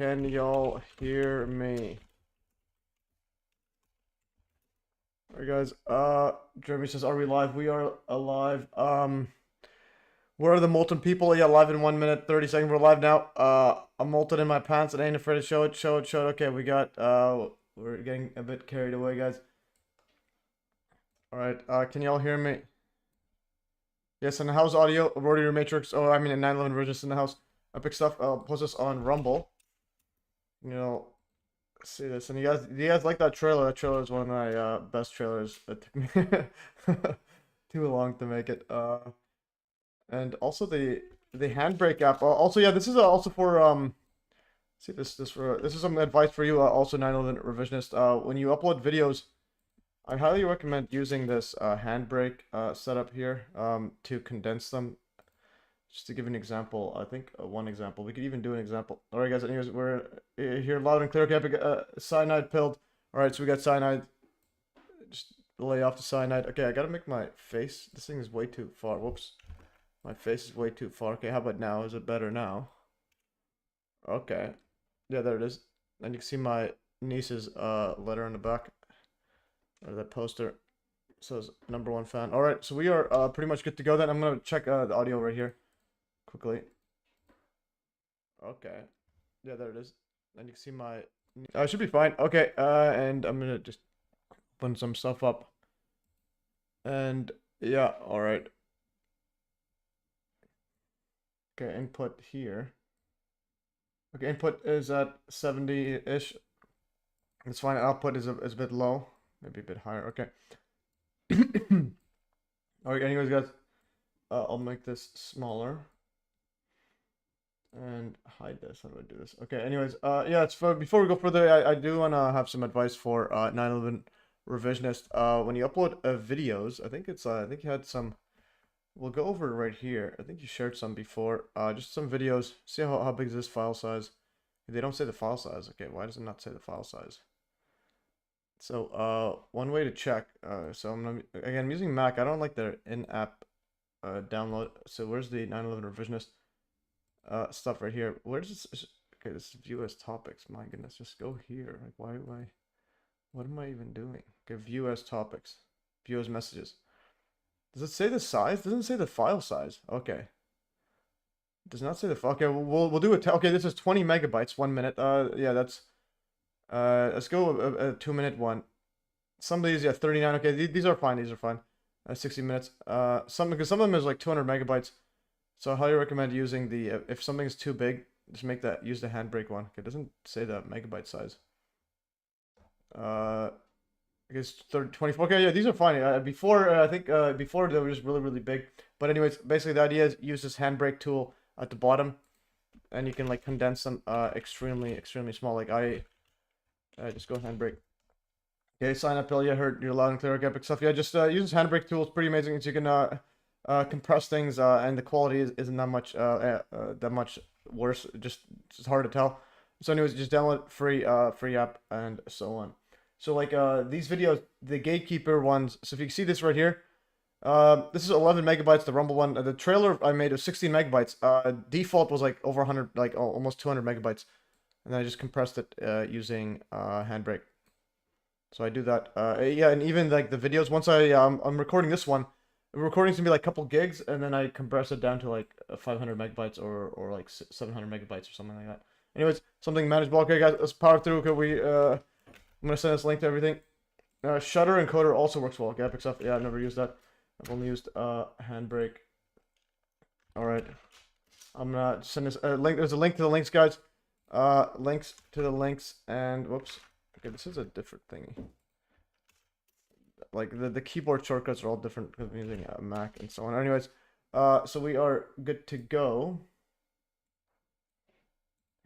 Can y'all hear me? Alright guys, Jeremy says, are we live? We are alive. Where are the molten people? Yeah, live in 1 minute, 30 seconds. We're live now. I'm molten in my pants and I ain't afraid to show it, show it, show it. Okay, we got, we're getting a bit carried away, guys. Alright, can y'all hear me? Yes, and how's audio? Audio Matrix. Oh, I mean, a 911 version in the house. Epic stuff. I'll post this on Rumble. You know, see this. And do you guys like that trailer? That trailer is one of my best trailers. It took me too long to make it. And also the handbrake app. Also, yeah, this is also for see this is some advice for you. Also, 911 revisionist. When you upload videos, I highly recommend using this handbrake setup here to condense them. Just to give an example, I think one example. We could even do an example. All right, guys. Anyways, we're here loud and clear. Okay, cyanide pilled. All right, so we got cyanide. Just lay off the cyanide. Okay, I gotta make my face. This thing is way too far. Whoops, my face is way too far. Okay, how about now? Is it better now? Okay, yeah, there it is. And you can see my niece's letter on the back, or that poster says #1 fan. All right, so we are pretty much good to go. Then I'm gonna check the audio right here. Quickly. Okay. Yeah, there it is. And you can see my... should be fine. Okay, and I'm gonna just open some stuff up. And, yeah, alright. Okay, input here. Okay, input is at 70-ish. It's fine. Output is a bit low. Maybe a bit higher. Okay. Alright, anyways, guys. I'll make this smaller. And hide this. How do I do this? Okay, anyways, yeah, it's for before we go further, I do want to have some advice for 911 revisionist. When you upload videos, I think you had some. We'll go over it right here. I think you shared some before. Just some videos. See how big is this file size? They don't say the file size. Okay, why does it not say the file size? So one way to check. So I'm using Mac. I don't like their in-app download. So where's the 911 revisionist? Stuff right here. Where's this? Okay, this is view as topics. My goodness, just go here. Like, why? What am I even doing? Okay, view as topics, view as messages. Does it say the size? Doesn't say the file size. Okay, does not say the file. Okay, we'll do it. Okay, this is 20 megabytes, 1 minute. Yeah, that's. Let's go a 2 minute one. Some of these, yeah, 39. Okay, these are fine. These are fine. 60 minutes. Because some of them is like 200 megabytes. So I highly recommend using the, if something's too big, just use the handbrake one. Okay, it doesn't say the megabyte size. I guess 24. Okay, yeah, these are fine. Before, I think, before they were just really, really big. But anyways, basically the idea is use this handbrake tool at the bottom. And you can like condense them extremely, extremely small. Like just go handbrake. Okay, sign up, Bill. Yeah, heard you're loud and clear. Epic stuff. Yeah, just use this handbrake tool. It's pretty amazing. So you can, compress things and the quality isn't that much worse. It's hard to tell. So anyways, just download free app and so on. So like these videos, the Gatekeeper ones. So if you can see this right here, this is 11 megabytes. The Rumble one, the trailer I made was 16 megabytes. Default was like over 100, like almost 200 megabytes, and then I just compressed it using handbrake. So I do that. Yeah, and even like the videos. Once I'm recording this one. The recording's gonna be like a couple gigs, and then I compress it down to like 500 megabytes or like 700 megabytes or something like that. Anyways, something manageable. Okay, guys, let's power through. Okay, I'm gonna send this link to everything. Shutter encoder also works well. Okay, epic stuff. Yeah, I've never used that. I've only used handbrake. All right, I'm gonna send this link. There's a link to the links, guys. Links to the links, and whoops. Okay, this is a different thingy. Like the keyboard shortcuts are all different because I'm using a Mac and so on. Anyways, so we are good to go.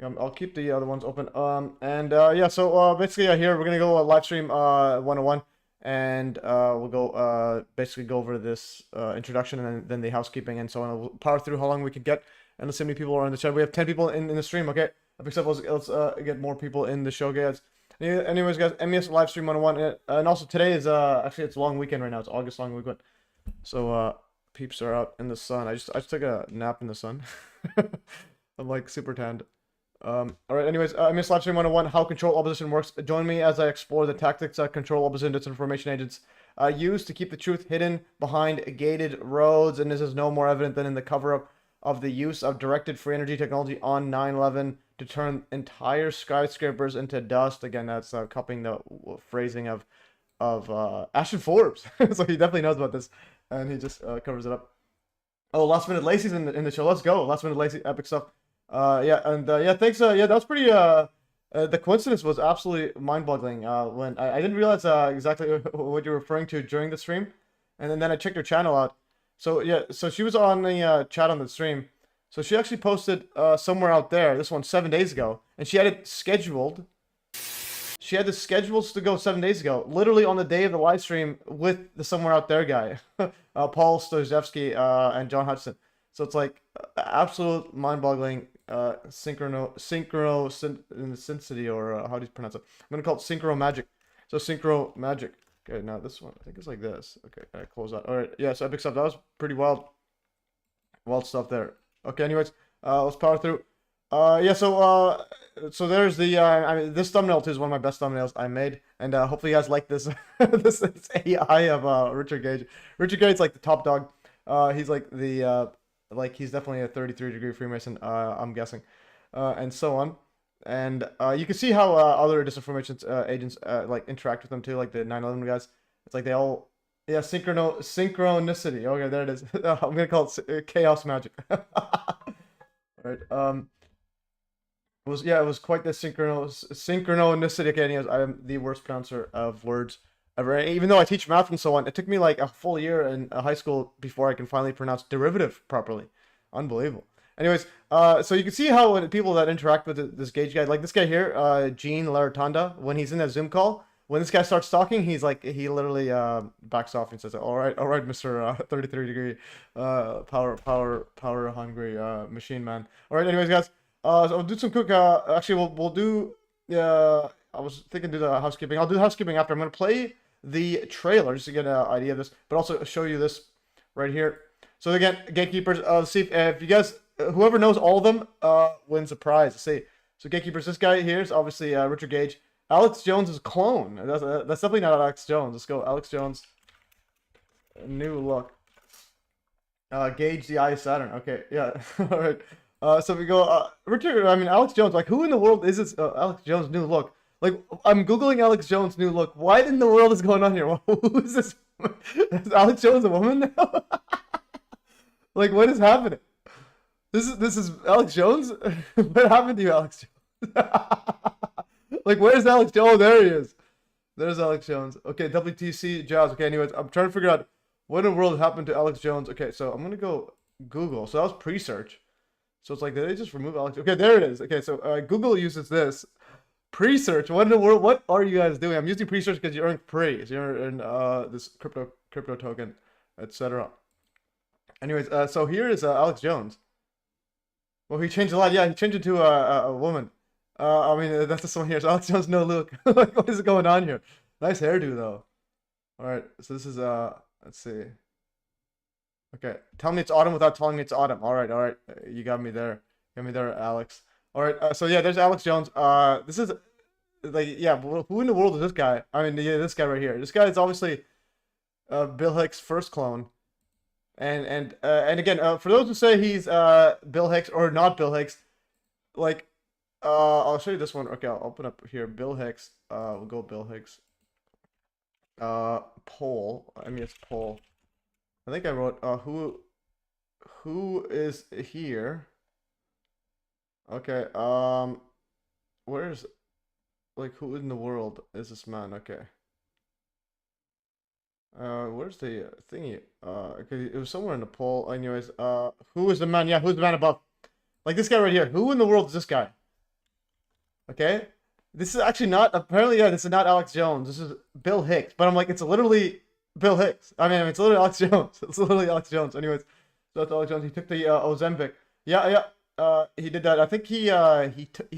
I'll keep the other ones open. Yeah. So basically, here we're gonna go Livestream 101, and we'll go basically go over this introduction and then the housekeeping and so on. We'll power through how long we could get, and let's see how many people are in the chat. We have 10 people in the stream. Okay, except let's get more people in the show, guys. Anyways, guys, MES Livestream 101, and also today is actually it's a long weekend right now. It's August long weekend, so peeps are out in the sun. I just took a nap in the sun. I'm like super tanned. All right, anyways, MES Livestream 101, how control opposition works. Join me as I explore the tactics that control opposition disinformation agents use to keep the truth hidden behind gated roads. And this is no more evident than in the cover-up of the use of directed free energy technology on 9/11 to turn entire skyscrapers into dust. Again, that's copying the phrasing of Ashton Forbes. So he definitely knows about this, and he just covers it up. Oh, Last Minute Lacey's in the show. Let's go. Last Minute Lacey, epic stuff. Yeah, and yeah, thanks. Yeah, that was pretty. The coincidence was absolutely mind-boggling. When I didn't realize exactly what you're referring to during the stream, and then I checked your channel out. So yeah, so she was on the chat on the stream. So she actually posted somewhere out there. This one 7 days ago, and she had it scheduled. She had the schedules to go 7 days ago, literally on the day of the live stream with the somewhere out there guy, Paul Stojevsky and John Hudson. So it's like absolute mind-boggling synchronicity, or how do you pronounce it? I'm gonna call it synchro magic. So synchro magic. Okay, now this one I think it's like this. Okay, I close that. All right, yeah. So epic stuff. That was pretty wild stuff there. Okay, anyways, let's power through. Yeah, so there's the I mean, this thumbnail too is one of my best thumbnails I made, and hopefully you guys like this this AI of Richard Gage. Richard Gage's like the top dog. He's like the like he's definitely a 33-degree Freemason, I'm guessing, and so on. And you can see how other disinformation agents like interact with them too, like the 9/11 guys. It's like they all, yeah, synchronicity. Okay, there it is. I'm gonna call it chaos magic. Right. It was quite the synchronicity. Okay, anyways, I am the worst pronouncer of words ever. Even though I teach math and so on, it took me like a full year in high school before I can finally pronounce derivative properly. Unbelievable. Anyways, so you can see how when people that interact with this Gage guy, like this guy here, Gene Laratanda, when he's in that Zoom call, when this guy starts talking, he's like, he literally backs off and says, all right, Mr. 33-degree power hungry machine man. All right, anyways, guys. So I'll do some quick. Actually, we'll do. I was thinking do the housekeeping. I'll do the housekeeping after. I'm gonna play the trailer just to get an idea of this, but also show you this right here. So again, gatekeepers. Let's see if you guys, whoever knows all of them, wins a prize. Let's see. So gatekeepers. This guy here is obviously Richard Gage. Alex Jones' clone. That's definitely not Alex Jones. Let's go, Alex Jones. New look. Gage the Eye of Saturn. Okay, yeah. All right. So if we go, Richard, I mean, Alex Jones, like, who in the world is this Alex Jones' new look? Like, I'm Googling Alex Jones' new look. What in the world is going on here? Who is this? Is Alex Jones a woman now? Like, what is happening? This is Alex Jones? What happened to you, Alex Jones? Like, where's Alex Jones? Oh, there he is. There's Alex Jones. Okay, WTC Jazz. Okay, anyways, I'm trying to figure out what in the world happened to Alex Jones. Okay, so I'm going to go Google. So that was pre-search. So it's like, did they just remove Alex? Okay, there it is. Okay, so Google uses this. Pre-search. What in the world? What are you guys doing? I'm using pre-search because you earn free. So you earn this crypto token, etc. Anyways, so here is Alex Jones. Well, he changed a lot. Yeah, he changed it to a woman. I mean, that's this one here. So Alex Jones, no look. Like, what is going on here? Nice hairdo, though. All right, so this is, let's see. Okay, tell me it's autumn without telling me it's autumn. All right. You got me there. Got me there, Alex. All right, so yeah, there's Alex Jones. This is, like, yeah, who in the world is this guy? I mean, yeah, this guy right here. This guy is obviously Bill Hicks' first clone. And again, for those who say he's Bill Hicks or not Bill Hicks, like, I'll show you this one. Okay, I'll open up here. Bill Hicks. We'll go Bill Hicks. Poll. I mean, it's poll. I think I wrote who is here? Okay, where's, like, who in the world is this man? Okay. Where's the thingy? Okay, it was somewhere in the poll. Anyways, who is the man? Yeah, who's the man above? Like this guy right here. Who in the world is this guy? Okay. This is actually not, apparently, yeah, this is not Alex Jones. This is Bill Hicks. But I'm like, it's literally Bill Hicks. I mean, it's literally Alex Jones. It's literally Alex Jones. Anyways, so that's Alex Jones. He took the Ozempic. Yeah. He did that. I think he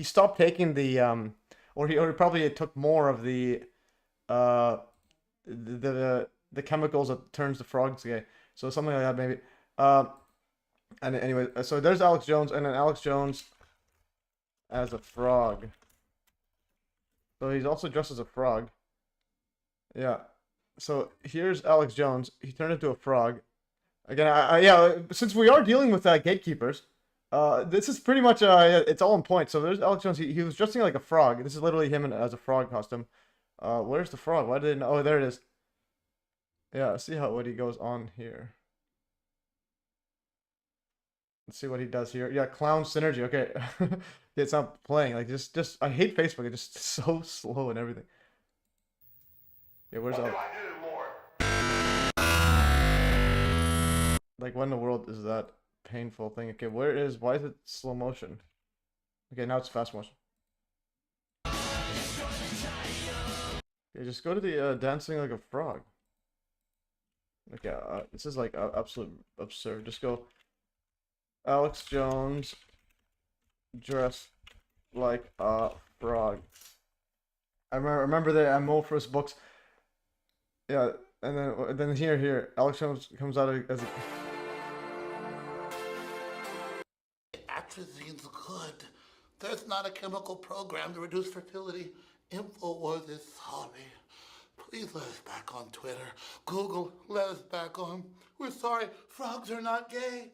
stopped taking the or he probably took more of the chemicals that turns the frogs gay. So something like that maybe. And anyway, so there's Alex Jones, and then Alex Jones. as a frog. So he's also dressed as a frog. Yeah. So here's Alex Jones. He turned into a frog. Again, yeah, since we are dealing with gatekeepers, this is pretty much it's all in point. So there's Alex Jones. He was dressing like a frog. This is literally him as a frog costume. Where's the frog? Why didn't? Oh, there it is. Yeah, see what he goes on here. Let's see what he does here. Yeah, clown synergy. Okay, it's not playing. Like just I hate Facebook. It's just so slow and everything. Yeah, where's Alex? Like, what in the world is that painful thing? Okay, why is it slow motion? Okay, now it's fast motion. Okay, just go to the dancing like a frog. Okay, this is like absolute absurd. Just go Alex Jones dressed like a frog. I remember the Amorphous books. Yeah, and then here Alex Jones comes out as a... Atrazine's good. There's not a chemical program to reduce fertility. InfoWars is sorry. Please let us back on Twitter. Google, let us back on. We're sorry, frogs are not gay.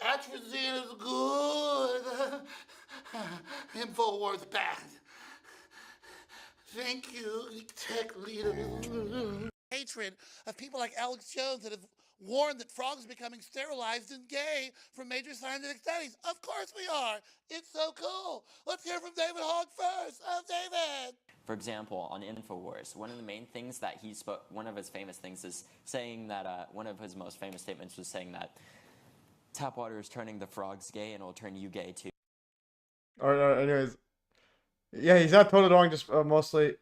Atrazine is good. InfoWars bad. Thank you, tech leaders. Hatred of people like Alex Jones that have warned that frogs are becoming sterilized and gay from major scientific studies. Of course we are. It's so cool. Let's hear from David Hogg first. Oh, David. For example, on InfoWars, one of the main things that he spoke, one of his famous things is saying that, one of his most famous statements was saying that tap water is turning the frogs gay and it will turn you gay too. Alright, anyways. Yeah, he's not totally wrong, just mostly.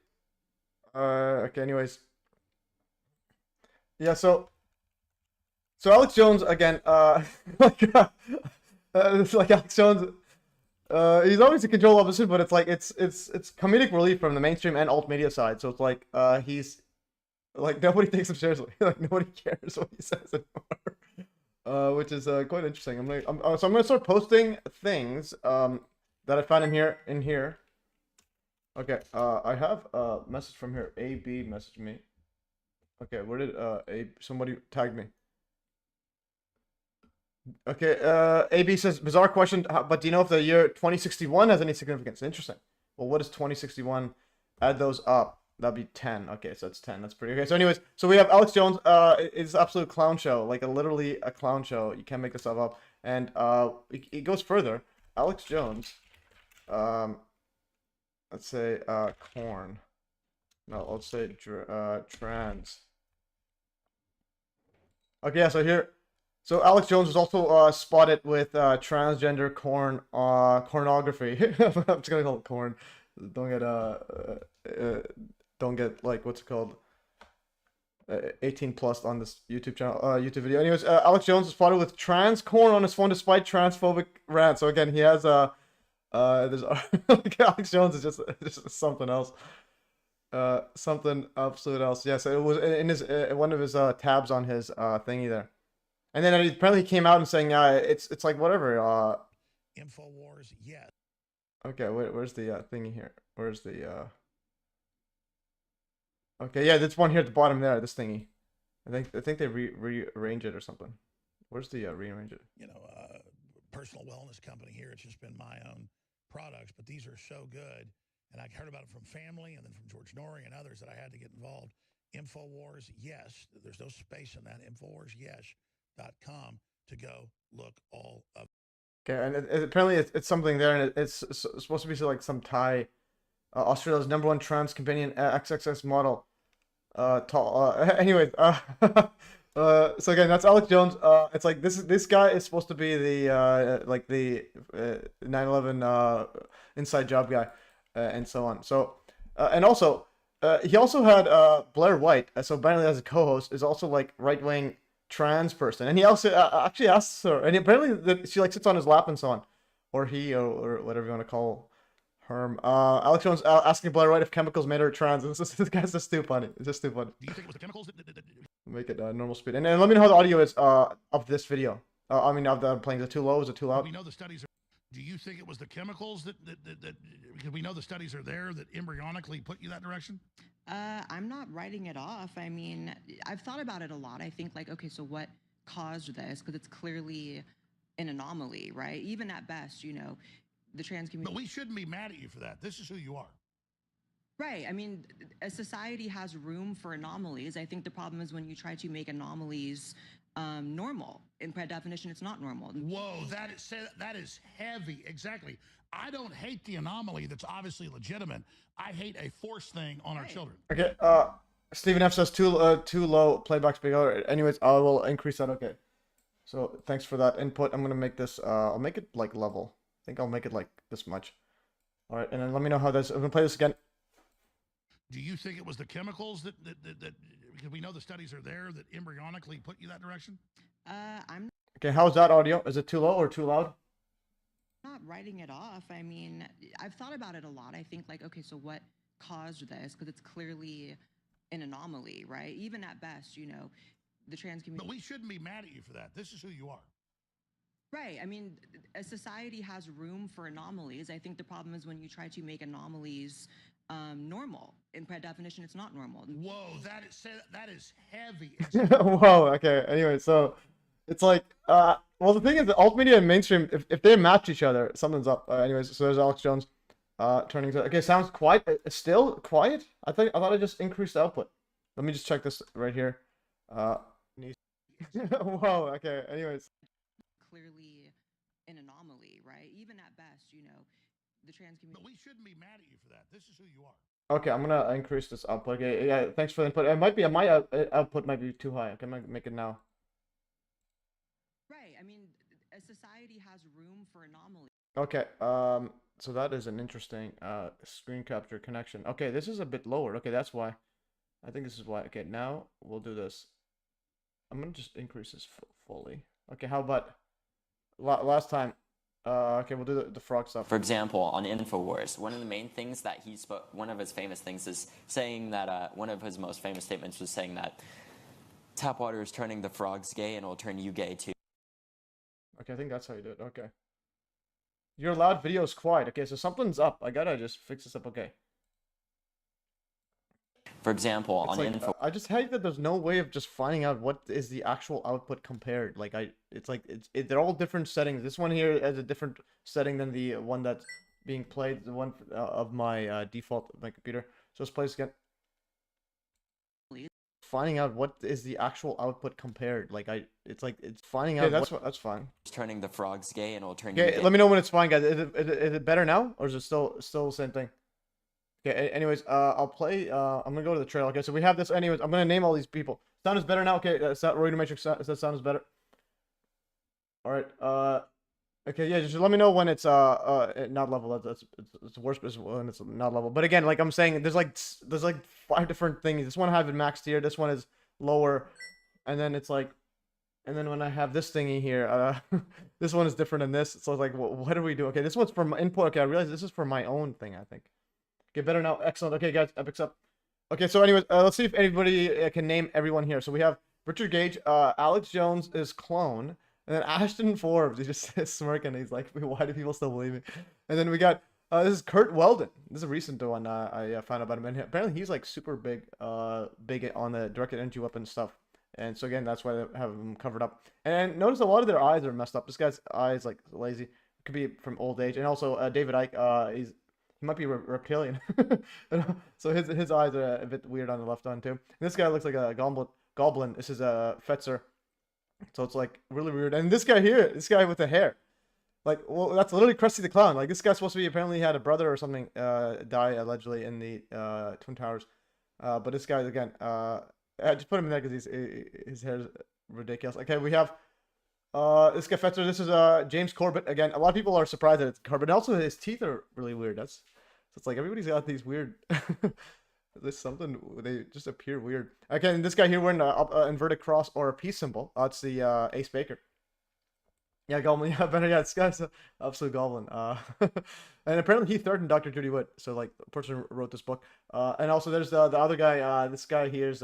Okay, anyways. Yeah, so Alex Jones again, it's like Alex Jones, he's always a control opposite, but it's like it's comedic relief from the mainstream and alt media side. So it's like he's like nobody takes him seriously, like nobody cares what he says anymore, which is quite interesting. So I'm gonna start posting things that I found in here. Okay, I have a message from here. AB messaged me. Okay, where did somebody tagged me? Okay, AB says, bizarre question, but do you know if the year 2061 has any significance? Interesting. Well, what is 2061? Add those up. That'd be 10. Okay, so that's 10. That's pretty okay. So anyways, so we have Alex Jones. It's an absolute clown show, like literally a clown show. You can't make this stuff up. And it goes further. Alex Jones, let's say corn. No, let's say trans. Okay, yeah, so here, so Alex Jones was also spotted with transgender pornography. I'm just gonna call it corn. Don't get like what's it called? 18 plus on this YouTube channel, YouTube video. Anyways, Alex Jones was spotted with trans corn on his phone despite transphobic rant. So again, he has there's Alex Jones is just something else. Something absolute else. Yes, it was in his one of his tabs on his thingy there, and then apparently he came out and saying, it's like whatever. InfoWars, yes. Okay, where's the thingy here? Where's the Okay, yeah, this one here at the bottom there, this thingy. I think they rearrange it or something. Where's the rearrange it? You know, personal wellness company here. It's just been my own products, but these are so good. And I heard about it from family and then from George Norrie and others that I had to get involved. InfoWars, yes. There's no space in that. InfoWarsYes.com to go look all of. Okay, and apparently it's something there, and it's supposed to be like some Thai, Australia's #1 trans companion XXX model. Anyways, so again, that's Alex Jones. It's like this guy is supposed to be the like the 9/11 inside job guy. And so on. So, and also, he also had Blair White. So apparently, as a co-host, is also like right-wing trans person, and he also actually asks her, and apparently that she like sits on his lap and so on, or he or whatever you want to call her. Alex Jones asking Blair White if chemicals made her trans. This guy's just too funny. It's just too funny. Do you think it was the chemicals? Make it normal speed, and let me know how the audio is of this video. I mean, of the playing. Is it too low? Is it too loud? We know the studies are Do you think it was the chemicals that because we know the studies are there that embryonically put you that direction? I'm not writing it off. I mean, I've thought about it a lot. I think like, okay, so what caused this? Because it's clearly an anomaly, right? Even at best, you know, the trans community. But we shouldn't be mad at you for that. This is who you are. Right. I mean, a society has room for anomalies. I think the problem is when you try to make anomalies normal. And by definition, it's not normal. Whoa, that is heavy. Exactly. I don't hate the anomaly that's obviously legitimate. I hate a forced thing on our children. Okay, Stephen F says too low, playback speed. Anyways, I will increase that. Okay. So thanks for that input. I'm gonna make this, I'll make it like level. I think I'll make it like this much. All right, and then let me know how this, I'm gonna play this again. Do you think it was the chemicals that because we know the studies are there that embryonically put you that direction? I'm Okay, how's that audio? Is it too low or too loud? not writing it off. I mean, I've thought about it a lot. I think like, okay, so what caused this? Because it's clearly an anomaly, right? Even at best, you know, the trans community. But we shouldn't be mad at you for that. This is who you are. Right. I mean, a society has room for anomalies. I think the problem is when you try to make anomalies normal. And by definition, it's not normal. Whoa, that is heavy. Whoa, okay. Anyway, so it's like, well, the thing is that alt media and mainstream, if they match each other, something's up. Anyways, so there's Alex Jones turning to, okay, sounds quiet. Still quiet? I thought I just increased the output. Let me just check this right here. Whoa, okay. Anyways. Clearly an anomaly, right? Even at best, you know, the trans community. But we shouldn't be mad at you for that. This is who you are. Okay, I'm gonna increase this output. Okay, yeah, thanks for the input. It might be my output might be too high. Okay, I'm gonna make it now. Right. I mean, a society has room for anomalies. Okay, so that is an interesting screen capture connection. Okay, this is a bit lower. Okay, that's why. I think this is why. Okay, now we'll do this. I'm gonna just increase this fully. Okay, how about last time? Okay, we'll do the frog stuff. For example, on InfoWars, one of the main things that he spoke, one of his famous things is saying that, one of his most famous statements was saying that tap water is turning the frogs gay and it will turn you gay too. Okay, I think that's how you do it. Okay. Your loud video is quiet. Okay, so something's up. I gotta just fix this up. Okay. For example, It's on like, Info. I just hate that there's no way of just finding out what is the actual output compared. Like they're all different settings. This one here has a different setting than the one that's being played. The one of my default of my computer. So let's play this again. Finding out what is the actual output compared. Like it's finding out. That's fine. Turning the frogs gay and it will turn you Okay, gay. let me know when it's fine, guys. Is it better now, or is it still the same thing? Okay, anyways, I'll play, I'm gonna go to the trail. Okay, so we have this, anyways, I'm gonna name all these people. Sound is better now? Okay, Roy Matrix says sound is better. Alright, okay, yeah, just let me know when it's, not level. It's worse when it's not level. But again, like I'm saying, there's like 5 different things. This one I have it maxed here, this one is lower, and then it's like, and then when I have this thingy here, this one is different than this. So it's like, what do we do? Okay, this one's for my input. Okay, I realize this is for my own thing, I think. Okay, better now. Excellent. Okay, guys, Epic's up. Okay, so anyways, let's see if anybody can name everyone here. So we have Richard Gage, Alex Jones is clone, and then Ashton Forbes. He just smirking. He's like, why do people still believe me? And then we got this is Kurt Weldon. This is a recent one. I found out about him. And apparently he's like super big, big on the directed energy weapon stuff. And so again, that's why they have him covered up. And notice a lot of their eyes are messed up. This guy's eyes like lazy. Could be from old age. And also David Icke. He might be reptilian. So his eyes are a bit weird on the left one too. And this guy looks like a goblin. This is a Fetzer. So it's like really weird. And this guy here, this guy with the hair. Like, well, that's literally Krusty the Clown. Like, this guy's supposed to be, apparently he had a brother or something die allegedly in the Twin Towers. But this guy, again, I just put him in there because his hair is ridiculous. Okay, we have this guy Fetzer. This is James Corbett. Again, a lot of people are surprised that it's Corbett. Also, his teeth are really weird. So it's like everybody's got these weird. There's something, they just appear weird. Okay, and this guy here wearing an inverted cross or a peace symbol. It's the Ace Baker. Yeah, Goblin. Yeah, better. Yeah, this guy's an absolute goblin. And apparently he threatened Dr. Judy Wood. So like, the person who wrote this book. And also there's the other guy. This guy here's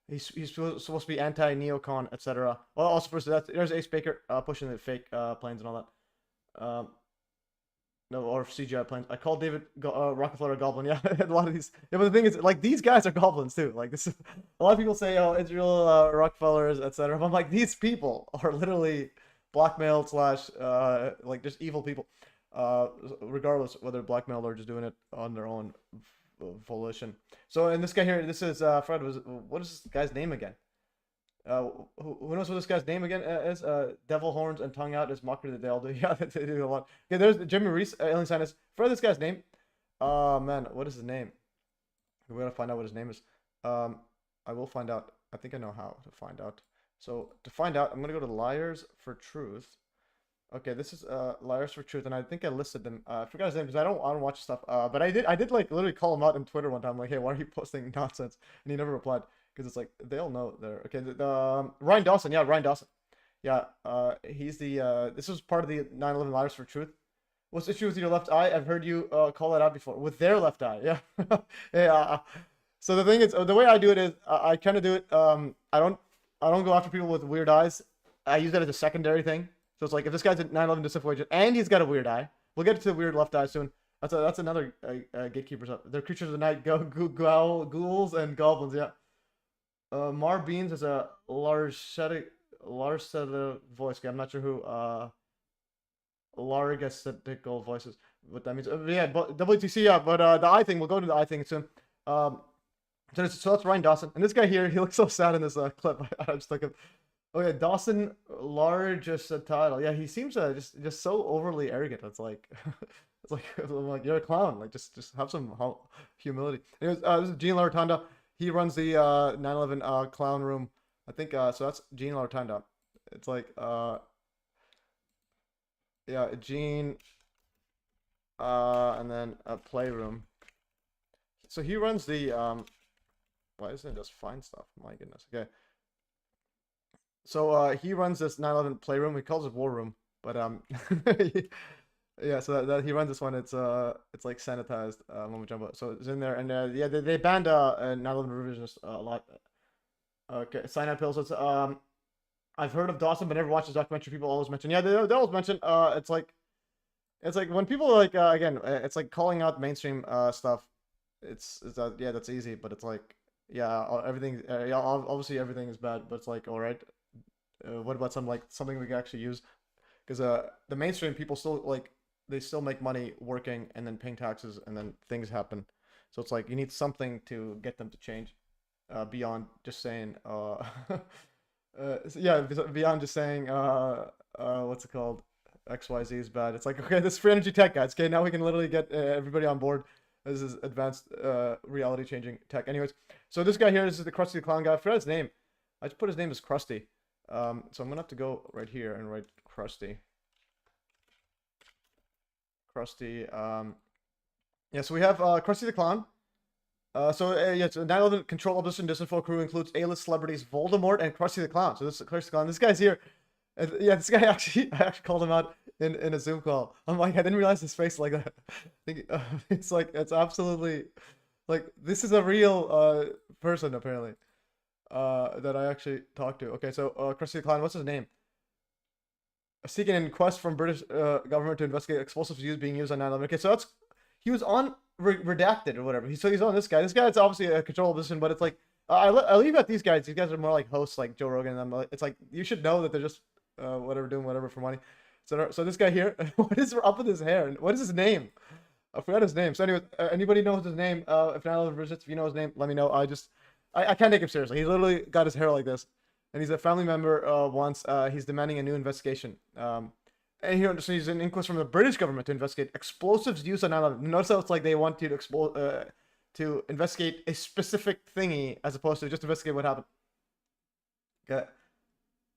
he's supposed to be anti-neocon, etc. Well, also there's Ace Baker pushing the fake planes and all that. No, or CGI planes. I called David Rockefeller a goblin. Yeah, a lot of these. Yeah, but the thing is, like, these guys are goblins too. Like, this is a lot of people say, oh, Israel, Rockefellers, etc. But I'm like, these people are literally blackmailed slash like just evil people. Regardless whether blackmailed or just doing it on their own volition. So, and this guy here, this is Fred. What is this guy's name again? Who knows what this guy's name again is? Devil horns and tongue out is mockery that they all do. Yeah, they do a lot. Okay, there's Jimmy Reese, alien scientist. For this guy's name, man, what is his name? We gotta find out what his name is. I will find out. I think I know how to find out. So to find out, I'm gonna go to Liars for Truth. Okay, this is Liars for Truth, and I think I listed them. I forgot his name because I don't watch stuff. But I did like literally call him out on Twitter one time, like, hey, why are you posting nonsense? And he never replied. Because it's like, they all know they're... Okay, Ryan Dawson. Yeah, Ryan Dawson. Yeah, he's the... this was part of the 9/11 Liars for Truth. What's the issue with your left eye? I've heard you call that out before. With their left eye, yeah. Yeah. So the thing is, the way I do it is, I kind of do it... I don't go after people with weird eyes. I use that as a secondary thing. So it's like, if this guy's a 9/11 disinformation and he's got a weird eye, we'll get to the weird left eye soon. That's another Gatekeepers. They're creatures of the night, ghouls and goblins, yeah. Mar Beans is a large set of voice. Okay, I'm not sure who largestical voices, what that means. Yeah, but WTC, yeah, but the eye thing, we'll go to the eye thing soon. So that's Ryan Dawson. And this guy here, he looks so sad in this clip. I just like him. Oh yeah, Dawson, largest title. Yeah, he seems just so overly arrogant. It's like it's like you're a clown. Like just have some humility. Anyways, this is Gene Lartanda. He runs the 9/11 clown room. I think so that's Gene Lartanda. It's like yeah, Gene and then a playroom. So he runs the why isn't it just find stuff? My goodness. Okay. So he runs this 9/11 playroom. He calls it war room, but yeah, so that he runs this one. It's like sanitized when we jump out. So it's in there, and yeah, they banned 9/11 revisionists a lot. Okay, cyanide pills. It's I've heard of Dawson, but never watched his documentary. People always mention. Yeah, they always mention. It's like when people are like again, it's like calling out mainstream stuff. It's yeah, that's easy, but it's like yeah, everything. Yeah, obviously everything is bad, but it's like all right. What about something we can actually use? Because the mainstream people still like they still make money working and then paying taxes and then things happen. So it's like you need something to get them to change beyond just saying yeah, beyond just saying what's it called, XYZ is bad. It's like, okay, this is free energy tech, guys. Okay, now we can literally get everybody on board. This is advanced reality changing tech. Anyways, so this guy here, this is the Krusty the Clown guy. I forgot his name. I just put his name as Krusty. So I'm gonna have to go right here and write Krusty. Yeah, so we have Krusty the Clown. Yeah, so 9/11 Control Opposition Disinfo crew includes A-list celebrities Voldemort and Krusty the Clown. So this is Krusty the Clown. This guy's here. Yeah, this guy I actually called him out in a Zoom call. I'm like, I didn't realize his face like that. It's like, it's absolutely like, this is a real person apparently that I actually talked to. Okay, so Krusty the Clown, what's his name? Seeking an inquest from British government to investigate explosives being used on 9/11. Okay, so he was on Redacted or whatever. So he's on this guy. This guy's obviously a control position, but it's like I leave out these guys. These guys are more like hosts, like Joe Rogan. And it's like you should know that they're just whatever, doing whatever for money. So this guy here, what is up with his hair? What is his name? I forgot his name. So anyway, anybody knows his name? If 9/11 visits, if you know his name, let me know. I can't take him seriously. He literally got his hair like this. And he's a family member once. He's demanding a new investigation. And so he's an inquest from the British government to investigate explosives used on 9/11. Notice how it's like they want you to investigate a specific thingy as opposed to just investigate what happened. Okay.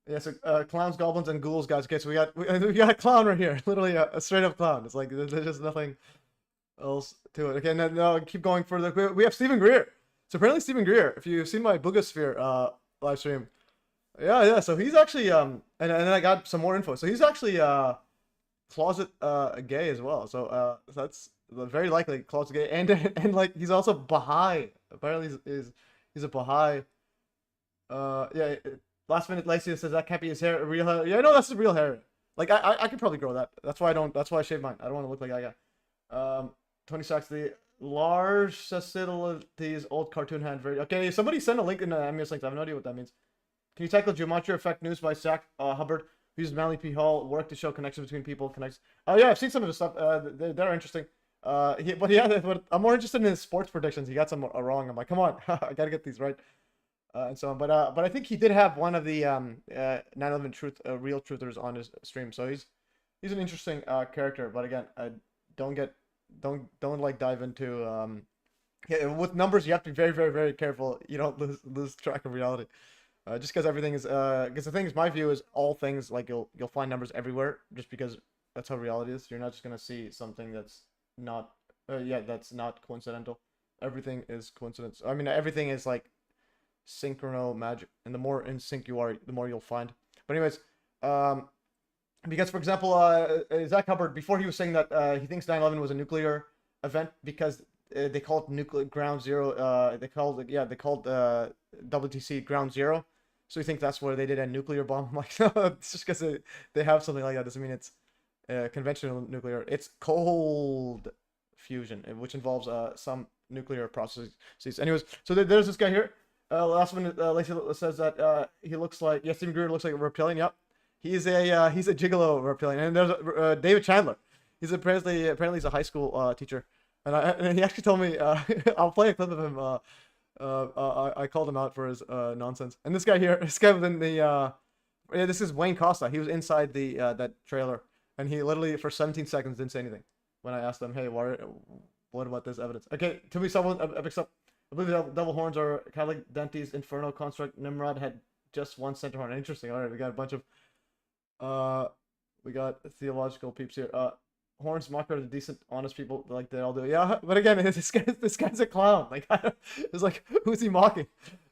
Yeah, so clowns, goblins, and ghouls, guys. Okay, so we got a clown right here. Literally a straight up clown. It's like there's just nothing else to it. Okay, now keep going further. We have Stephen Greer. So apparently Stephen Greer, if you've seen my Boogosphere live stream, yeah. So he's actually and then I got some more info. So he's actually closet gay as well. So that's very likely closet gay, and like he's also Baha'i. Apparently he's a Baha'i. Yeah. Last minute Lacey says that can't be his hair. Real hair. Yeah, no, that's his real hair. Like I could probably grow that. That's why I don't. That's why I shave mine. I don't want to look like that guy. Tony Sachs, the large facilities old cartoon hand. Very okay. Somebody send a link in the MES links. I have no idea what that means. Can you tackle geometry effect news by Zach Hubbard? Who uses Manly P. Hall work to show connections between people. Connects. Oh yeah, I've seen some of his stuff. They're interesting. But I'm more interested in his sports predictions. He got some wrong. I'm like, come on, I gotta get these right. And so on. But I think he did have one of the 9/11 real truthers on his stream. So he's an interesting character. But again, don't like dive into with numbers. You have to be very very very careful. You don't lose track of reality. Just because everything is because the thing is, my view is all things like you'll find numbers everywhere just because that's how reality is. You're not just gonna see something that's not that's not coincidental. Everything is coincidence. I mean, everything is like synchrono magic, and the more in sync you are, the more you'll find. But anyways, because for example, Zach Hubbard, before he was saying that he thinks 9/11 was a nuclear event because they called it nuclear ground zero. They called WTC ground zero. So you think that's where they did a nuclear bomb? I'm like, no, it's just because they have something like that doesn't mean it's conventional nuclear. It's cold fusion, which involves some nuclear processes. Anyways, so there's this guy here. Last one, Lacey says that he looks like Stephen Greer looks like a reptilian. Yep, he's a gigolo reptilian. And there's David Chandler. He's apparently he's a high school teacher, and he actually told me I'll play a clip of him. I called him out for his nonsense. And this guy here, this guy was in the this is Wayne Costa. He was inside the that trailer, and he literally for 17 seconds didn't say anything when I asked him, hey, what about this evidence? Okay, to me, someone epic stuff. I believe the devil horns are Catholic Dante's Inferno construct. Nimrod had just one center horn. Interesting. All right, we got a bunch of we got theological peeps here. Horns mock are the decent, honest people like they all do. Yeah, but again, this guy's a clown. Like, it's like, who's he mocking?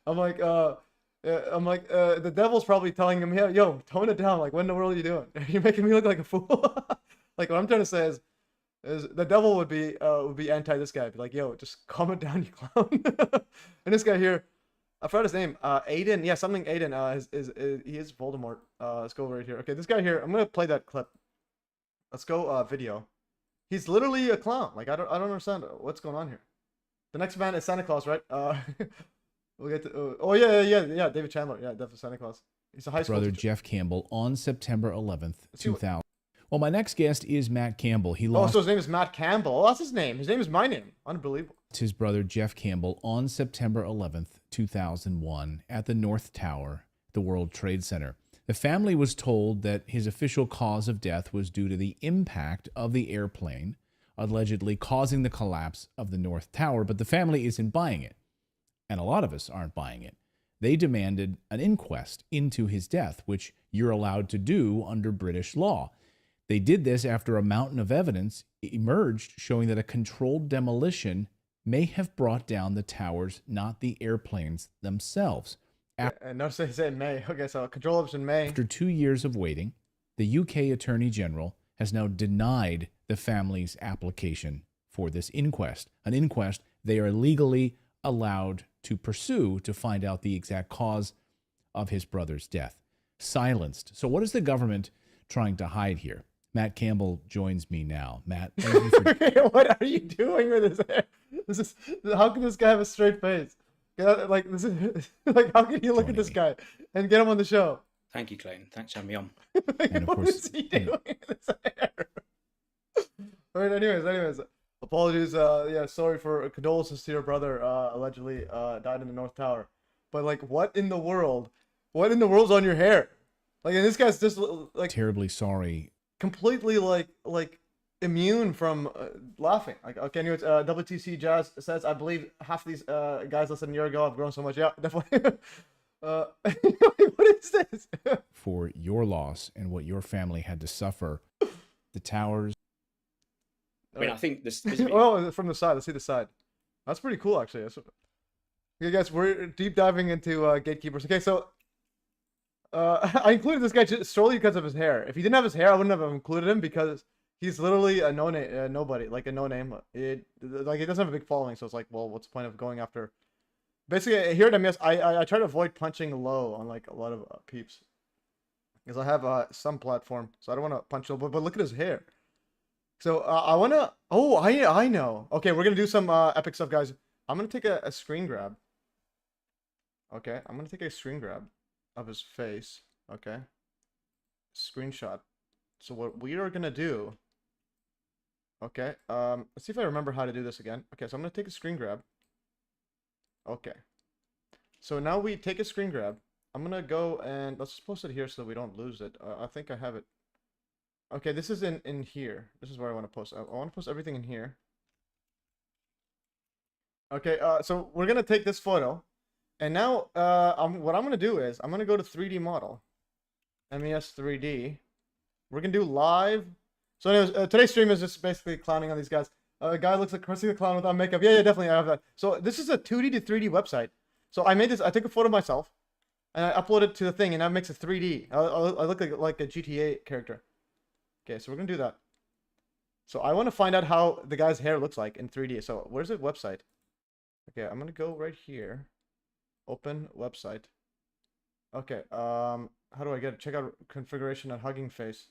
I'm like, the devil's probably telling him, yeah, yo, tone it down. Like, what in the world are you doing? You're making me look like a fool. Like, what I'm trying to say is the devil would be anti this guy. Be like, yo, just calm it down, you clown. And this guy here, I forgot his name. Aiden, yeah, something Aiden. He is Voldemort. Let's go right here. Okay, this guy here. I'm gonna play that clip. Let's go video. He's literally a clown. Like I don't understand what's going on here. The next man is Santa Claus, right? We'll get to yeah, David Chandler. Yeah, definitely Santa Claus. He's a high school brother teacher. Jeff Campbell on September 11th, 2000. Well, my next guest is Matt Campbell. He lost so his name is Matt Campbell. Oh, that's his name. His name is my name. Unbelievable. his brother Jeff Campbell on September 11th, 2001 at the North Tower, the World Trade Center. The family was told that his official cause of death was due to the impact of the airplane, allegedly causing the collapse of the North Tower, but the family isn't buying it. And a lot of us aren't buying it. They demanded an inquest into his death, which you're allowed to do under British law. They did this after a mountain of evidence emerged showing that a controlled demolition may have brought down the towers, not the airplanes themselves. Notice they say May. Okay, so control option May. After 2 years of waiting, the UK Attorney General has now denied the family's application for this inquest. An inquest they are legally allowed to pursue to find out the exact cause of his brother's death. Silenced. So what is the government trying to hide here? Matt Campbell joins me now. Matt, thank you for... What are you doing with his hair? How can this guy have a straight face? Like, this is like, how can you look at this guy and get him on the show? Thank you, Clayton. Thanks for having me on. And of What course, is he doing with his hair? All right. Anyways, apologies. Yeah, sorry for condolences to your brother. Allegedly died in the North Tower. But like, what in the world? What in the world's on your hair? Like, and this guy's just like terribly sorry. Completely like immune from laughing. Like, okay, anyways, WTC Jazz says, I believe half these guys listened a year ago have grown so much. Yeah, definitely. What is this? For your loss and what your family had to suffer. The towers. I mean, I think this. Oh, from the side. Let's see the side. That's pretty cool, actually. Okay, guys, we're deep diving into Gatekeepers. Okay, so I included this guy just solely because of his hair. If he didn't have his hair, I wouldn't have included him because he's literally a nobody, like a no name. He doesn't have a big following, so it's like, well, what's the point of going after? Basically, here at MES, I try to avoid punching low on like a lot of peeps. because I have some platform, so I don't want to punch him. But look at his hair. So I want to. Oh, I know. Okay, we're gonna do some epic stuff, guys. I'm gonna take a screen grab. Okay, I'm gonna take a screen grab of his face. Okay, screenshot. So what we are gonna do. Okay, let's see if I remember how to do this again. Okay, so I'm gonna take a screen grab. Okay, so now we take a screen grab. I'm gonna go and let's just post it here so that we don't lose it. I think I have it. Okay, this is in here. This is where I want to post. I want to post everything in here. Okay, so we're gonna take this photo, and now what I'm gonna do is I'm gonna go to 3D model, MES 3D. We're gonna do live. So anyways, today's stream is just basically clowning on these guys. A guy looks like Krusty the Clown without makeup. Yeah, definitely I have that. So this is a 2D to 3D website. So I made this. I took a photo of myself, and I upload it to the thing, and that makes it 3D. I look like a GTA character. Okay, so we're gonna do that. So I want to find out how the guy's hair looks like in 3D. So where's the website? Okay, I'm gonna go right here. Open website. Okay, how do I get it? Check out configuration at Hugging Face.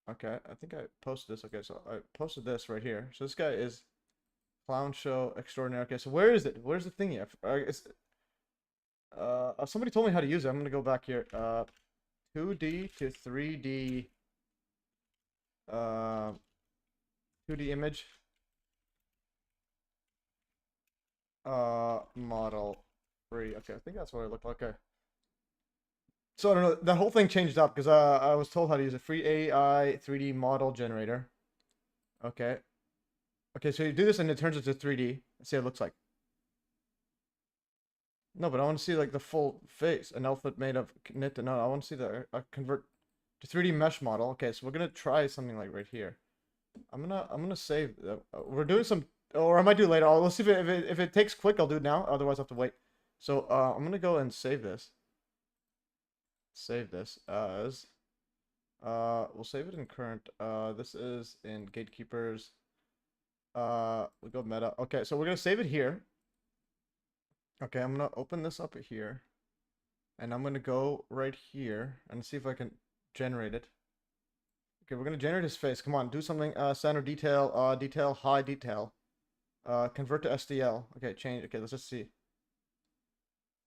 Okay, I think I posted this. Okay, so I posted this right here. So this guy is Clown Show Extraordinary. Okay, so where is it? Where's the thingy? Somebody told me how to use it. I'm gonna go back here. 2D to 3D. 2D image. Model 3. Okay, I think that's what it looked like. Okay. So I don't know. That whole thing changed up because I was told how to use a free AI 3D model generator. Okay. Okay, so you do this and it turns into 3D. Let's see what it looks like. No, but I want to see like the full face. An outfit made of knit. No, I want to see the convert to 3D mesh model. Okay, so we're gonna try something like right here. I'm gonna save. We're doing some, or I might do it later. We'll see if it takes quick. I'll do it now. Otherwise, I have to wait. So I'm gonna go and save this. Save this as. We'll save it in current. This is in Gatekeepers. We go meta. Okay, so we're gonna save it here. Okay, I'm gonna open this up here, and I'm gonna go right here and see if I can generate it. Okay, we're gonna generate his face. Come on, do something. Center detail, detail, high detail. Convert to STL. Okay, change. Okay, let's just see.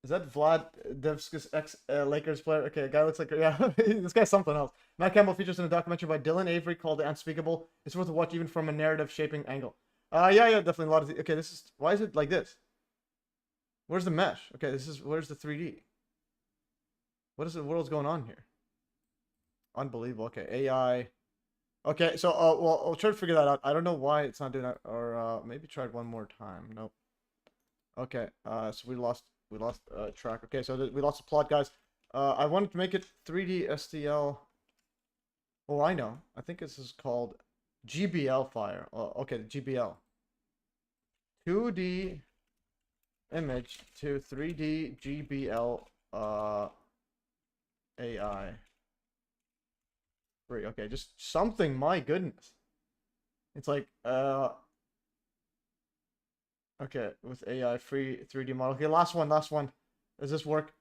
Is that Vlad Devskis ex Lakers player? Okay, a guy looks like, yeah, this guy's something else. Matt Campbell features in a documentary by Dylan Avery called The Unspeakable. It's worth a watch even from a narrative shaping angle. Yeah, definitely a lot of. Okay, this is, why is it like this? Where's the mesh? Okay, where's the 3D? What is the world's going on here? Unbelievable. Okay, AI. Okay, so well, I'll try to figure that out. I don't know why it's not doing that, or maybe try it one more time. Nope. Okay, so we lost track. Okay, so we lost the plot, guys. I wanted to make it 3D STL. Oh, I know. I think this is called GBL file. Oh, okay, GBL. 2D image to 3D GBL AI. Great. Okay, just something. My goodness. It's like okay, with AI free 3D model. Okay, last one. Does this work?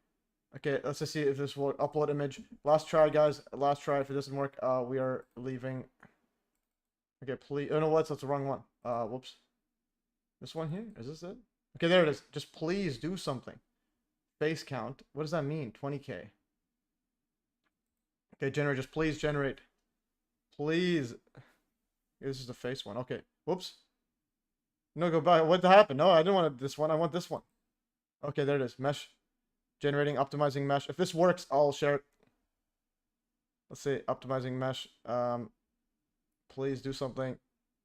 Okay, let's just see if this will upload image. Last try, guys. Last try. If it doesn't work, we are leaving. Okay, please. Oh no, that's the wrong one. Whoops. This one here? Is this it? Okay, there it is. Just please do something. Face count. What does that mean? 20K. Okay, generate. Just please generate. Please. This is the face one. Okay. Whoops. No, go back. What happened? No, I didn't want this one. I want this one. Okay, there it is. Mesh. Generating, optimizing mesh. If this works, I'll share it. Let's see. Optimizing mesh. Please do something.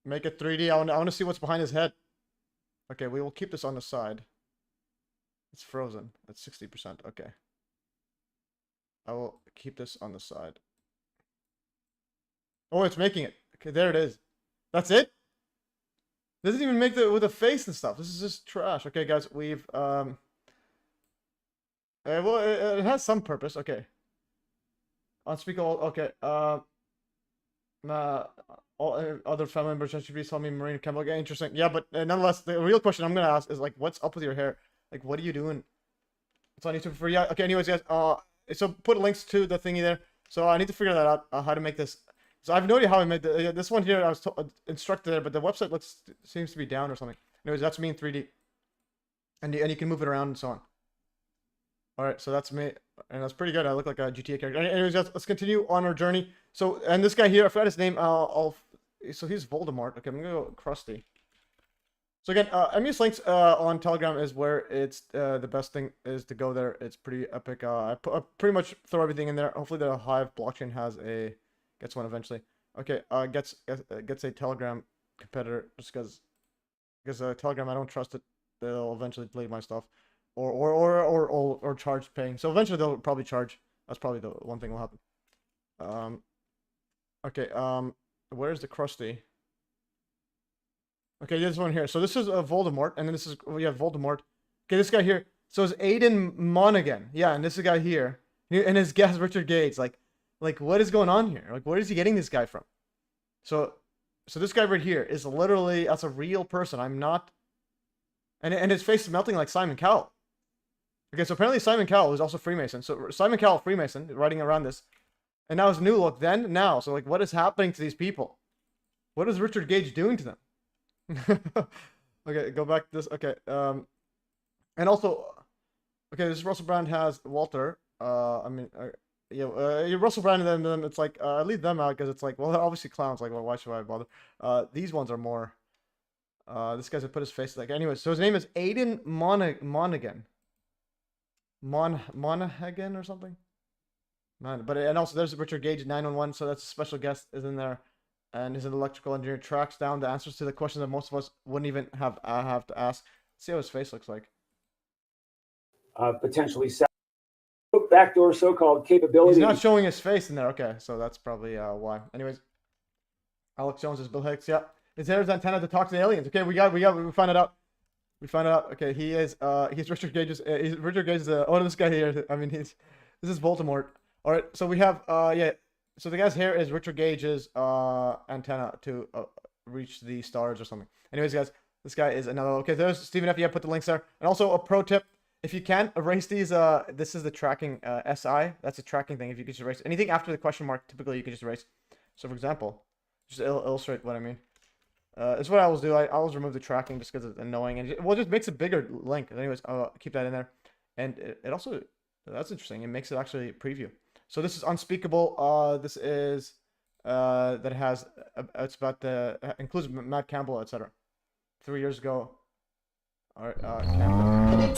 Make it 3D. I want to see what's behind his head. Okay, we will keep this on the side. It's frozen. It's 60%. Okay. I will keep this on the side. Oh, it's making it. Okay, there it is. That's it? Doesn't even make the with the face and stuff. This is just trash. Okay, guys, we've well, it has some purpose. Okay. Unspeakable. Okay. All other family members should be telling me Marine Campbell. Okay, interesting. Yeah, but nonetheless, the real question I'm gonna ask is like, what's up with your hair? Like, what are you doing It's on YouTube for free. Yeah. Okay. Anyways, guys. So put links to the thingy there. So I need to figure that out. How to make this. So I have no idea how I made this one here. I was instructed there, but the website seems to be down or something. Anyways, that's me in 3D. And you can move it around and so on. All right, so that's me, and that's pretty good. I look like a GTA character. Anyways, let's continue on our journey. So, and this guy here, I forgot his name. So he's Voldemort. Okay, I'm gonna go Krusty. So again, MES links on Telegram is where it's the best thing is to go there. It's pretty epic. I pretty much throw everything in there. Hopefully, the Hive blockchain gets one eventually. Okay, gets a Telegram competitor just because Telegram, I don't trust it. They'll eventually delete my stuff, or charge paying. So eventually they'll probably charge. That's probably the one thing will happen. Okay. Where's the Krusty? Okay, this one here. So this is Voldemort, and then this is Voldemort. Okay, this guy here. So it's Aiden Monaghan. Yeah, and this is a guy here, and his guest Richard Gates. Like what is going on here? Like, where is he getting this guy from? So this guy right here is literally, that's a real person. I'm not. And his face is melting like Simon Cowell. Okay, so apparently Simon Cowell is also Freemason. So Simon Cowell, Freemason, writing around this. And now his new look, then, now. So, like, what is happening to these people? What is Richard Gage doing to them? Okay, go back to this. Okay, and also, okay, this Russell Brand has Walter. Russell Brand and them, it's like, I leave them out because it's like, well, they're obviously clowns. Like, well, why should I bother? These ones are more... this guy's put his face like. Anyway, so his name is Aiden Monaghan. Monaghan or something. Man, and also there's Richard Gage 911. So that's a special guest is in there, and he's an electrical engineer. Tracks down the answers to the questions that most of us wouldn't even have to ask. Let's see how his face looks like. Potentially backdoor so-called capability. He's not showing his face in there. Okay, so that's probably why. Anyways, Alex Jones is Bill Hicks. Yeah. His hair is antenna to talk to the aliens. Okay, we found it out. We found it out. Okay, he's Richard Gage's. Richard Gage's. This guy here. I mean, this is Voldemort. All right, so we have yeah. So the guy's hair is Richard Gage's antenna to reach the stars or something. Anyways, guys, this guy is another. Okay, there's Stephen F. Yeah, put the links there. And also a pro tip: if you can erase these, this is the tracking SI. That's a tracking thing. If you could just erase anything after the question mark, typically you can just erase. So for example, just illustrate what I mean. It's what I always do. I always remove the tracking just because it's annoying, and it just makes a bigger link. Anyways, I'll keep that in there, and it also, that's interesting. It makes it actually preview. So this is unspeakable. This is that has it's about includes Matt Campbell, etc. 3 years ago. All right, Campbell.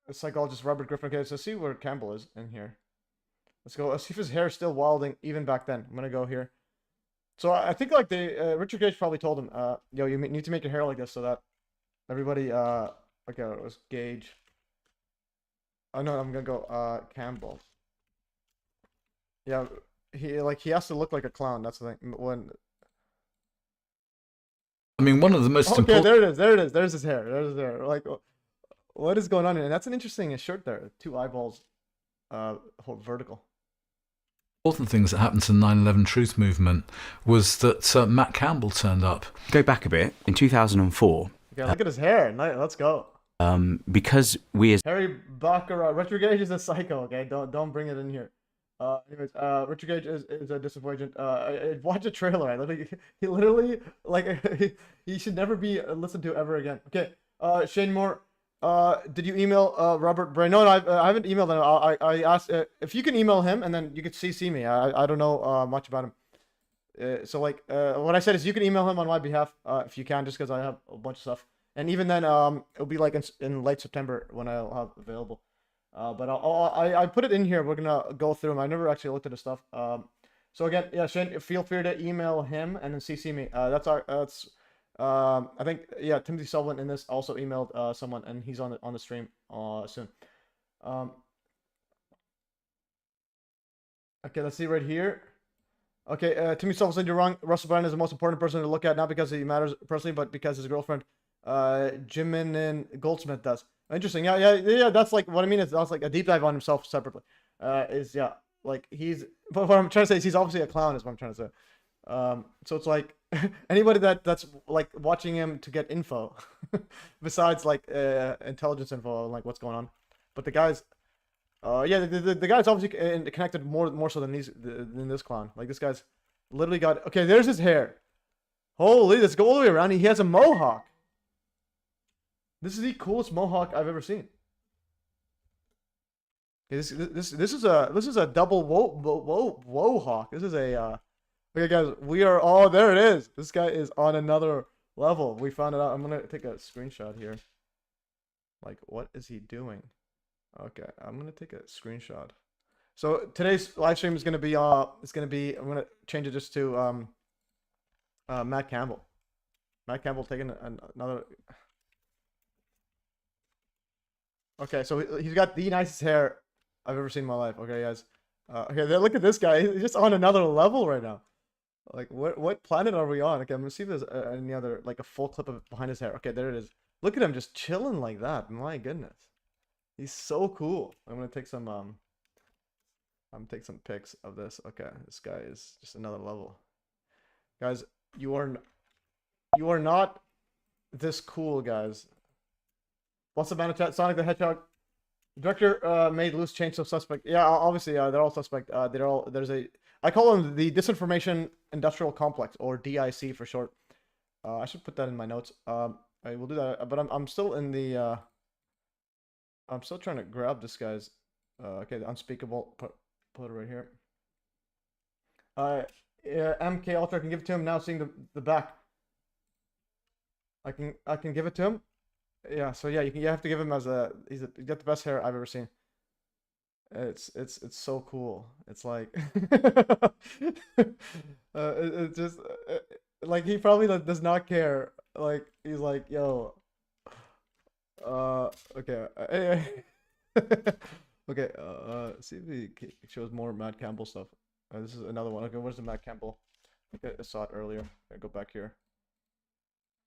The psychologist Robert Griffin. Okay, so see where Campbell is in here. Let's go. Let's see if his hair is still wilding even back then. I'm gonna go here. So I think like Richard Gage probably told him, yo, you need to make your hair like this so that everybody, okay, it was Gage. Oh no, I'm gonna go Campbell. Yeah, he has to look like a clown. That's the thing. I mean, one of the most okay, important. there it is. There's his hair. Like, what is going on here? And that's an interesting shirt there. 2 eyeballs, vertical. Important things that happened to the 9/11 Truth Movement was that Matt Campbell turned up. Go back a bit. In 2004. Okay, look at his hair. Let's go. Because we as Harry Baccarat. Richard Gage is a psycho. Okay, don't bring it in here. Anyways, Richard Gage is a disappointment. Watch a trailer. He literally like he should never be listened to ever again. Okay. Shane Moore. Did you email Robert Bray? No, I haven't emailed him. I asked if you can email him, and then you could CC me. I don't know much about him. So like what I said is you can email him on my behalf if you can, just because I have a bunch of stuff. And even then, it'll be like in late September when I'll have available. But I put it in here. We're gonna go through them. I never actually looked at the stuff. So again, yeah, Shane, feel free to email him and then CC me. That's I think, yeah, Timothy Sullivan in this also emailed someone, and he's on the stream soon. Okay, let's see right here. Okay, Timothy Sullivan said you're wrong. Russell Brand is the most important person to look at, not because he matters personally, but because his girlfriend, Jimin Goldsmith, does. Interesting. Yeah. That's like what I mean is that's like a deep dive on himself separately. Like he's. But what I'm trying to say is he's obviously a clown. Is what I'm trying to say. So it's like anybody that's like watching him to get info besides like intelligence info, like what's going on, But the guys, yeah, the guy's obviously connected more so than than this clown. Like this guy's literally got. Okay, there's his hair. Holy, let's go all the way around. He has a mohawk. This is the coolest mohawk I've ever seen. Okay, this is a double whoa hawk. This is a okay, guys. We are all there. It is. This guy is on another level. We found it out. I'm gonna take a screenshot here. Like, what is he doing? Okay, I'm gonna take a screenshot. So today's live stream is gonna be it's gonna be, I'm gonna change it just to Matt Campbell. Matt Campbell taking another. Okay, so he's got the nicest hair I've ever seen in my life. Okay, guys. Okay, look at this guy. He's just on another level right now. Like, what planet are we on? Okay, I'm gonna see if there's any other, like, a full clip of behind his hair. Okay, there it is. Look at him just chilling like that. My goodness, he's so cool. I'm gonna take some take some pics of this. Okay, this guy is just another level. Guys, you are not this cool, guys. What's the banner chat? Sonic the Hedgehog. Director made loose change of suspect. Yeah, obviously they're all suspect. I call them the Disinformation Industrial Complex, or DIC for short. I should put that in my notes. I will do that, but I'm still in the I'm still trying to grab this guy's okay, the unspeakable, put it right here. Yeah, MK Ultra, I can give it to him now, seeing the back. I can give it to him. Yeah, so yeah, you have to give him as he's got the best hair I've ever seen. It's so cool. It's like it just like, he probably does not care. Like, he's like, yo, okay, okay, see if he shows more Matt Campbell stuff. This is another one. Okay, where's the Matt Campbell? Okay, I saw it earlier. I go back here.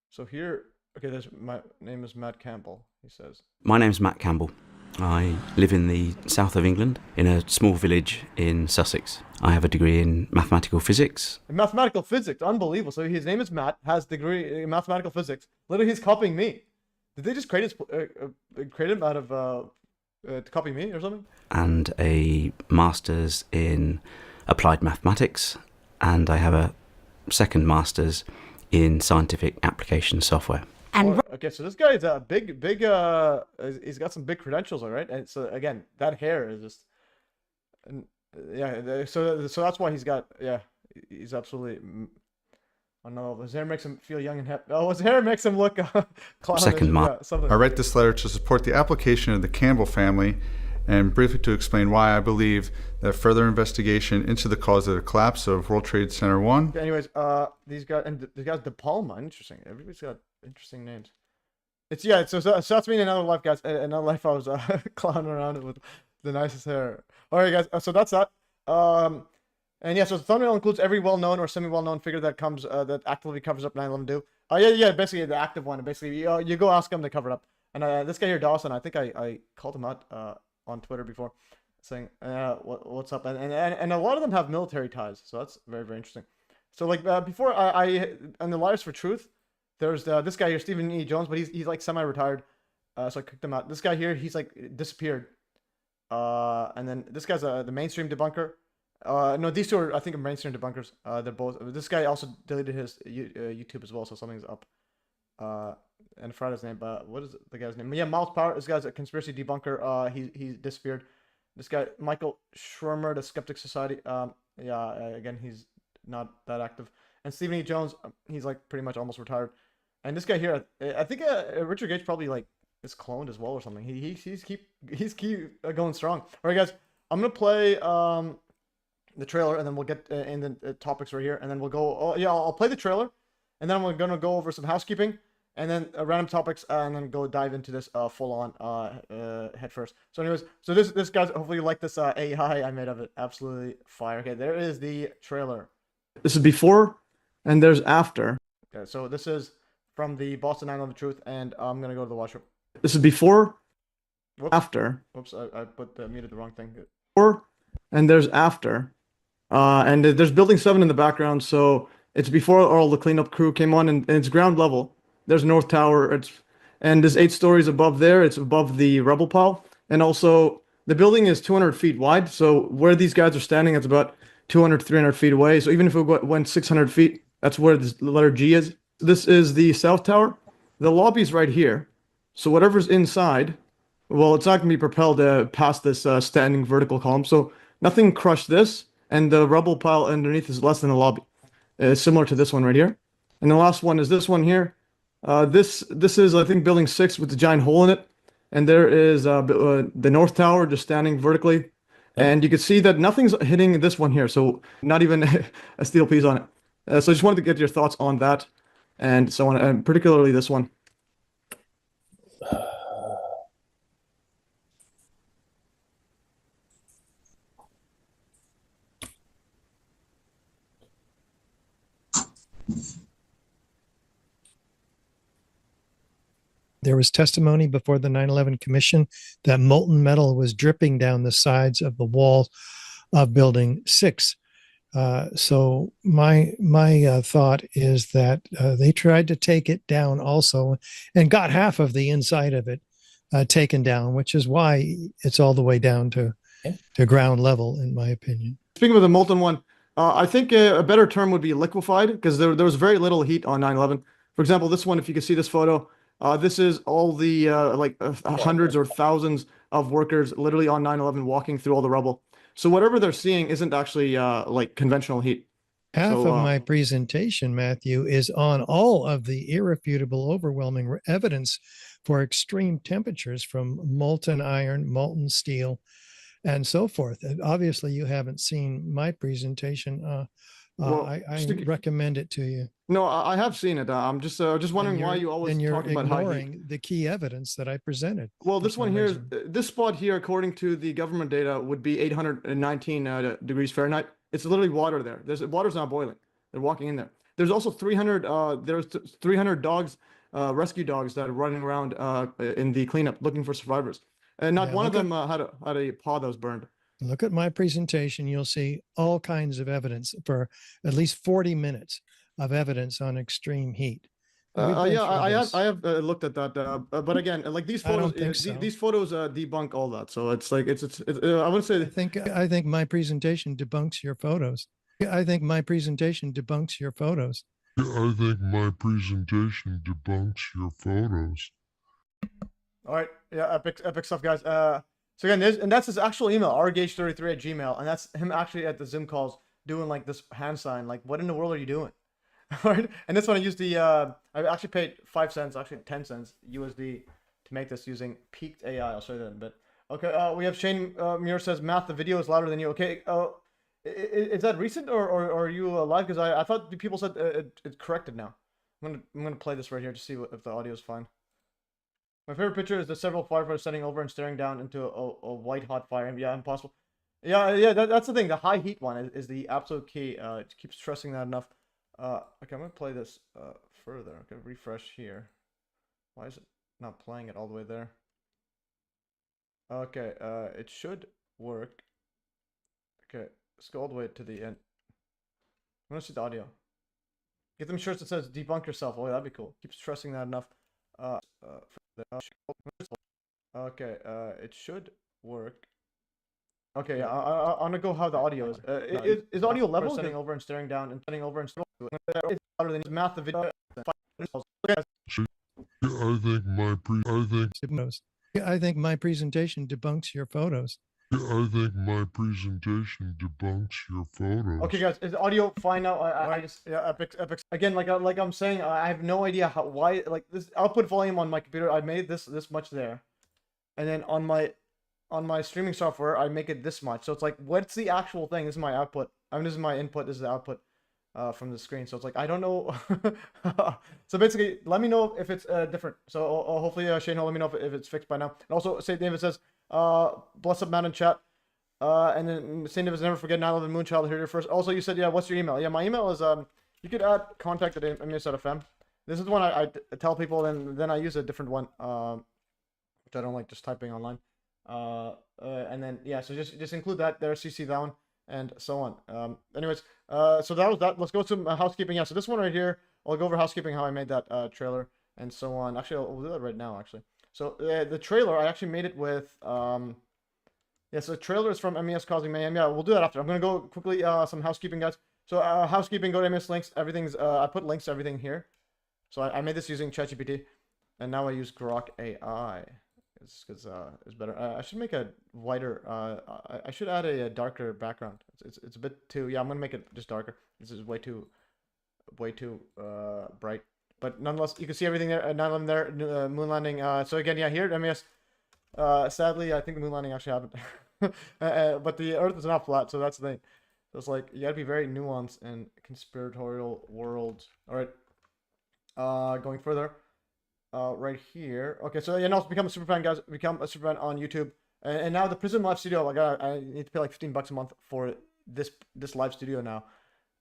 So here, okay, my name is Matt Campbell, he says. My name's Matt Campbell. I live in the south of England, in a small village in Sussex. I have a degree in mathematical physics. In mathematical physics, unbelievable. So his name is Matt, has a degree in mathematical physics. Literally, he's copying me. Did they just create him out of to copy me or something? And a master's in applied mathematics, and I have a second master's in scientific application software. And okay, so this guy is a big, he's got some big credentials, all right. And so again, that hair is just, yeah. So that's why he's got, yeah, he's absolutely. Oh no, his hair makes him feel young and hip. Oh, his hair makes him look clownish. I write this letter to support the application of the Campbell family, and briefly to explain why I believe that further investigation into the cause of the collapse of World Trade Center 1. Okay, anyways, these guys De Palma, interesting. Everybody's got interesting names. It's yeah. So that's me in another life, guys. In another life, I was clowning around with the nicest hair. All right, guys. So that's that. And yeah. So the thumbnail includes every well-known or semi-well-known figure that comes that actively covers up 9/11 do. Yeah. Basically, the active one. Basically, you go ask them to cover it up. And this guy here, Dawson, I think I called him out on Twitter before, saying what's up, and a lot of them have military ties, so that's very, very interesting. So like before, I on the Liars for Truth, there's this guy here, Stephen E. Jones, but he's like semi-retired, so I kicked him out. This guy here, he's like disappeared, and then this guy's the mainstream debunker. No, these two are, I think, mainstream debunkers. They're both. This guy also deleted his YouTube as well, so something's up. And I forgot his name, but what is the guy's name? Yeah, Miles Power. This guy's a conspiracy debunker. He disappeared. This guy, Michael Schwimmer, the Skeptic Society. Yeah, again, he's not that active. And Stephen E. Jones, he's like pretty much almost retired. And this guy here, I think Richard Gage probably like is cloned as well or something. He's keep going strong. All right, guys, I'm gonna play the trailer, and then we'll get in the topics right here, and then we'll go. Oh yeah, I'll play the trailer, and then we're gonna go over some housekeeping. And then random topics, and then go dive into this full-on head first. So anyways, so this guys, hopefully you like this AI I made of it. Absolutely fire. Okay, there is the trailer. This is before, and there's after. Okay, so this is from the Boston 9/11 Truth, and I'm gonna go to the washroom. This is before, whoops. After. Whoops, I muted the wrong thing. Before, and there's after, and there's Building 7 in the background. So it's before all the cleanup crew came on, and it's ground level. There's North Tower, and there's 8 stories above there. It's above the rubble pile. And also, the building is 200 feet wide. So where these guys are standing, it's about 200, 300 feet away. So even if it went 600 feet, that's where the letter G is. This is the South Tower. The lobby's right here. So whatever's inside, well, it's not going to be propelled past this standing vertical column. So nothing crushed this. And the rubble pile underneath is less than the lobby. Similar to this one right here. And the last one is this one here. This is, I think, building 6 with the giant hole in it. And there is the North Tower just standing vertically. And you can see that nothing's hitting this one here. So not even a steel piece on it. So I just wanted to get your thoughts on that and so on, and particularly this one. There was testimony before the 9/11 Commission that molten metal was dripping down the sides of the wall of Building 6. So my thought is that they tried to take it down also and got half of the inside of it taken down, which is why it's all the way down to ground level, in my opinion. Speaking of the molten one, I think a better term would be liquefied, because there was very little heat on 9/11. For example, this one, if you can see this photo, this is all the hundreds or thousands of workers literally on 9/11 walking through all the rubble. So whatever they're seeing isn't actually like conventional heat. Half of my presentation, Matthew, is on all of the irrefutable, overwhelming evidence for extreme temperatures from molten iron, molten steel, and so forth. And obviously, you haven't seen my presentation. Well, I recommend it to you. No, I have seen it. I'm just wondering why you always talk about high heat. Ignoring the key evidence that I presented. Well, this one here, this spot here, according to the government data, would be 819 degrees Fahrenheit. It's literally water there. Water's not boiling. They're walking in there. There's also 300. There's 300 dogs, rescue dogs that are running around in the cleanup looking for survivors, and not one of them had a paw that was burned. Look at my presentation. You'll see all kinds of evidence for at least 40 minutes of evidence on extreme heat. Yeah, I have looked at that, but again, like these photos, these photos debunk all that. So it's like I wouldn't say. I think my presentation debunks your photos. I think my presentation debunks your photos. I think my presentation debunks your photos. All right, yeah, epic stuff, guys. So again, and that's his actual email, rgage33@gmail, and that's him actually at the Zoom calls doing like this hand sign. Like, what in the world are you doing? All right, and this one I used the I actually paid 5 cents, actually 10 cents USD to make this using Peaked AI. I'll show you that in a bit. Okay, we have Shane Muir says, Matt, the video is louder than you. Okay, is that recent or are you live? Because I thought people said it's corrected now. I'm gonna play this right here to see if the audio is fine. My favorite picture is the several firefighters standing over and staring down into a white hot fire. Yeah, impossible. Yeah, that's the thing. The high heat one is the absolute key. It keeps stressing that enough. Okay, I'm gonna play this further. Okay, refresh here. Why is it not playing it all the way there? Okay, it should work. Okay, let's go all the way to the end. I want to see the audio. Get them shirts that says debunk yourself. Oh, yeah, that'd be cool. Keep stressing that enough. Okay, it should work. Okay, I'm gonna go how the audio is. Is audio level? Sitting over and staring down and sitting over and staring. It's louder than math the video. I think my presentation debunks your photos. I think my presentation debunks your photos. Okay, guys, is audio fine now? I just epic. Again, like I'm saying, I have no idea why like this output volume on my computer. I made this much there, and then on my streaming software, I make it this much. So it's like, what's the actual thing? This is my output. I mean, this is my input. This is the output from the screen. So it's like, I don't know. So basically, let me know if it's different. So hopefully, Shane, let me know if it's fixed by now. And also, St. David says, bless up, Matt, in chat. And then St. David's never forget 9/11 Moonchild here first. Also, you said, yeah, what's your email? Yeah, my email is, you could add contact at MES.fm. This is one I tell people, and then I use a different one, which I don't like just typing online. And then yeah, so just include that there, CC that one, and so on. Anyways, so that was that. Let's go to housekeeping. Yeah, so this one right here, I'll go over housekeeping, how I made that trailer, and so on. Actually, we'll do that right now. Actually, So the trailer, I actually made it with yeah. So the trailer is from MES Causing Mayhem. Yeah, we'll do that after. I'm gonna go quickly some housekeeping, guys. So housekeeping, go to MES links. Everything's I put links to everything here. So I made this using ChatGPT, and now I use Grok AI. Because it's better. I should make a whiter. I should add a darker background. It's a bit too. Yeah, I'm gonna make it just darker. This is way too bright. But nonetheless, you can see everything there. None of them there. Moon landing. So again, yeah, here at MES. Sadly, I think the moon landing actually happened. But the Earth is not flat, so that's the thing. So it's like you gotta be very nuanced and conspiratorial world. All right. Going further. Right here. Okay, so and also become a super fan, guys. Become a super fan on YouTube. And now the Prism Live Studio. I need to pay like $15 a month for this live studio now.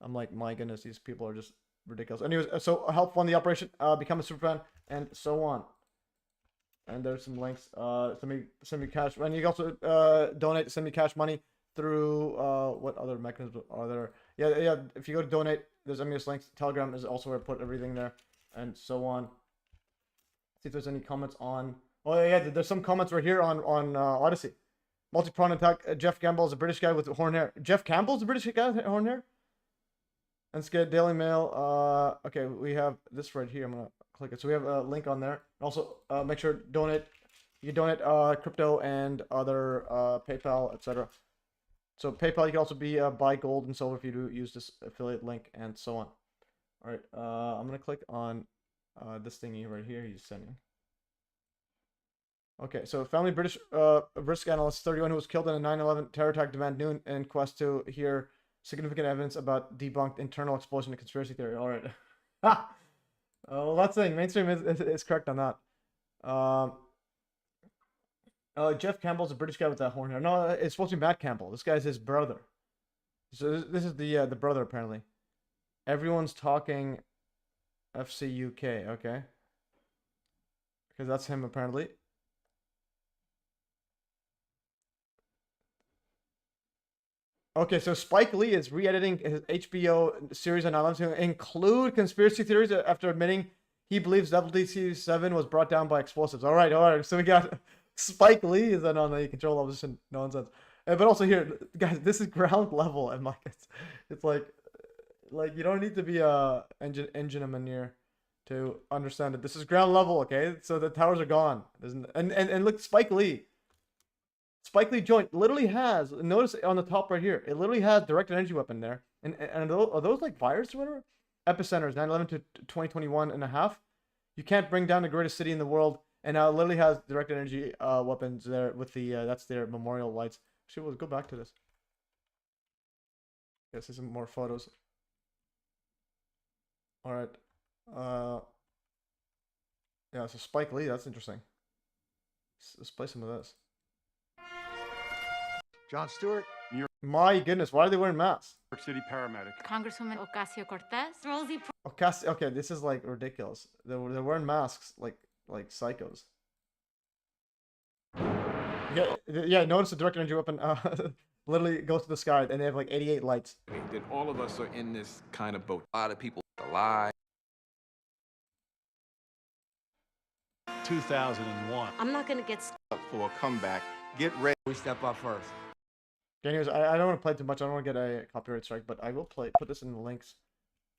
I'm like, my goodness, these people are just ridiculous. Anyways, so help fund the operation. Become a super fan, and so on. And there's some links. Send me cash, and you can also donate. Send me cash money through what other mechanisms are there? Yeah. If you go to donate, there's MES links. Telegram is also where I put everything there, and so on. See if there's any comments on. Oh yeah, there's some comments right here on Odyssey. Multi-pronged attack. Jeff Campbell is a British guy with horn hair. Jeff Campbell's a British guy with horn hair. Let's get Daily Mail. Okay, we have this right here. I'm gonna click it. So we have a link on there. Also, make sure donate. You can donate crypto and other PayPal, etc. So PayPal, you can also buy gold and silver if you do use this affiliate link and so on. All right, I'm gonna click on this thingy right here he's sending. Okay, so family British risk analyst 31 who was killed in a 9/11 terror attack demand new inquest to hear significant evidence about debunked internal explosion and conspiracy theory. All right. Well, that's the thing. Mainstream is correct on that. Jeff Campbell's a British guy with that horn hair. No, it's supposed to be Matt Campbell. This guy's his brother. So this is the brother apparently. Everyone's talking FC UK, okay. Because that's him apparently. Okay, so Spike Lee is re-editing his HBO series on 9/11 to include conspiracy theories after admitting he believes WTC-7 was brought down by explosives. All right. So we got Spike Lee is then on the control opposition nonsense. But also here, guys, this is ground level, and like it's like you don't need to be a engineer to understand it. This is ground level, okay? So the towers are gone. And look, Spike Lee joint literally has, notice on the top right here, it literally has directed energy weapon there. And are those like virus or whatever? Epicenters 9/11 to 2021 and a half. You can't bring down the greatest city in the world, and now it literally has directed energy weapons there with the that's their memorial lights. Actually, we'll go back to this. Yes, there's some more photos. All right. Yeah, so Spike Lee, that's interesting. Let's play some of this. John Stewart, New York. My goodness, why are they wearing masks? York City paramedic. Congresswoman Ocasio-Cortez, Rosie. Okay, this is like ridiculous. They're wearing masks like psychos. Yeah. Notice the direct energy weapon literally goes to the sky, and they have like 88 lights. That all of us are in this kind of boat. A lot of people lie. 2001. I'm not going to get stuck for a comeback. Get ready. We step up first. Anyways, I don't want to play too much. I don't want to get a copyright strike, but I will put this in the links.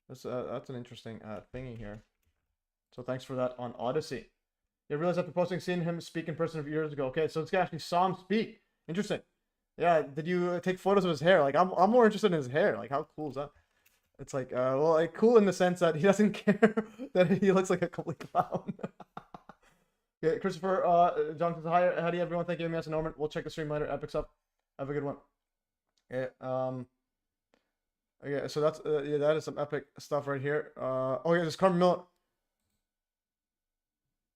That's an interesting thingy here. So thanks for that on Odyssey. You realize after posting, seeing him speak in person a few years ago. Okay, so this guy actually saw him speak. Interesting. Yeah, did you take photos of his hair? Like, I'm more interested in his hair. Like, how cool is that? It's like, well, like cool in the sense that he doesn't care that he looks like a complete clown. Okay, Christopher, Jonathan, hi, howdy everyone. Thank you, MES and Norman. We'll check the stream later. Epic's up. Have a good one. Okay, okay, so that's yeah, that is some epic stuff right here. Oh yeah, there's Carmen Miller.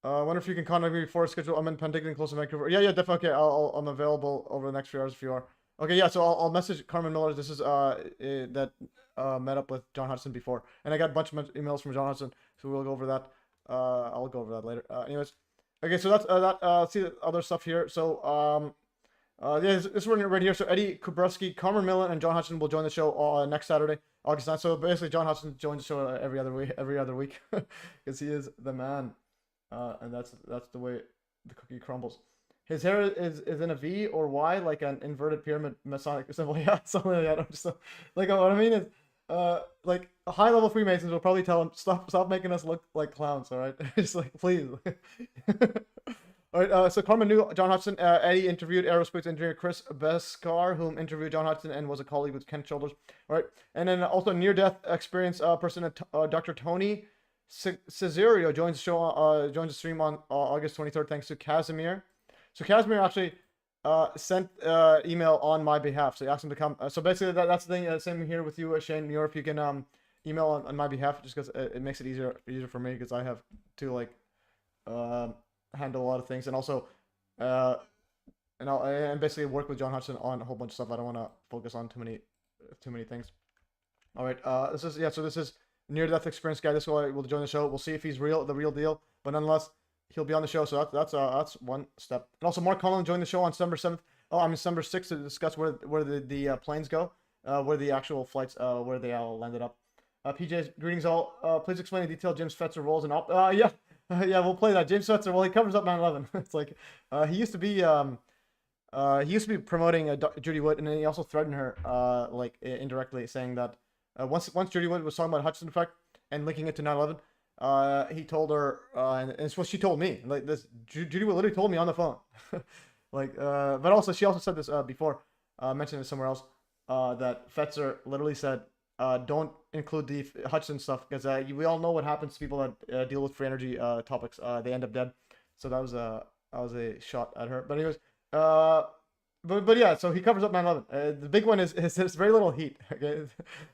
I wonder if you can contact me before schedule. I'm in Penticton, close to Vancouver. Yeah, definitely. Okay, I'm available over the next few hours if you are. Okay, yeah, so I'll message Carmen Miller. This is that met up with John Hudson before, and I got a bunch of emails from John Hudson, so we'll go over that. I'll go over that later. Anyways, okay, so that's that. See the other stuff here. So yeah, this one right here. So Eddie Kubrowski, Carmen Millen, and John Hudson will join the show next Saturday, August 9th. So basically, John Hudson joins the show every other week, because he is the man, and that's the way The cookie crumbles. His hair is in a V or Y, like an inverted pyramid Masonic symbol. Yeah, something like that. I'm just like what I mean is, like high level Freemasons will probably tell him stop making us look like clowns. All right, just like please. All right. So Carmen knew John Hodgson. Eddie interviewed aerospace engineer Chris Beskar, whom interviewed John Hodgson and was a colleague with Ken Childers. All right, and then also near-death experience person, Dr. Tony Cesario joins the show. Joins the stream on August 23rd, thanks to Casimir. So Casimir actually sent email on my behalf. So he asked him to come. So basically, that's the thing. Same here with you, Shane. New York, you can email on my behalf just because it makes it easier for me because I have to like handle a lot of things and also and basically work with John Hodgson on a whole bunch of stuff. I don't want to focus on too many things. All right. This is near-death experience guy. This guy will join the show. We'll see if he's the real deal. But nonetheless, he'll be on the show, so that's one step. And also, Mark Conlon joined the show on December 7th. December 6th to discuss where the planes go, where the actual flights, where they all landed up. PJ's greetings all. Please explain in detail Jim Fetzer roles and yeah, we'll play that. James Fetzer. Well, he covers up 9/11. It's like he used to be promoting Judy Wood, and then he also threatened her like indirectly, saying that once Judy Wood was talking about Hudson effect and linking it to 9/11. He told her, and it's what she told me. Like this, Judy literally told me on the phone. Like, but also she also said this before, mentioned it somewhere else. That Fetzer literally said, "Don't include the Hudson stuff because we all know what happens to people that deal with free energy topics. They end up dead." So that was a shot at her. But anyways, but yeah, so he covers up 9/11. The big one is there's very little heat. Okay,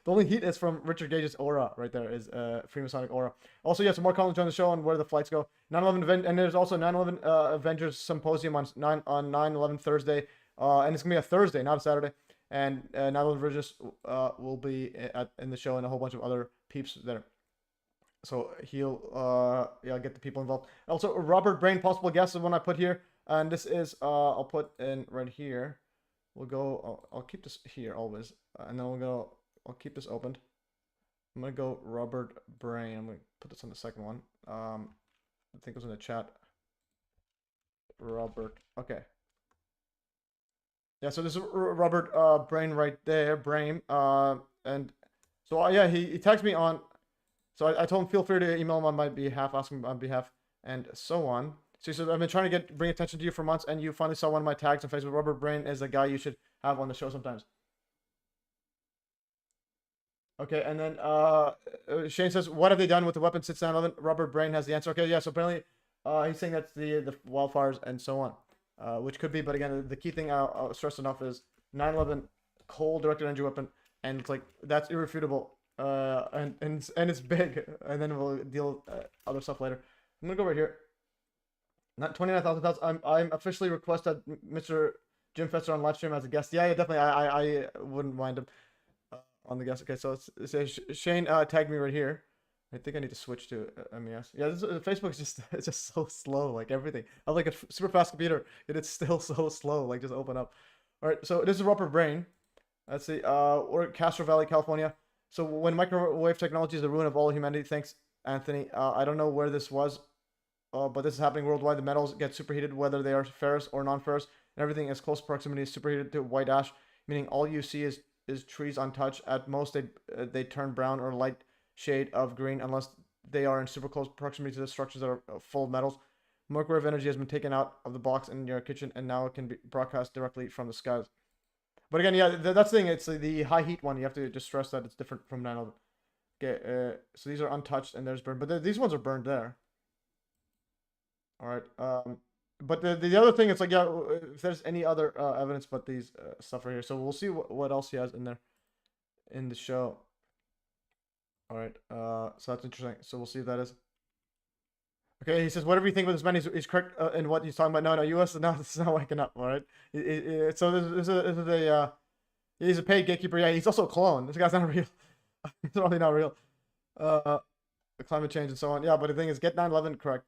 the only heat is from Richard Gage's aura right there. Is Freemasonic aura. Also, yeah, so Mark Collins joined the show on where the flights go. 9/11 and there's also 9/11 Avengers Symposium on 9/11 Thursday, and it's gonna be a Thursday, not a Saturday. And 9/11 Avengers will be in the show and a whole bunch of other peeps there. So he'll get the people involved. Also, Robert Brain, possible guest is one I put here. And this is, I'll put in right here. We'll go, I'll keep this here always. And then I'll keep this opened. I'm going to go Robert Brain. I'm going to put this on the second one. I think it was in the chat. Robert, okay. Yeah, so this is Robert Brain right there, Brain. And so, yeah, he tags me on. So I told him feel free to email him on my behalf, ask him on behalf, and so on. So he said, I've been trying to bring attention to you for months, and you finally saw one of my tags on Facebook. Robert Brain is a guy you should have on the show sometimes. Okay, and then Shane says, what have they done with the weapon since 9/11? Robert Brain has the answer. Okay, yeah, so apparently he's saying that's the wildfires and so on, which could be, but again, the key thing I'll stress enough is 9/11 coal-directed energy weapon, and it's like, that's irrefutable, and it's big, and then we'll deal with other stuff later. I'm going to go right here. Not 29,000 thoughts. I'm officially requested Mr. Jim Fetzer on Livestream as a guest. Yeah, definitely. I wouldn't mind him on the guest. Okay, so it says Shane tagged me right here. I think I need to switch to MES. Yeah, Facebook is it's just so slow. Like everything. I have like a super fast computer, and it's still so slow. Like just open up. All right, so this is Robert Brain. Let's see. We're Castro Valley, California. So when microwave technology is the ruin of all humanity, thanks, Anthony. I don't know where this was. But this is happening worldwide. The metals get superheated, whether they are ferrous or non-ferrous, and everything in close proximity is superheated to white ash, meaning all you see is trees untouched. At most, they turn brown or light shade of green, unless they are in super close proximity to the structures that are full of metals. Microwave energy has been taken out of the box in your kitchen, and now it can be broadcast directly from the skies. But again, yeah, that's the thing. It's the high heat one. You have to just stress that it's different from 9/11. Okay, so these are untouched, and there's burned, but these ones are burned there. All right. But the other thing, it's like, yeah, if there's any other evidence but these stuff right here. So we'll see what else he has in there in the show. All right. So that's interesting. So we'll see if that is. Okay, he says, whatever you think about this man, he's correct in what he's talking about. No, US is not waking up, all right? So this is he's a paid gatekeeper. Yeah, he's also a clone. This guy's not real. He's probably not real. Climate change and so on. Yeah, but the thing is, get 9/11 correct.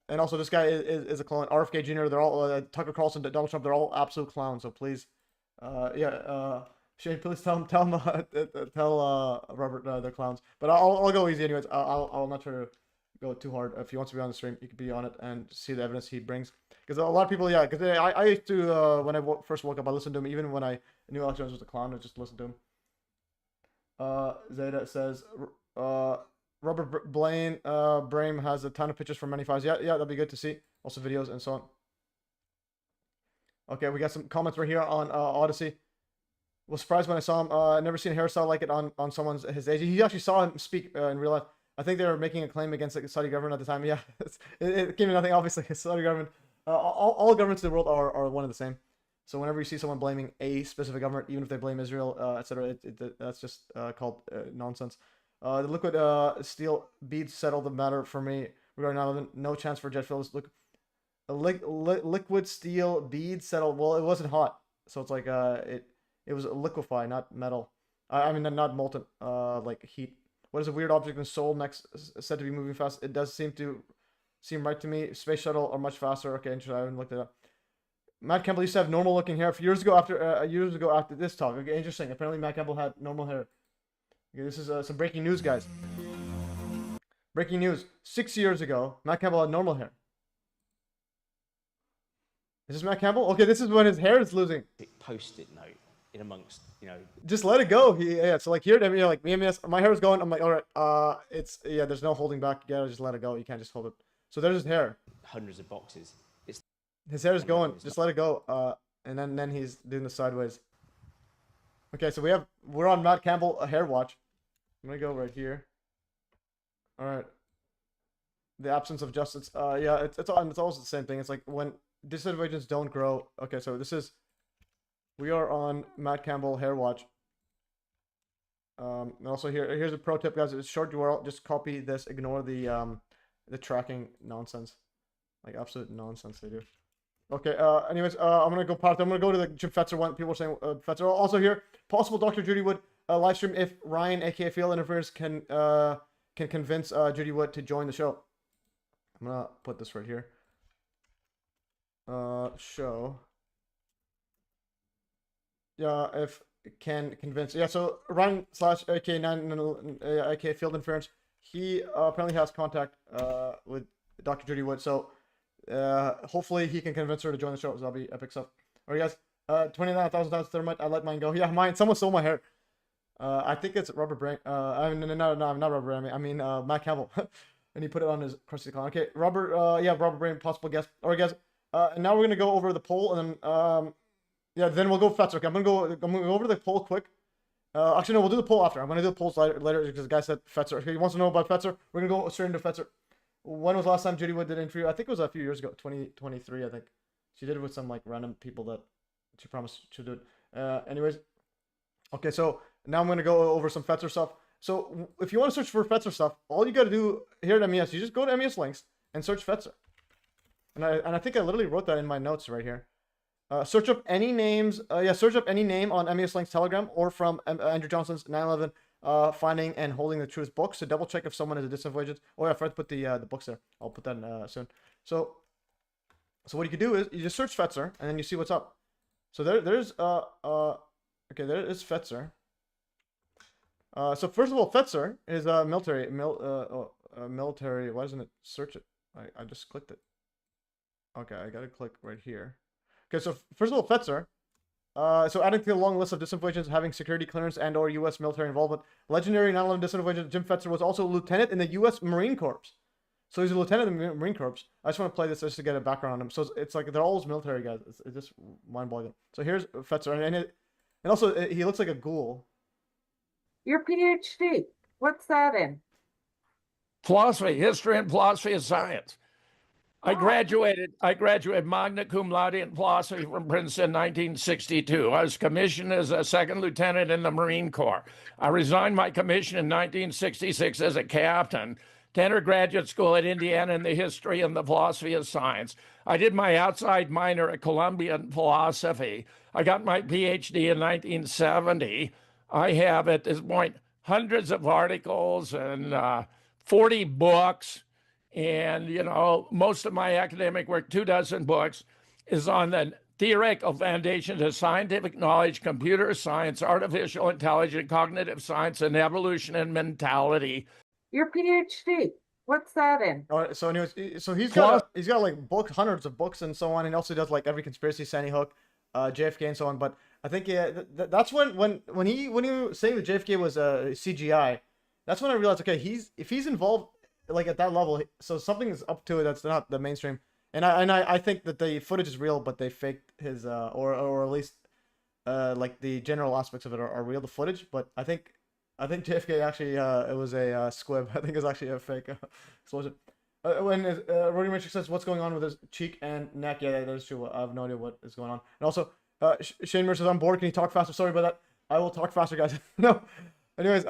And also, this guy is a clone. RFK Jr., they're all, Tucker Carlson, Donald Trump, they're all absolute clowns. So please, Shane, please tell Robert they're clowns. But I'll go easy anyways. I'll not try to go too hard. If he wants to be on the stream, he could be on it and see the evidence he brings. Because a lot of people, yeah, because I used to, when I first woke up, I listened to him. Even when I knew Alex Jones was a clown, I just listened to him. Zeta says, Robert Blaine, Brame has a ton of pictures from many files. Yeah, that'd be good to see. Also videos and so on. Okay, we got some comments right here on Odyssey. Was surprised when I saw him. Never seen a hairstyle like it on someone's his age. He actually saw him speak in real life. I think they were making a claim against the Saudi government at the time. Yeah, it came to nothing. Obviously, the Saudi government. All governments in the world are one and the same. So whenever you see someone blaming a specific government, even if they blame Israel, etc., that's just called nonsense. The liquid steel beads settled the matter for me regarding 9/11. No chance for jet fuels. Look, liquid steel beads settled. Well, it wasn't hot, so it's like it was liquefied, not metal. I mean, not molten, like heat. What is a weird object in Seoul next said to be moving fast? It does seem right to me. Space shuttle are much faster. Okay, interesting. I haven't looked it up. Matt Campbell used to have normal looking hair years ago after this talk. Okay, interesting. Apparently Matt Campbell had normal hair. Okay, this is some breaking news, guys. Breaking news. 6 years ago, Matt Campbell had normal hair. Is this Matt Campbell? Okay, this is when his hair is losing. Post-it note in amongst, Just let it go. So like here, like MES, my hair is going. I'm like, all right, there's no holding back. You gotta just let it go. You can't just hold it. So there's his hair. Hundreds of boxes. His hair is going. Just let it go. And then he's doing the sideways. Okay, so we're on Matt Campbell a hair watch. I'm gonna go right here. All right. The absence of justice. Yeah, it's always the same thing. It's like when disinformations don't grow. Okay, so we are on Matt Campbell hair watch. And also here's a pro tip, guys. It's short URL. Just copy this. Ignore the tracking nonsense, like absolute nonsense they do. Okay. Anyways, I'm gonna go part. I'm gonna go to the Jim Fetzer one. People are saying Fetzer. Also here, possible Dr. Judy Wood live stream if Ryan, aka Field Interference, can convince Judy Wood to join the show. I'm gonna put this right here. Show. Yeah, if can convince. Yeah, so Ryan / AK9 AK Field Interference. He apparently has contact with Dr. Judy Wood. So hopefully he can convince her to join the show. So that'll be epic stuff. All right, guys. 29,000 thermite. I let mine go. Yeah, mine. Someone stole my hair. I think it's Robert Brain. I mean, no, not Robert Brain. I mean, Matt Campbell. And he put it on his crusty clown. Okay, Robert. Yeah, Robert Brain, possible guest. All right, guys. And now we're gonna go over the poll, and then yeah, then we'll go Fetzer. Okay, I'm gonna go over the poll quick. Actually, no, we'll do the poll after. I'm gonna do the polls later because the guy said Fetzer. Okay, he wants to know about Fetzer. We're gonna go straight into Fetzer. When was the last time Judy Wood did an interview? I think it was a few years ago, 2023. I think she did it with some like random people that she promised to do it. Anyways, okay, so now I'm gonna go over some Fetzer stuff. So if you want to search for Fetzer stuff, all you gotta do here at MES, you just go to MES links and search Fetzer. And I think I literally wrote that in my notes right here. Search up any names. Search up any name on MES Links Telegram or from Andrew Johnson's 9/11 Finding and Holding the Truth books to double check if someone is a disinfo agent. Oh yeah, I forgot to put the books there. I'll put that in, soon. So what you can do is you just search Fetzer and then you see what's up. So there's okay, there is Fetzer. So first of all, Fetzer is military. Military. Why doesn't it search it? I just clicked it. Okay, I gotta click right here. Okay, so first of all, Fetzer. So adding to the long list of disinfo agents having security clearance and or U.S. military involvement, legendary 9/11 disinfo agent Jim Fetzer was also a lieutenant in the U.S. Marine Corps. So he's a lieutenant in the Marine Corps. I just want to play this just to get a background on him. So it's like they're all military guys. It's just mind-boggling. So here's Fetzer, and also he looks like a ghoul. Your PhD, what's that in? Philosophy, history and philosophy of science. I graduated magna cum laude in philosophy from Princeton in 1962. I was commissioned as a second lieutenant in the Marine Corps. I resigned my commission in 1966 as a captain to enter graduate school at Indiana in the history and the philosophy of science. I did my outside minor at Columbia in philosophy. I got my PhD in 1970. I have at this point hundreds of articles and 40 books. And, most of my academic work, 24 books, is on the theoretical foundations of scientific knowledge, computer science, artificial intelligence, cognitive science, and evolution and mentality. Your PhD, What's that in? All right, so anyways, so he's Plus- got like books, hundreds of books and so on, and also does like every conspiracy, Sandy Hook, JFK and so on. But I think that's when he was saying that JFK was CGI, that's when I realized, okay, if he's involved like at that level, so something is up to it that's not the mainstream. And I think that the footage is real, but they faked his or at least like the general aspects of it are real, the footage. But I think JFK actually it was a squib. I think it was actually a fake explosion. When Roddy Matrix says what's going on with his cheek and neck, yeah, that is true. I have no idea what is going on. And also, Shane Mercer says I'm bored. Can you talk faster? Sorry about that. I will talk faster, guys. No. Anyways,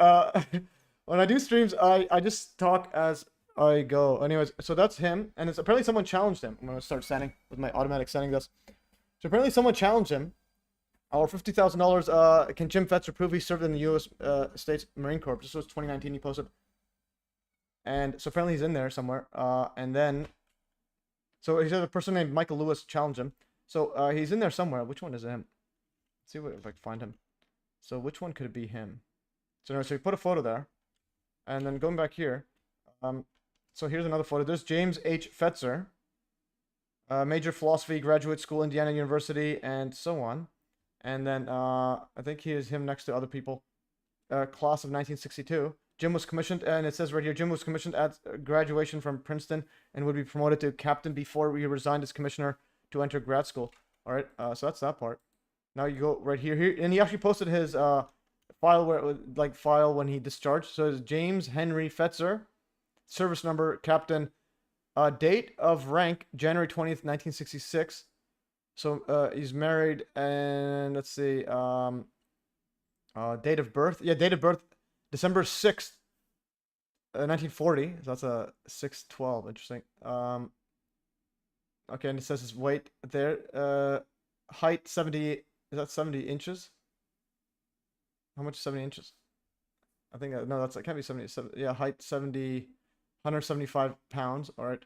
when I do streams, I just talk as I go. Anyways, so that's him, and it's apparently someone challenged him. I'm gonna start sending with my automatic sending this. So apparently someone challenged him. Or $50,000. Can Jim Fetzer prove he served in the U.S. States Marine Corps? This was 2019. He posted, and so apparently he's in there somewhere. And then, so he said a person named Michael Lewis challenged him. So he's in there somewhere. Which one is him? Let's see if I can find him. So which one could it be him? So anyway, so he put a photo there, and then going back here. So here's another photo. There's James H. Fetzer, major philosophy, graduate school, Indiana University, and so on. And then I think here's him next to other people. Class of 1962. Jim was commissioned, and it says right here, Jim was commissioned at graduation from Princeton and would be promoted to captain before he resigned as commissioner to enter grad school. All right, so that's that part. Now you go right here, and he actually posted his file where it was like file when he discharged. So it's James Henry Fetzer, service number, captain, date of rank, January 20th, 1966. So he's married, and let's see, date of birth. Yeah, date of birth, December 6th, 1940. So that's a 6/12. Interesting. Okay, and it says his weight there. Height 70. Is that 70 inches? How much is 70 inches? I think no, that's it can't be 70. Yeah, height 70, 175 pounds. All right.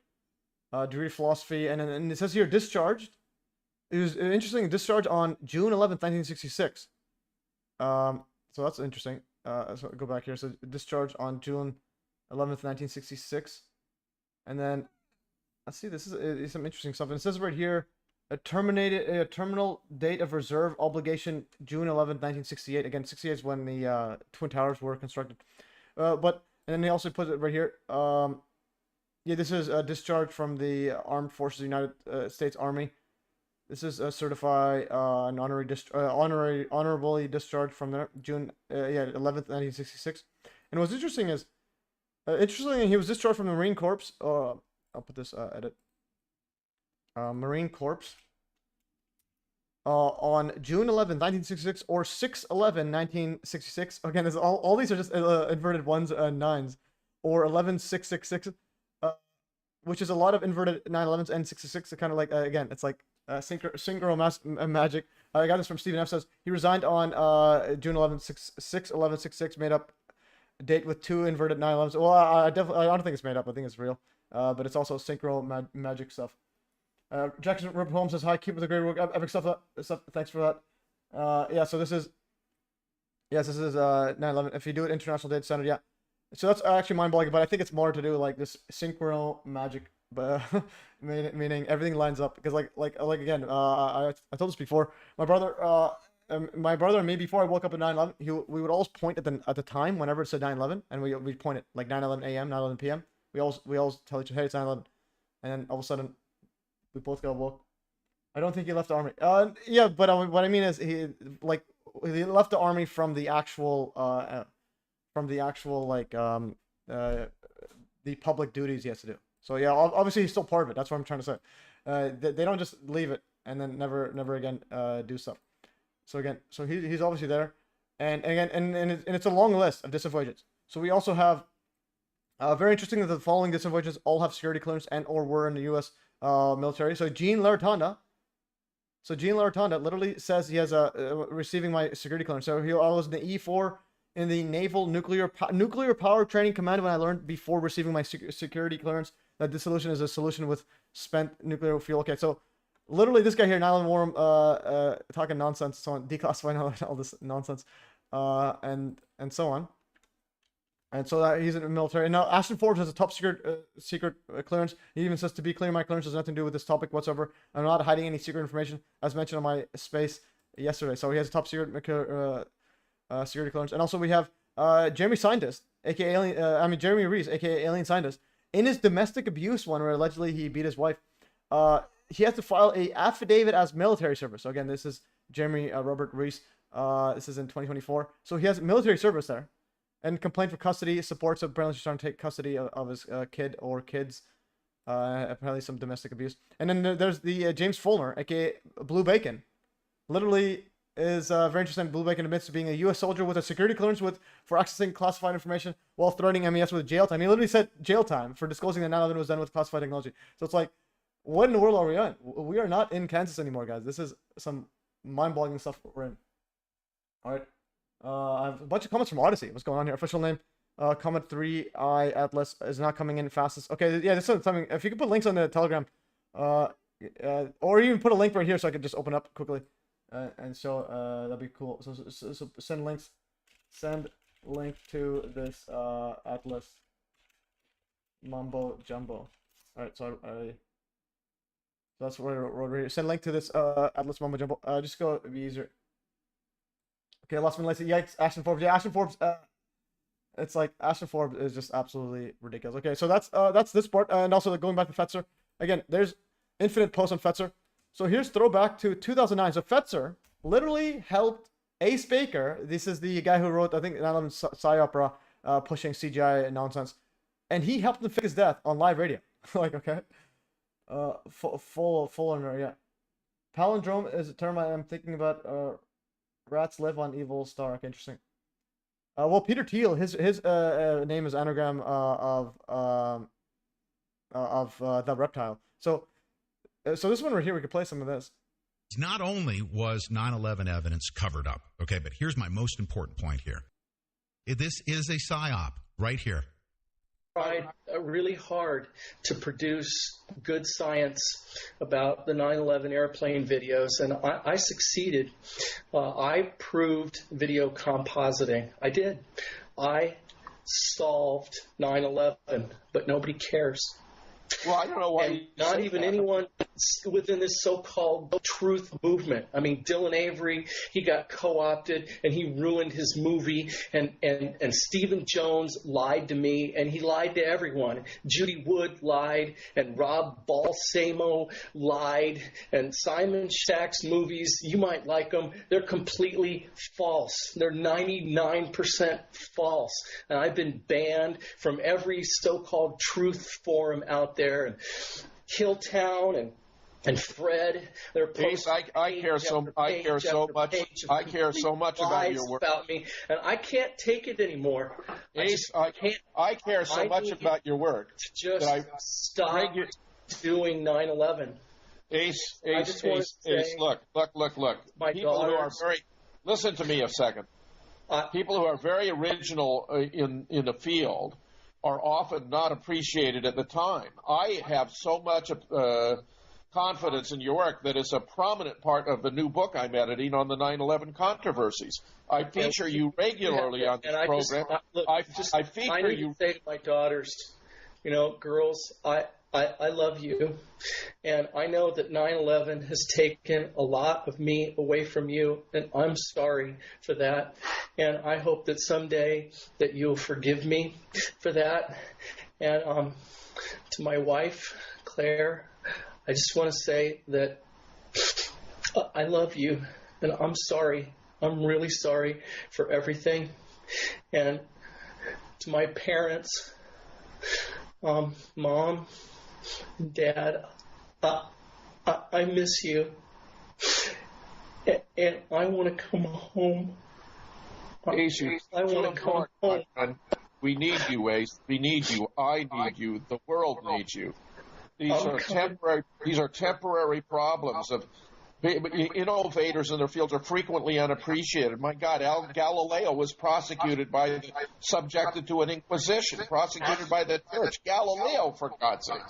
Degree of philosophy, and it says here discharged. It was interesting. Discharge on June 11th, 1966. So that's interesting. So go back here. So discharge on June 11th, 1966. And then, let's see, this is some interesting stuff. And it says right here, a terminal date of reserve obligation, June 11th, 1968. Again, 68 is when the Twin Towers were constructed. And then they also put it right here. Yeah, this is a discharge from the Armed Forces of the United States Army. This is a certified an honorably discharged from there, June 11th, 1966. And what's interesting is, he was discharged from the Marine Corps. I'll put this edit. Marine Corps. On June 11th, 1966, or 6/11/1966. Again, this, all these are just inverted ones and nines, or 11/666, which is a lot of inverted 9/11s and 66. Kind of like again, it's like. Synchro magic. I got this from Stephen F. Says he resigned on June 11th, 6/11/66. Made up date with 2 inverted 9/11s. Well, I don't think it's made up. I think it's real. But it's also synchro magic stuff. Jackson Rip Holmes says hi. Keep up the great work. Epic stuff. Thanks for that. Yeah. So this is 9/11. If you do it international date center, yeah. So that's actually mind-blowing. But I think it's more to do like this synchro magic. But meaning everything lines up because like again I told this before, my brother and me, before I woke up at 9/11, we would always point at the time whenever it said 9/11, and we point it like 9/11 a.m. 9/11 p.m. we always tell each other, hey, it's 9/11, and then all of a sudden we both got woke. I don't think he left the army. Yeah, but what I mean is he left the army from the actual the public duties he has to do. So yeah, obviously he's still part of it. That's what I'm trying to say. They don't just leave it and then never again do stuff. So again, so he's obviously there, and it's a long list of disinfo. So we also have very interesting that the following disinfo all have security clearance and or were in the U.S. Military. So Gene Larotonda literally says he has receiving my security clearance. So I was in the E4 in the Naval Nuclear Power Training Command when I learned before receiving my security clearance that this solution is a solution with spent nuclear fuel. Okay, so literally this guy here, Nylan Warren, talking nonsense, so on, declassifying all this nonsense, and so on. And so that he's in the military. And now Ashton Forbes has a top secret clearance. He even says, to be clear, my clearance has nothing to do with this topic whatsoever. I'm not hiding any secret information, as mentioned on my space yesterday. So he has a top secret security clearance. And also we have Jeremy Scientist, aka Alien, Jeremy Reese, aka Alien Scientist, in his domestic abuse one where allegedly he beat his wife. He has to file a affidavit as military service. So again, this is Jeremy Robert Reese. This is in 2024. So he has military service there. And complaint for custody, supports apparently she's trying to take custody of his kid or kids. Apparently some domestic abuse. And then there's the James Fulner, aka Blue Bacon. Literally is very interesting. Blue Bacon admits to being a U.S. soldier with a security clearance for accessing classified information while threatening MES with jail time. He literally said jail time for disclosing that 9/11 was done with classified technology. So it's like, what in the world are we on? We are not in Kansas anymore, guys. This is some mind-boggling stuff we're in. All right. I have a bunch of comments from Odyssey. What's going on here? Official name, comment 3i Atlas is not coming in fastest. Okay, yeah, this is something. If you could put links on the Telegram, or even put a link right here so I could just open up quickly, and so that'd be cool. So send links. Send link to this Atlas Mumbo Jumbo. All right, so that's what I wrote right here. Send link to this Atlas Mumbo Jumbo. Just go, it'd be easier. Okay, last one. Yikes, Ashton Forbes. Yeah, Ashton Forbes. It's like Ashton Forbes is just absolutely ridiculous. Okay, so that's this part, and also going back to Fetzer. Again, there's infinite posts on Fetzer. So here's throwback to 2009. So Fetzer literally helped Ace Baker. This is the guy who wrote, I think, 9/11 Psy-Opera, pushing CGI nonsense, and he helped him fake his death on live radio. Like, okay, full on there, yeah. Palindrome is a term I'm thinking about. Rats live on evil star. Okay, interesting. Well, Peter Thiel, his name is anagram of the reptile. So this one right here, we could play some of this. Not only was 9/11 evidence covered up, okay, but here's my most important point here. This is a psyop right here. Tried really hard to produce good science about the 9/11 airplane videos, and I succeeded. I proved video compositing. I did. I solved 9/11, but nobody cares. Well, I don't know why. Not even anyone within this so-called truth movement. I mean, Dylan Avery, he got co-opted and he ruined his movie. And Stephen Jones lied to me and he lied to everyone. Judy Wood lied and Rob Balsamo lied. And Simon Stack's movies, you might like them, they're completely false. They're 99% false. And I've been banned from every so-called truth forum out there, and Hilltown and Fred. They're Ace, I care so much. I care so much about your work. About me, and I can't take it anymore. Ace, I care so much about your work. Just stop doing 9/11. Ace, look. My people who are very listen to me a second. People who are very original in the field are often not appreciated at the time. I have so much confidence in your work that it's a prominent part of the new book I'm editing on the 9/11 controversies. I feature you regularly on this program. I feature you. Say to my daughters, girls, I love you, and I know that 9/11 has taken a lot of me away from you, and I'm sorry for that, and I hope that someday that you'll forgive me for that. And to my wife, Claire, I just want to say that I love you, and I'm sorry. I'm really sorry for everything. And to my parents, Mom, Dad, I miss you, and I want to come home. Ace, I want to come home. We need you, Ace. We need you. I need you. The world needs you. These are temporary problems of innovators in their fields are frequently unappreciated. My God, Galileo was subjected to an inquisition, prosecuted by the church. Galileo, for God's sake.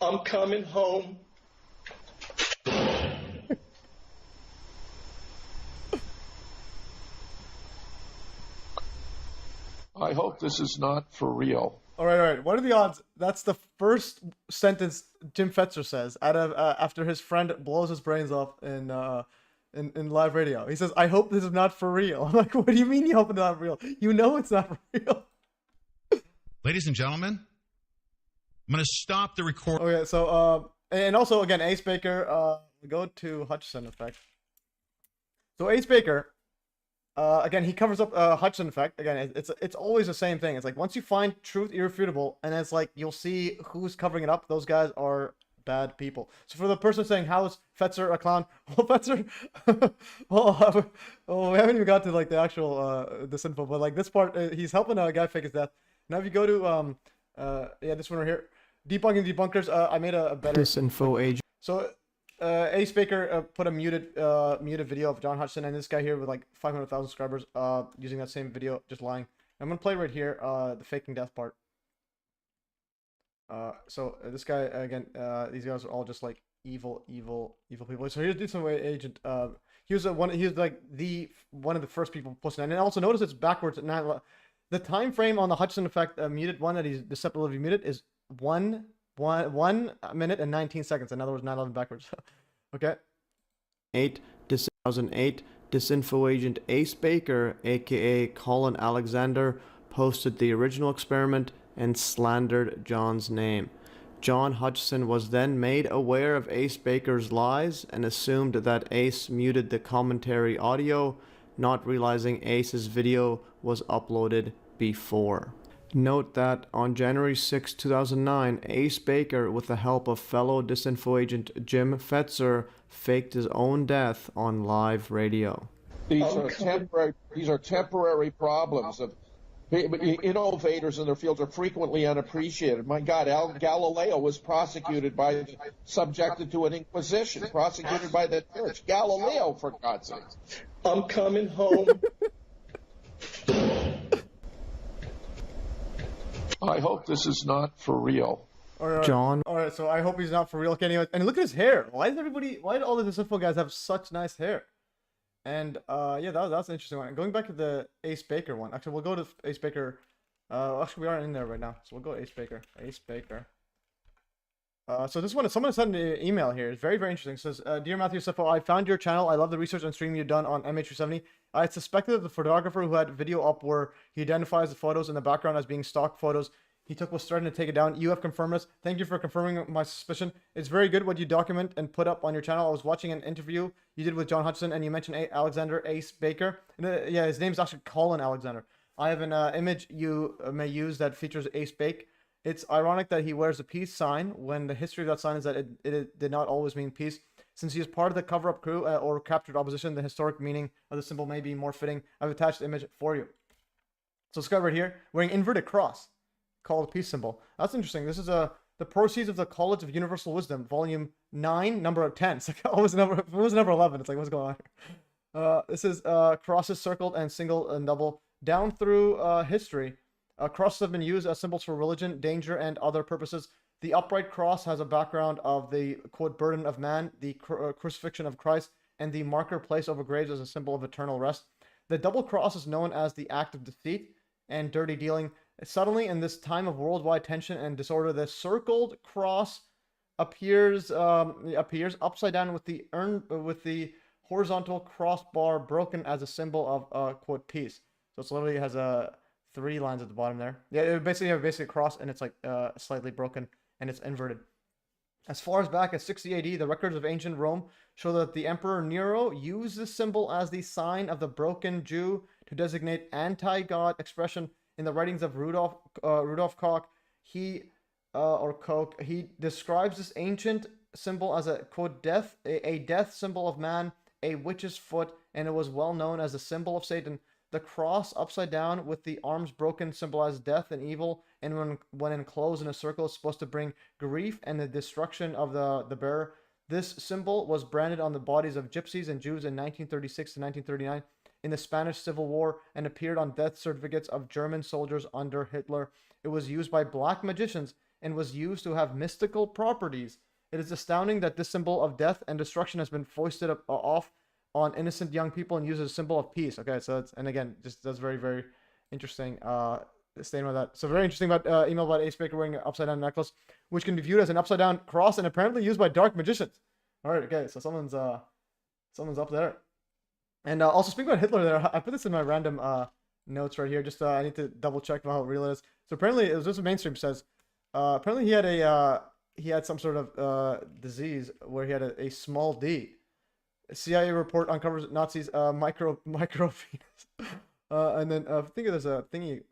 I'm coming home. I hope this is not for real. All right. What are the odds? That's the first sentence Jim Fetzer says out of after his friend blows his brains off in live radio. He says, "I hope this is not for real." I'm like, "What do you mean you hope it's not real? You know it's not for real." Ladies and gentlemen, I'm going to stop the record. Okay, so and also again, Ace Baker. We go to Hutchinson effect. So Ace Baker. Again, he covers up Hutchinson effect. Again, it's always the same thing. It's like once you find truth irrefutable, and it's like you'll see who's covering it up. Those guys are bad people. So for the person saying, "How is Fetzer a clown?" Well, Fetzer, well, we haven't even got to like the actual this info, but like this part, he's helping a guy fake his death. Now, if you go to yeah, this one right here, debunking debunkers. I made a better disinfo agent. So. Ace Baker put a muted video of John Hutchinson and this guy here with like 500,000 subscribers using that same video, just lying. I'm gonna play right here the faking death part. So this guy again, these guys are all just like evil people. So here's disinfo agent. He was one of the first people posting that. And also notice it's backwards at 9. The time frame on the Hutchinson effect muted one that he's deceptively muted is 1 minute and 19 seconds. In other words, 9/11 backwards. Okay. 2008 disinfo agent Ace Baker, aka Colin Alexander, posted the original experiment and slandered John's name. John Hutchinson was then made aware of Ace Baker's lies and assumed that Ace muted the commentary audio, not realizing Ace's video was uploaded before. Note that on January 6, 2009, Ace Baker, with the help of fellow disinfo agent Jim Fetzer, faked his own death on live radio. These are temporary problems of innovators in their fields are frequently unappreciated. My God, Galileo was subjected to an inquisition, prosecuted by the church. Galileo, for God's sake. I'm coming home. I hope this is not for real. John. All right, so I hope he's not for real. Okay, anyway, and look at his hair. Why did all the disinfo guys have such nice hair? And yeah, that's an interesting one. Going back to the Ace Baker one. Actually, we'll go to Ace Baker. Actually, we aren't in there right now, so we'll go Ace Baker. Ace Baker. So this one, someone sent an email here. It's very, very interesting. It says, "Dear Matthew Sefo, I found your channel. I love the research and streaming you've done on MH370. I suspected that the photographer who had video up where he identifies the photos in the background as being stock photos he took was threatening to take it down. You have confirmed this. Thank you for confirming my suspicion. It's very good what you document and put up on your channel. I was watching an interview you did with John Hutchinson, and you mentioned Alexander Ace Baker. And, yeah, his name's actually Colin Alexander. I have an image you may use that features Ace Bake. It's ironic that he wears a peace sign when the history of that sign is that it did not always mean peace. Since he is part of the cover-up crew or captured opposition, the historic meaning of the symbol may be more fitting. I've attached the image for you. So this guy right here, wearing inverted cross, called peace symbol. That's interesting. This is the proceeds of the College of Universal Wisdom, volume 9, number 10. It's like always number 11. It's like, what's going on here? This is crosses circled and single and double down through history. Crosses have been used as symbols for religion, danger, and other purposes. The upright cross has a background of the, quote, burden of man, the crucifixion of Christ, and the marker placed over graves as a symbol of eternal rest. The double cross is known as the act of deceit and dirty dealing. Suddenly, in this time of worldwide tension and disorder, the circled cross appears upside down with the horizontal crossbar broken as a symbol of quote peace. So it literally has 3 lines at the bottom there. Yeah, it basically a cross, and it's like slightly broken and it's inverted. As far as back as 60 AD, the records of ancient Rome show that the Emperor Nero used this symbol as the sign of the broken Jew to designate anti-God expression. In the writings of Rudolf Koch, he describes this ancient symbol as a quote death, a death symbol of man, a witch's foot, and it was well known as a symbol of Satan. The cross upside down with the arms broken symbolizes death and evil, and when enclosed in a circle, is supposed to bring grief and the destruction of the bearer. This symbol was branded on the bodies of gypsies and Jews in 1936 to 1939 in the Spanish Civil War and appeared on death certificates of German soldiers under Hitler. It was used by black magicians and was used to have mystical properties. It is astounding that this symbol of death and destruction has been foisted off on innocent young people and used as a symbol of peace. Okay, so and again, just that's very, very interesting statement about that. So very interesting about email about Ace Baker wearing an upside down necklace, which can be viewed as an upside down cross and apparently used by dark magicians. All right, okay, so someone's up there. And also speaking about Hitler, there I put this in my random notes right here. Just I need to double check how real it is. So apparently, it was just what mainstream says. Apparently, he had some sort of disease where he had a small d. A CIA report uncovers Nazis micro penis. And then I think there's a thingy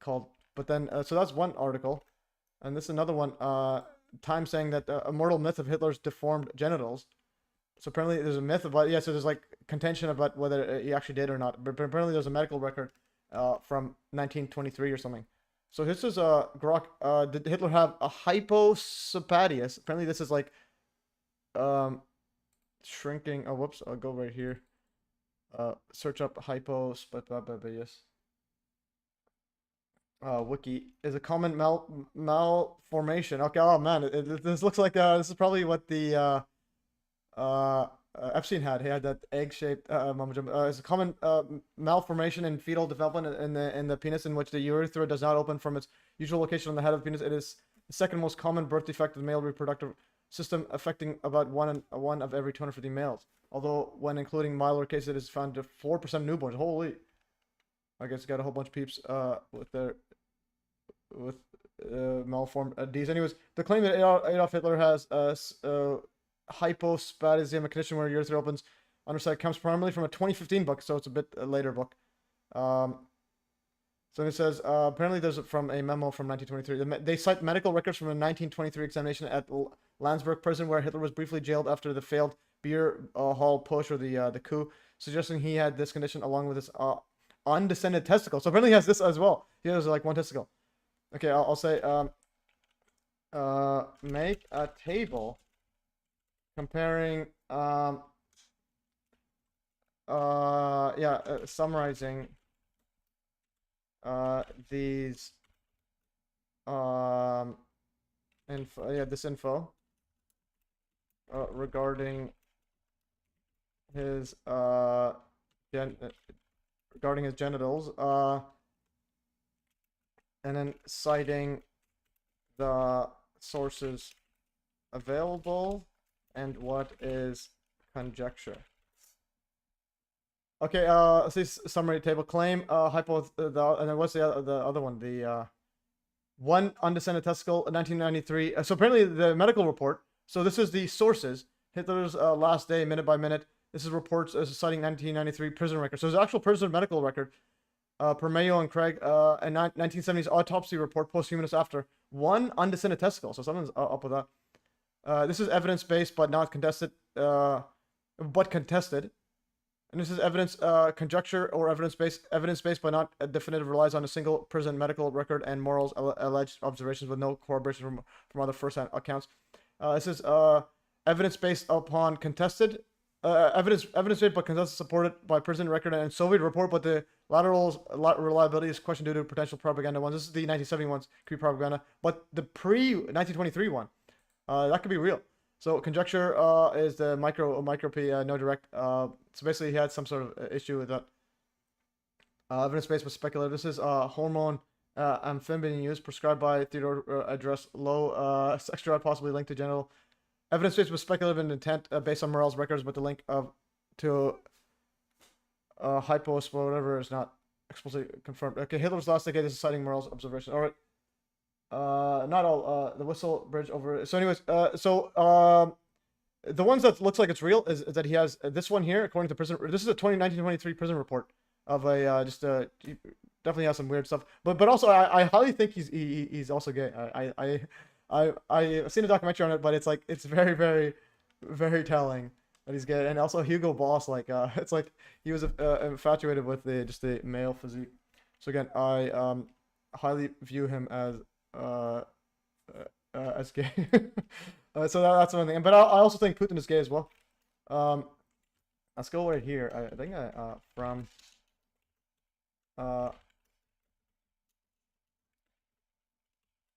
called. But then so that's one article, and this is another one. Time saying that a mortal myth of Hitler's deformed genitals. So apparently there's a myth about so there's like contention about whether he actually did or not. But apparently there's a medical record from 1923 or something. So this is Grok. Did Hitler have a hypospadias? Apparently this is like shrinking. Oh, whoops! I'll go right here. Search up hypospadias. Wiki is a common malformation. Okay. Oh man, this looks like this is probably what the Epstein had. He had that egg-shaped it's a common malformation in fetal development in the penis, in which the urethra does not open from its usual location on the head of the penis. It is the second most common birth defect of the male reproductive system, affecting about one of every 250 males. Although when including milder cases, it is found to 4% newborns. Holy! I guess got a whole bunch of peeps with malformed Ds. Anyways, the claim that Adolf Hitler has hypospadiasm, a condition where urethra opens underside, comes primarily from a 2015 book, so it's a bit later book. So it says apparently there's from a memo from 1923. They cite medical records from a 1923 examination at Landsberg prison, where Hitler was briefly jailed after the failed beer hall push, or the coup, suggesting he had this condition along with his undescended testicle. So apparently he has this as well. He has like one testicle. Okay, I'll say make a table comparing summarizing these this info regarding his regarding his genitals, and then citing the sources available and what is conjecture. Okay, this summary table claim and then what's the other one? The one undescended testicle, 1993. So apparently the medical report. So this is the sources. Hitler's last day, minute by minute. This is reports citing 1993 prison record. So there's an actual prison medical record. Per Mayo and Craig, a 1970s autopsy report, posthumous after one undescended testicle. So someone's up with that. This is evidence-based but not contested, but contested. And this is evidence, conjecture or evidence-based. Evidence-based but not definitive, relies on a single prison medical record and Morrell's alleged observations with no corroboration from other first-hand accounts. This is evidence-based upon contested. Evidence-based but contested, supported by prison record and Soviet report, but the lateral reliability is questioned due to potential propaganda ones. This is the 1970 ones, could be propaganda, but the pre-1923 one, that could be real. So conjecture is the micro P, no direct. So basically he had some sort of issue with that. Evidence-based but speculative. This is hormone amphibian use prescribed by Theodore address low sex drive possibly linked to genital. Evidence-based but speculative in intent based on Morrell's records, but the link to hypos or whatever is not explicitly confirmed. Okay, Hitler's last decade is citing Morrell's observation. All right. Not all. The whistle bridge over. So anyways, the ones that looks like it's real is that he has this one here, according to prison. This is a 1923 prison report of a he definitely has some weird stuff. But also I highly think he's also gay. I've seen a documentary on it, but it's like it's very very very telling that he's gay. And also Hugo Boss, like it's like he was infatuated with the male physique. So again, I highly view him as gay. So that's one thing. But I also think Putin is gay as well. Let's go right here. I think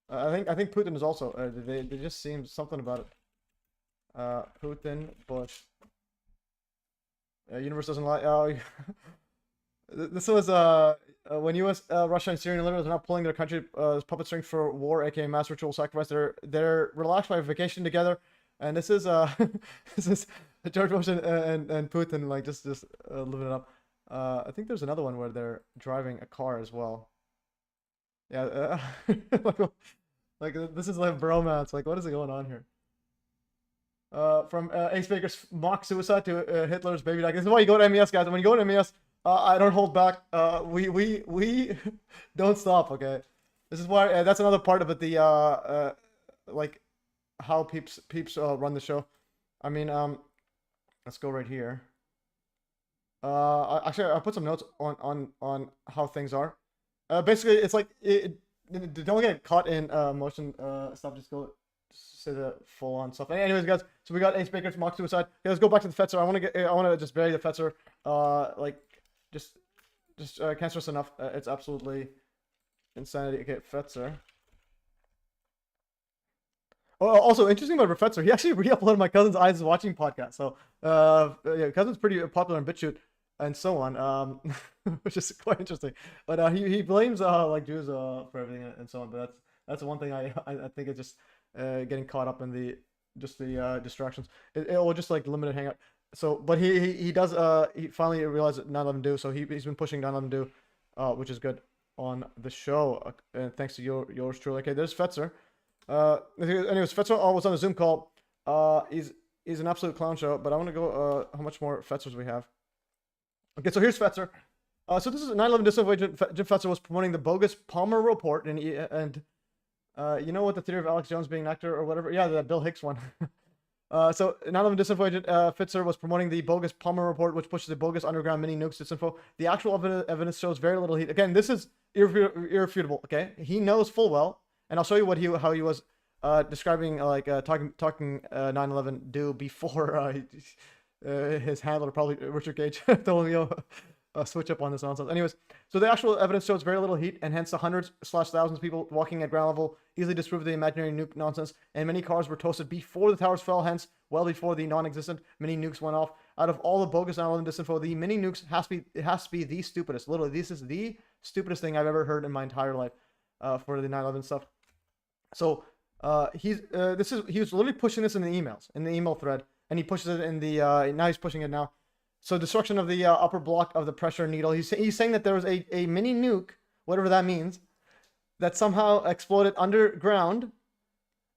I think Putin is also. They just seem something about it. Putin, Bush. Universe doesn't lie. This was when U.S., Russia, and Syrian leaders are not pulling their country puppet strings for war, aka mass ritual sacrifice, they're relaxed by vacation together, and this is this is George Bush and Putin like just living it up. I think there's another one where they're driving a car as well. Yeah, like this is like bromance. Like, what is going on here? From Ace Baker's mock suicide to Hitler's baby dog. This is why you go to MES, guys. When you go to MES, I don't hold back. We don't stop. Okay, this is why. That's another part of it. The like how peeps run the show. I mean, let's go right here. Actually, I put some notes on how things are. Basically, it's like don't get caught in motion stuff. Just go. Say the full on stuff. Anyways, guys, so we got Ace Baker's mock suicide. Okay, let's go back to the Fetzer. I want to just bury the Fetzer. Like, just can't stress enough. It's absolutely insanity. Okay, Fetzer. Oh, also interesting about Fetzer. He actually re-uploaded my cousin's Eyes is Watching podcast. So, yeah, cousin's pretty popular on BitChute and so on. Which is quite interesting. But he blames like Jews for everything and so on. But that's one thing I think it's just. Getting caught up in the distractions. It will just like limited hangout. So, but he does he finally realized that 9/11 do. So he's been pushing 9/11 do, which is good on the show. And thanks to yours truly. Okay, there's Fetzer. Anyways, Fetzer was on a Zoom call. He's an absolute clown show. But I want to go how much more Fetzers we have. Okay, so here's Fetzer. So this is 9/11 disinformation. Jim Fetzer was promoting the bogus Palmer report and you know what the theory of Alex Jones being an actor or whatever? Yeah, the Bill Hicks one. So 9/11 disinfo agent Fetzer was promoting the bogus Palmer report, which pushes the bogus underground mini nukes disinfo. The actual evidence shows very little heat. Again, this is irrefutable. Okay, he knows full well, and I'll show you how he was describing like talking 9/11 do before his handler, probably Richard Gage, told him switch up on this nonsense. Anyways, so the actual evidence shows very little heat, and hence the hundreds/thousands of people walking at ground level easily disprove the imaginary nuke nonsense. And many cars were toasted before the towers fell, hence well before the non-existent mini nukes went off. Out of all the bogus 9/11 disinfo, the mini nukes has to be the stupidest. Literally, this is the stupidest thing I've ever heard in my entire life for the 9/11 stuff. So he was literally pushing this in the emails, in the email thread, and he pushes it in the now he's pushing it now. So destruction of the upper block of the pressure needle. He's saying that there was a mini nuke, whatever that means, that somehow exploded underground,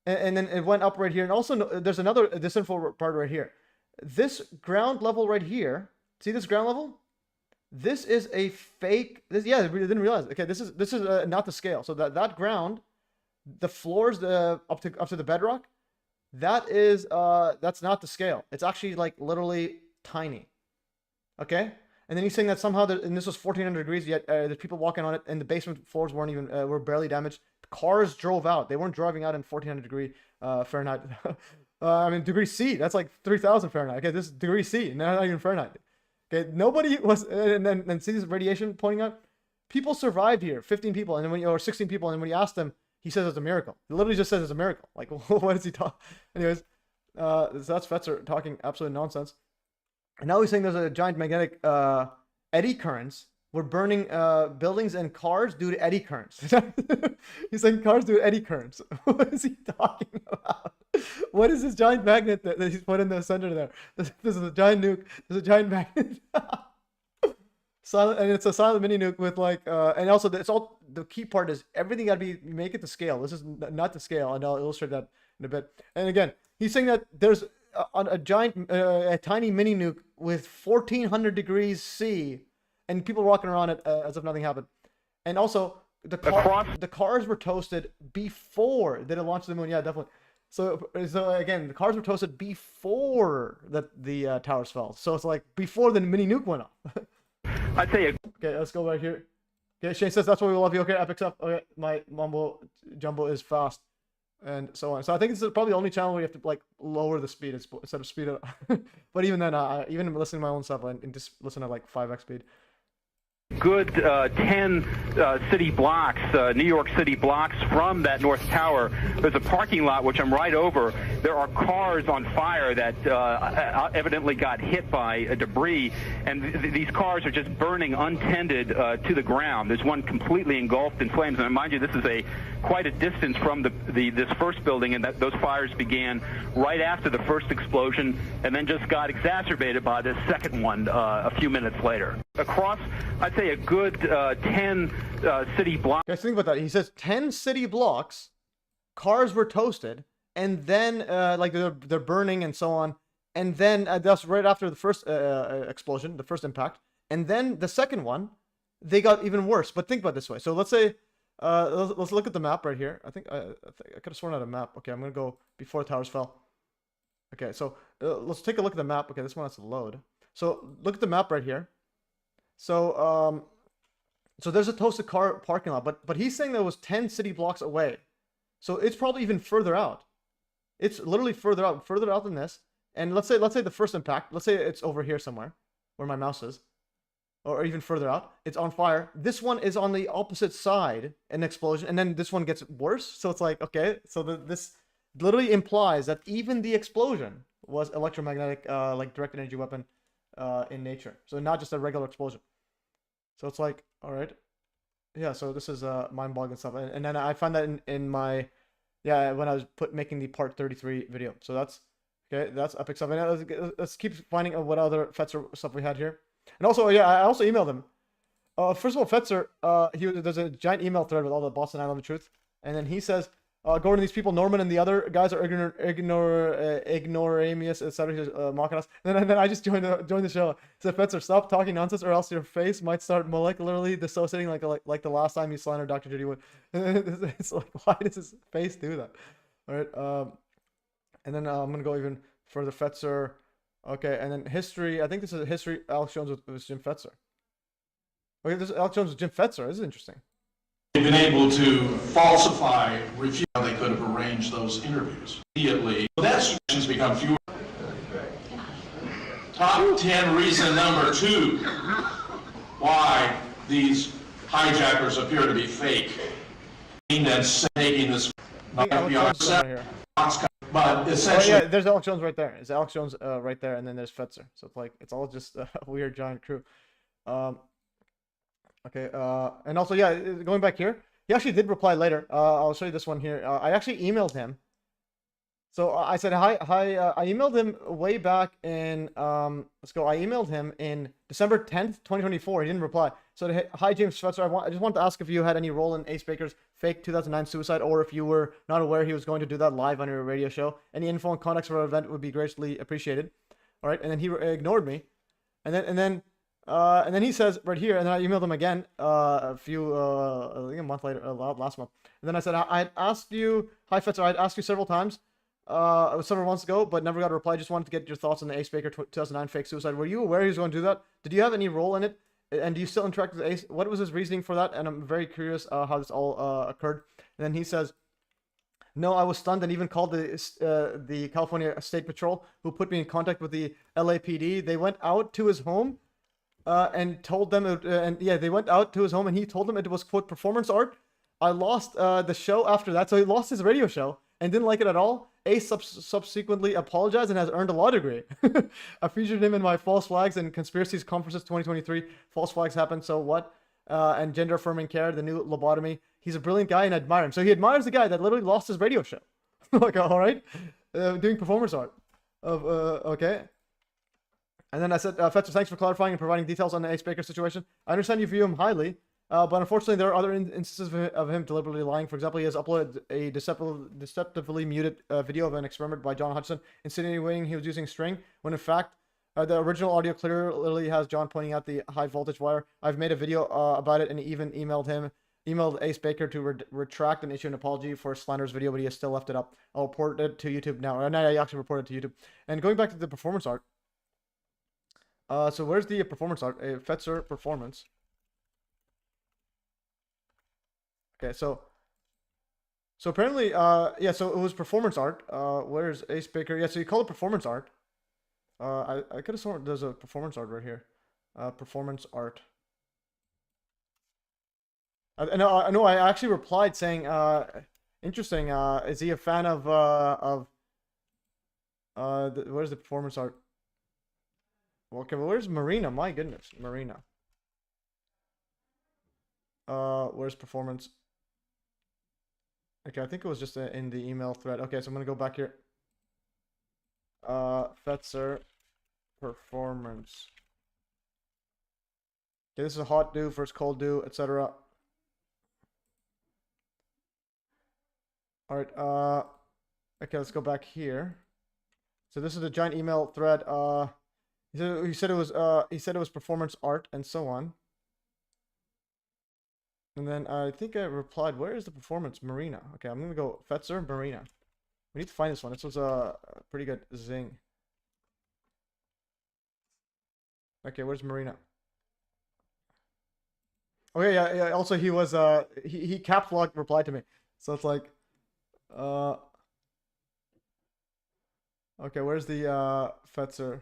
and then it went up right here. And also there's another disinfo part right here. This ground level right here, see this ground level? This is a fake. Yeah, we didn't realize. Okay, this is not the scale. So that ground, the floors up to the bedrock, that's not the scale. It's actually like literally tiny. Okay, and then he's saying that somehow and this was 1400 degrees, yet there's people walking on it, and the basement floors weren't even were barely damaged. Cars drove out; they weren't driving out in 1400 degree Fahrenheit. I mean degree C. That's like 3000 Fahrenheit. Okay, this is degree C, not even Fahrenheit. Okay, nobody was, and then see this radiation pointing out. People survived here, 15 people, and then or 16 people, and when you ask them, he says it's a miracle. He literally just says it's a miracle. Like, what is he talking? Anyways, so that's Fetzer talking absolute nonsense. And now he's saying there's a giant magnetic eddy currents. We're burning buildings and cars due to eddy currents. He's saying cars due to eddy currents. What is he talking about? What is this giant magnet that he's put in the center there? This is a giant nuke. There's a giant magnet. Silent, and it's a silent mini nuke with like, and also it's all, the key part is everything got to be, make it to scale. This is not to scale, and I'll illustrate that in a bit. And again, he's saying that there's a giant, a tiny mini nuke with 1400 degrees C, and people walking around it as if nothing happened. And also, the cars were toasted before they launched the moon. Yeah, definitely. So again, the cars were toasted before the towers fell. So it's like before the mini nuke went off. I tell you. Okay, let's go right here. Okay, Shane says that's why we love you. Okay, epic stuff. Okay, my mumbo jumbo is fast, and so on. So I think this is probably the only channel where you have to like lower the speed instead of speed it up. But even then, even listening to my own stuff, and just listen at like 5x speed. good 10 city blocks, New York City blocks from that North Tower. There's a parking lot, which I'm right over. There are cars on fire that evidently got hit by debris, and these cars are just burning untended to the ground. There's one completely engulfed in flames, and mind you, this is quite a distance from this first building, and those fires began right after the first explosion, and then just got exacerbated by the second one a few minutes later. Across, I'd say a good 10 city blocks. Guys, think about that. He says 10 city blocks, cars were toasted, and then like they're burning and so on. And then that's right after the first explosion, the first impact. And then the second one, they got even worse. But think about it this way. So let's say, let's look at the map right here. I think I could have sworn out a map. Okay, I'm going to go before the towers fell. Okay, so let's take a look at the map. Okay, this one has to load. So look at the map right here. So so there's a toasted car parking lot, but he's saying that it was 10 city blocks away. So it's probably even further out. It's literally further out than this. And let's say the first impact, let's say it's over here somewhere where my mouse is, or even further out. It's on fire. This one is on the opposite side, an explosion, and then this one gets worse. So it's like, okay, so this literally implies that even the explosion was electromagnetic, like directed energy weapon in nature. So not just a regular explosion. So it's like, all right, yeah. So this is mind-boggling stuff, and then I found that in my, yeah, when I was making the part 33 video. So that's okay. That's epic stuff. And let's keep finding what other Fetzer stuff we had here. And also, yeah, I also emailed him. First of all, Fetzer, there's a giant email thread with all the Boston 9/11 truth, and then he says, going to these people, Norman and the other guys are ignoramus, etc. Mocking us. And then I just joined the show. Said, Fetzer, stop talking nonsense, or else your face might start molecularly dissociating like the last time you slandered Dr. Judy Wood. It's like, why does his face do that? All right. And then I'm gonna go even further. Fetzer. Okay, and then history. I think this is a history. Alex Jones with Jim Fetzer. Okay, this is Alex Jones with Jim Fetzer. This is interesting. They've been able to falsify, refute. They could have arranged those interviews immediately. That suggestions become fewer. Top 10 reason number 2 why these hijackers appear to be fake. And taking this But essentially, yeah, there's Alex Jones right there. It's Alex Jones right there, and then there's Fetzer. So it's like it's all just a weird giant crew. Okay, and also, yeah, going back here, he actually did reply later. I'll show you this one here. I actually emailed him. So I said, hi, I emailed him way back in, let's go. I emailed him in December 10th, 2024. He didn't reply. So, hi, James Fetzer. I just wanted to ask if you had any role in Ace Baker's fake 2009 suicide, or if you were not aware he was going to do that live on your radio show. Any info and context for our event would be greatly appreciated. All right, and then he ignored me. And then he says right here, and then I emailed him again I think a month later, last month. And then I said, I'd asked you, hi Fetzer, I'd asked you several times, it was several months ago, but never got a reply. Just wanted to get your thoughts on the Ace Baker 2009 fake suicide. Were you aware he was going to do that? Did you have any role in it? And do you still interact with Ace? What was his reasoning for that? And I'm very curious how this all occurred. And then he says, no, I was stunned and even called the California State Patrol, who put me in contact with the LAPD. They went out to his home and told them, they went out to his home and he told them it was, quote, performance art. I lost the show after that. So he lost his radio show and didn't like it at all. Ace subsequently apologized and has earned a law degree. I featured him in my False Flags and Conspiracies Conferences 2023. False Flags happened, so what? And Gender Affirming Care, the new lobotomy. He's a brilliant guy and I admire him. So he admires the guy that literally lost his radio show. Like, all right, doing performance art. Okay. And then I said, Fetzer, thanks for clarifying and providing details on the Ace Baker situation. I understand you view him highly, but unfortunately there are other instances of him deliberately lying. For example, he has uploaded a deceptively muted video of an experiment by John Hutchison, insinuating he was using string, when in fact, the original audio clearly has John pointing out the high voltage wire. I've made a video about it and even emailed Ace Baker to retract and issue an apology for Slander's video, but he has still left it up. I'll report it to YouTube now. And I actually reported it to YouTube. And going back to the performance art, so where's the performance art? Fetzer performance. Okay, so apparently, yeah, so it was performance art. Where's Ace Baker? Yeah, so you call it performance art. I could have sworn there's a performance art right here. Performance art. No, I actually replied saying, interesting. Is he a fan of where's the performance art? Okay, well, where's Marina? My goodness, Marina. Where's performance? Okay, I think it was just in the email thread. Okay, so I'm gonna go back here. Fetzer, performance. Okay, this is a hot do versus cold do, etc. All right. Okay, let's go back here. So this is a giant email thread. He said it was performance art and so on. And then I think I replied, where is the performance? Marina. Okay, I'm gonna go Fetzer, Marina. We need to find this one. This was a pretty good zing. Okay, where's Marina? Oh yeah. Also, he was he caps lock replied to me, so it's like, okay, where's the Fetzer?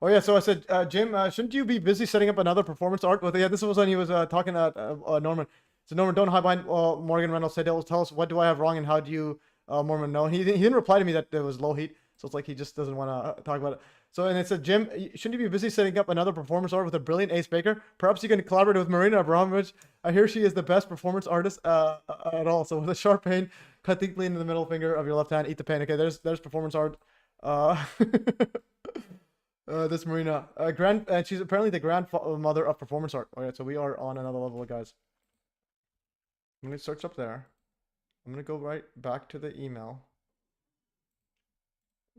Oh yeah, so I said, Jim, shouldn't you be busy setting up another performance art? Well, yeah, this was when he was talking to Norman. So Norman, don't hide behind Morgan Reynolds. Said, tell us what do I have wrong and how do you, Mormon, know? And he didn't reply to me that there was low heat. So it's like he just doesn't want to talk about it. So, and it said, Jim, shouldn't you be busy setting up another performance art with a brilliant Ace Baker? Perhaps you can collaborate with Marina Abramovich. I hear she is the best performance artist at all. So with a sharp pain, cut deeply into the middle finger of your left hand, eat the pain. Okay, there's performance art. This Marina, and she's apparently the grandmother of performance art. All right, so we are on another level, guys. I'm gonna search up there. I'm gonna go right back to the email.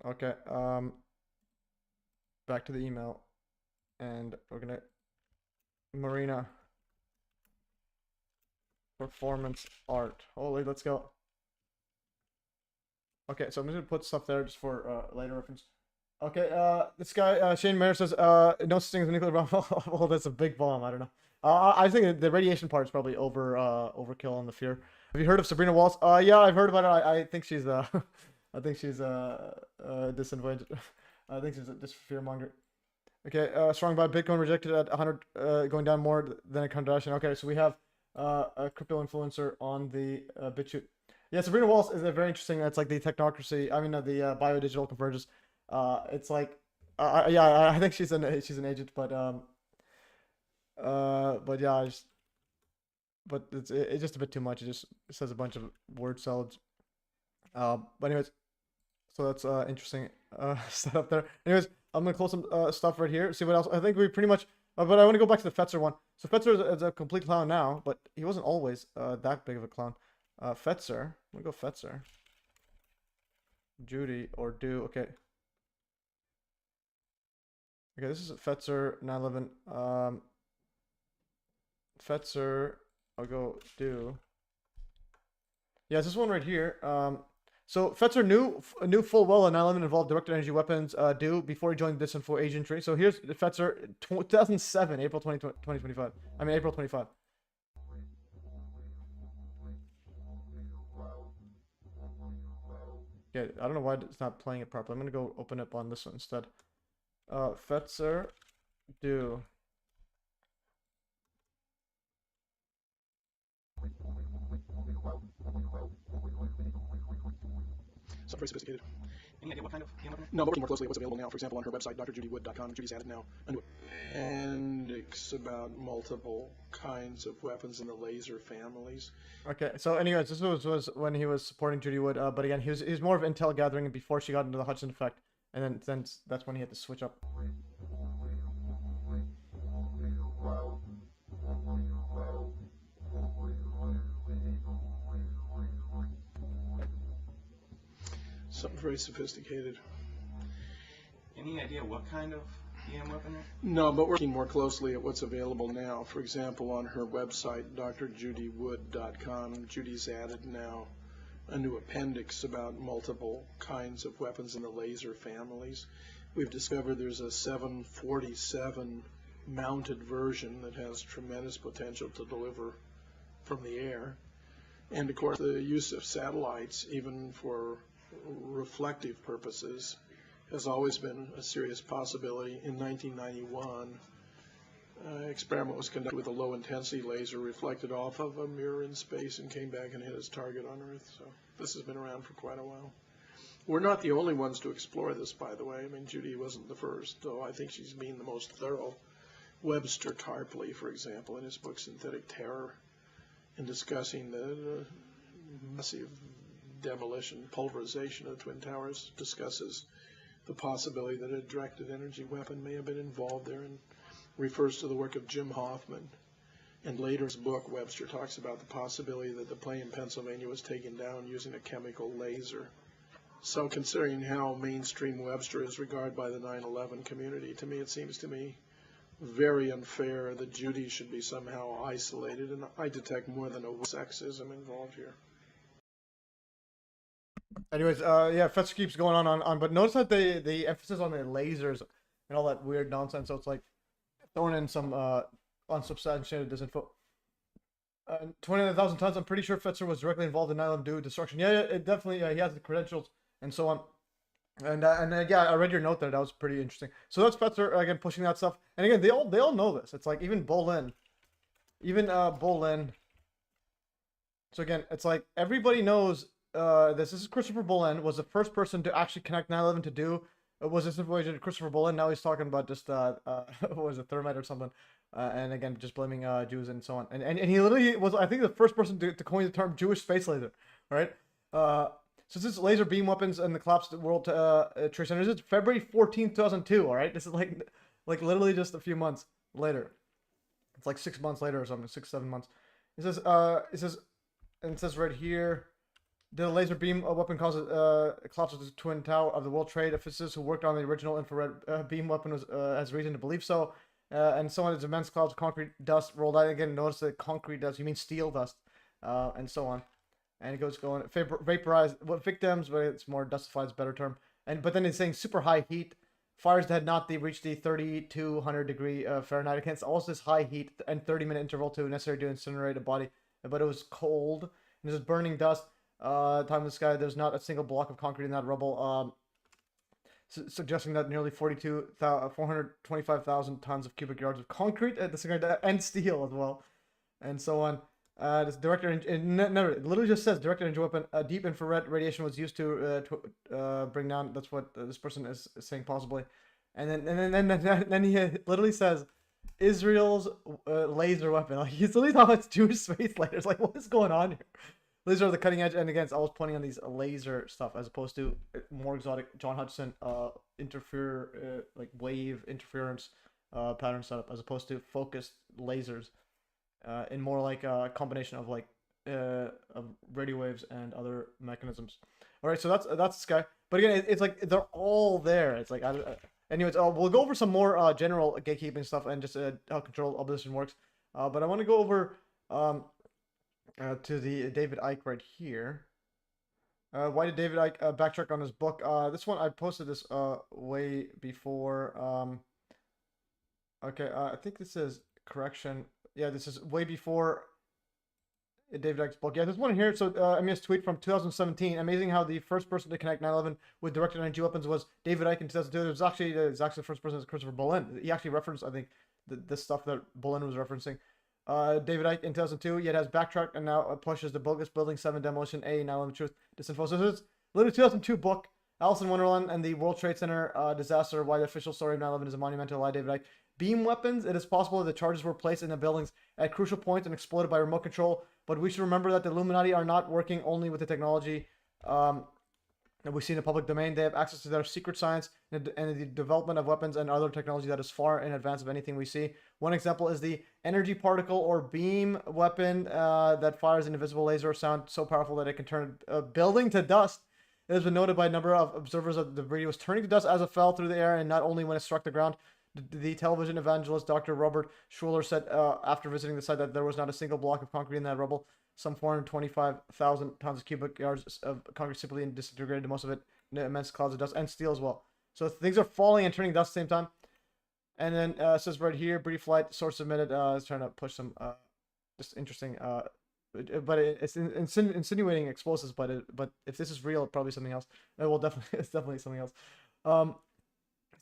Okay, back to the email, and we're gonna Marina performance art. Holy, let's go. Okay, so I'm just gonna put stuff there just for later reference. Okay, this guy, Shane Mayer says, no such thing as a nuclear bomb. Well, that's a big bomb. I don't know. I think the radiation part is probably overkill on the fear. Have you heard of Sabrina Walls? Yeah, I've heard about it. I think she's, I think she's, disinformation. I think she's just fearmonger. Okay, strong by Bitcoin rejected at 100, going down more than a Kardashian. Okay, so we have, a crypto influencer on the, BitChute. Yeah, Sabrina Walls is a very interesting, it's like the technocracy, I mean, the biodigital convergence. It's like, yeah, I think she's an agent, but yeah, but it's just a bit too much. It just says a bunch of word salads. But anyways, so that's interesting setup there. Anyways, I'm gonna close some stuff right here. See what else. I think we pretty much. But I want to go back to the Fetzer one. So Fetzer is a complete clown now, but he wasn't always that big of a clown. Fetzer. I'm gonna go Fetzer. Judy or do okay. Okay, this is Fetzer 911. Fetzer, I'll go do. Yeah, it's this one right here. So Fetzer knew full well that 9/11 involved directed energy weapons before he joined the disinfo agentry. So here's Fetzer 2007, April 2025. I mean April 25. Yeah, I don't know why it's not playing it properly. I'm gonna go open up on this one instead. Fetzer do. So very sophisticated. Any idea what kind of PM weapon? No, but working more closely at what's available now. For example, on her website, drjudywood.com, Judy's added now a new appendix about multiple kinds of weapons in the laser families. Okay, so anyways, this was when he was supporting Judy Wood, but again, he was more of intel gathering before she got into the Hudson effect, and then that's when he had to switch up. Something very sophisticated. Any idea what kind of PM weapon? No, but we're looking more closely at what's available now. For example, on her website, drjudywood.com, Judy's added now a new appendix about multiple kinds of weapons in the laser families. We've discovered there's a 747 mounted version that has tremendous potential to deliver from the air. And of course, the use of satellites, even for reflective purposes, has always been a serious possibility. In 1991, Experiment was conducted with a low-intensity laser reflected off of a mirror in space and came back and hit its target on Earth. So this has been around for quite a while. We're not the only ones to explore this, by the way. I mean, Judy wasn't the first, though I think she's been the most thorough. Webster Tarpley, for example, in his book Synthetic Terror, in discussing the massive demolition, pulverization of the Twin Towers, discusses the possibility that a directed energy weapon may have been involved there, and refers to the work of Jim Hoffman. And later in his book, Webster talks about the possibility that the plane in Pennsylvania was taken down using a chemical laser. So considering how mainstream Webster is regarded by the 9/11 community, to me it seems to me very unfair that Judy should be somehow isolated, and I detect more than a sexism involved here. Anyways, yeah, Fetzer keeps going on, but notice that the emphasis on the lasers and all that weird nonsense. So it's like throwing in some unsubstantiated disinfo. 29,000 tons. I'm pretty sure Fetzer was directly involved in 9/11 due destruction. Yeah, it definitely. He has the credentials and so on. And yeah, I read your note there. That was pretty interesting. So that's Fetzer again pushing that stuff. And again, they all know this. It's like even Bolin. So again, it's like everybody knows this. This is Christopher Bolin was the first person to actually connect 9/11 to do was this information Christopher Bolin. Now he's talking about just what was it, thermite or something. And again, just blaming Jews and so on. And he literally was, I think, the first person to coin the term Jewish space laser. All right. So this is laser beam weapons and the collapsed World Trade Center. This is February 14th, 2002. All right. This is like literally just a few months later. It's like 6 months later or something. 6-7 months. It says right here. The laser beam weapon causes collapse of the twin tower of the World Trade. Physicists who worked on the original infrared beam weapon has reason to believe so. And so on. It's immense clouds of concrete dust rolled out. Again, notice the concrete dust. You mean steel dust, and so on. And it goes going vaporized victims, but it's more dustified. It's a better term. But then it's saying super high heat fires that had not reached the 3,200 degree Fahrenheit. Against also this high heat and 30-minute interval to necessary to incinerate a body. But it was cold and there's burning dust. Time in the sky. There's not a single block of concrete in that rubble. Suggesting that nearly 425,000 tons of cubic yards of concrete and steel as well, and so on. This director, it literally just says directed energy weapon. Deep infrared radiation was used to bring down. That's what this person is saying possibly, and then he literally says Israel's laser weapon. Like he's literally talking about Jewish space lasers. Like what is going on here? These are the cutting edge, and again, it's always pointing on these laser stuff as opposed to more exotic John Hutchison like wave interference pattern setup, as opposed to focused lasers, in more like a combination of like of radio waves and other mechanisms. All right, so that's this guy. But again, it's like they're all there. It's like anyways, we'll go over some more general gatekeeping stuff and just how control opposition works. But I want to go over to the David Icke right here. Why did David Icke backtrack on his book? This one I posted this way before. Okay, I think this is correction. Yeah, this is way before David Icke's book. Yeah, there's one here. So MES tweet from 2017. Amazing how the first person to connect 9/11 with directed energy weapons was David Icke in 2002. It was actually the first person is Christopher Bolin. He actually referenced, I think, this stuff that Bolin was referencing. David Icke in 2002, yet has backtracked and now pushes the bogus Building 7 demolition 9/11 truth disinfo. So this is literally 2002 book, Alice in Wonderland and the World Trade Center disaster, why the official story of 9/11 is a monumental lie, David Icke. Beam weapons, it is possible that the charges were placed in the buildings at crucial points and exploded by remote control, but we should remember that the Illuminati are not working only with the technology that we see in the public domain. They have access to their secret science and the development of weapons and other technology that is far in advance of anything we see. One example is the energy particle or beam weapon that fires an invisible laser or sound so powerful that it can turn a building to dust. It has been noted by a number of observers that the debris was turning to dust as it fell through the air, and not only when it struck the ground. The television evangelist Dr. Robert Schuller said after visiting the site that there was not a single block of concrete in that rubble. Some 425,000 tons of cubic yards of concrete simply disintegrated, most of it in immense clouds of dust, and steel as well. So things are falling and turning dust at the same time. And then it says right here, brief flight source submitted. It's trying to push some just interesting, but it's insinuating explosives. But if this is real, it's probably something else. Well, definitely, it's definitely something else.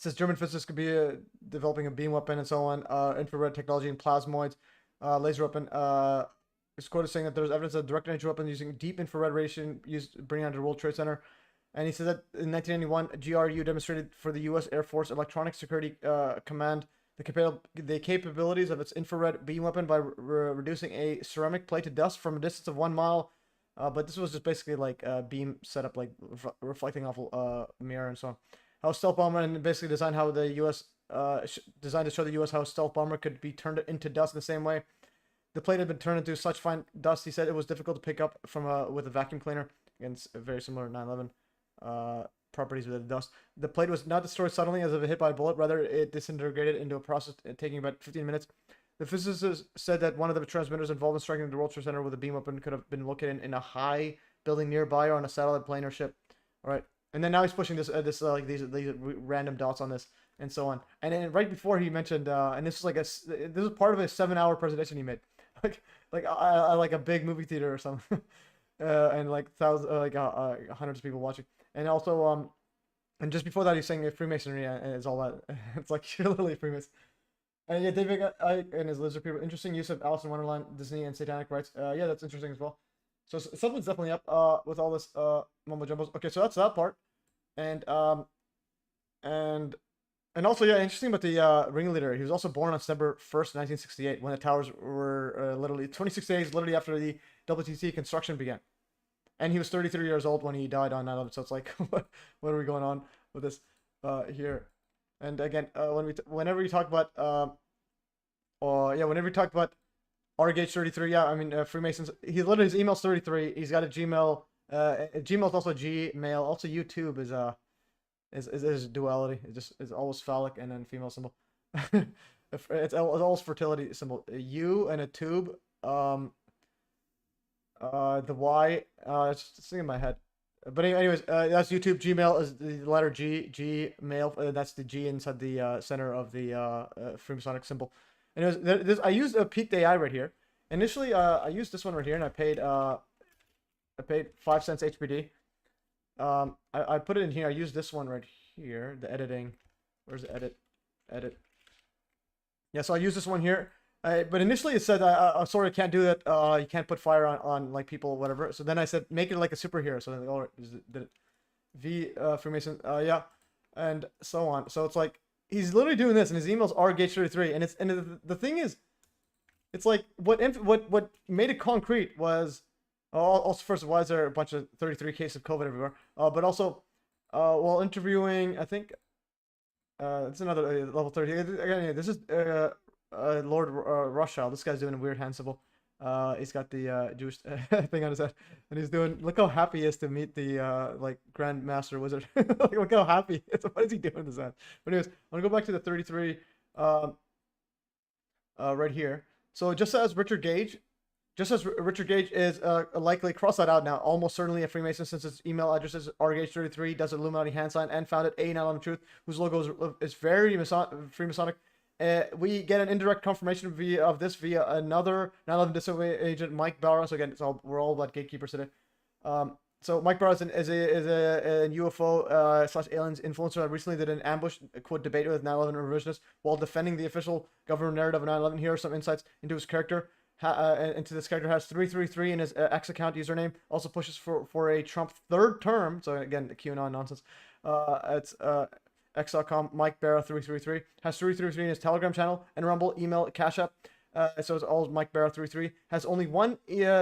It says German physicists could be developing a beam weapon and so on, infrared technology and plasmoids, laser weapon. It's quoted saying that there's evidence of direct energy weapons using deep infrared radiation used bringing down the World Trade Center. And he said that in 1991, GRU demonstrated for the U.S. Air Force Electronic Security Command the capabilities of its infrared beam weapon by reducing a ceramic plate to dust from a distance of 1 mile. But this was just basically like a beam setup, like reflecting off a mirror and so on. How stealth bomber, and basically designed how the U.S. Designed to show the U.S. how a stealth bomber could be turned into dust in the same way. The plate had been turned into such fine dust, he said it was difficult to pick up from with a vacuum cleaner. Again, it's very similar to 9/11 properties with the dust. The plate was not destroyed suddenly as if it hit by a bullet. Rather, it disintegrated into a process taking about 15 minutes. The physicists said that one of the transmitters involved in striking the World Trade Center with a beam weapon could have been located in a high building nearby or on a satellite plane or ship. All right, and then now he's pushing this like these random dots on this and so on. And then right before he mentioned, and this is part of a 7-hour presentation he made, like a big movie theater or something, and like thousands, hundreds of people watching. And also, and just before that, he's saying Freemasonry and it's all that. It's like you're literally Freemason. And yeah, David Icke and his lizard people, interesting use of Alice in Wonderland, Disney, and satanic rites. Yeah, that's interesting as well. So something's definitely up with all this mumbo jumbo. Okay, so that's that part, and also yeah, interesting about the ringleader. He was also born on December 1st, 1968, when the towers were literally 26 days literally after the WTC construction began. And he was 33 years old when he died on 9/11. So it's like, what are we going on with this here? And again, whenever you talk about, whenever you talk about RGH33, yeah, I mean Freemasons. He literally his email's 33. He's got a Gmail. Gmail's also Gmail. Also YouTube is duality. It's always phallic and then female symbol. it's always fertility symbol. A U and a tube. The Y, it's just in my head. But anyways, that's YouTube. Gmail is the letter G. Gmail, that's the G inside the center of the Freemasonic symbol. Anyways, I used a peaked AI right here. Initially, I used this one right here, and I paid 5 cents HBD. I put it in here. I used this one right here. The editing. Where's the edit? Edit. Yeah, so I used this one here. But initially it said, sorry, I can't do that. You can't put fire on like people or whatever. So then I said, make it like a superhero. So then, all right, did it. V Freemason, yeah, and so on. So it's like he's literally doing this, and his emails are Gate33, and the thing is, it's like what made it concrete was also first why is there a bunch of 33 cases of COVID everywhere? But also, while interviewing, I think, it's another level 30. Again, this is Lord Rothschild. This guy's doing a weird hand symbol. He's got the Jewish thing on his head, and he's doing. Look how happy he is to meet the like Grand Master Wizard. Like, look how happy. What is he doing with his hand? But anyways, I'm gonna go back to the 33 right here. So just as Richard Gage is likely, cross that out now, almost certainly a Freemason since his email address is rgage33, does an Illuminati hand sign, and founded A 9/11 Truth, whose logo is very Freemasonic. We get an indirect confirmation of this via another 9/11 discovery agent, Mike Bauer. So again, we're all about gatekeepers today. So Mike Bauer is a UFO / aliens influencer that recently did an ambush quote debate with 9/11 revisionists while defending the official government narrative of 9/11. Here are some insights into his character. Into this character has 333 in his X account username. Also pushes for a Trump third term. So again, the QAnon nonsense. It's X.com, Mike Barra 333 has 333 in his Telegram channel and Rumble, email, Cash App. So it's all Mike Barra 33. Has only one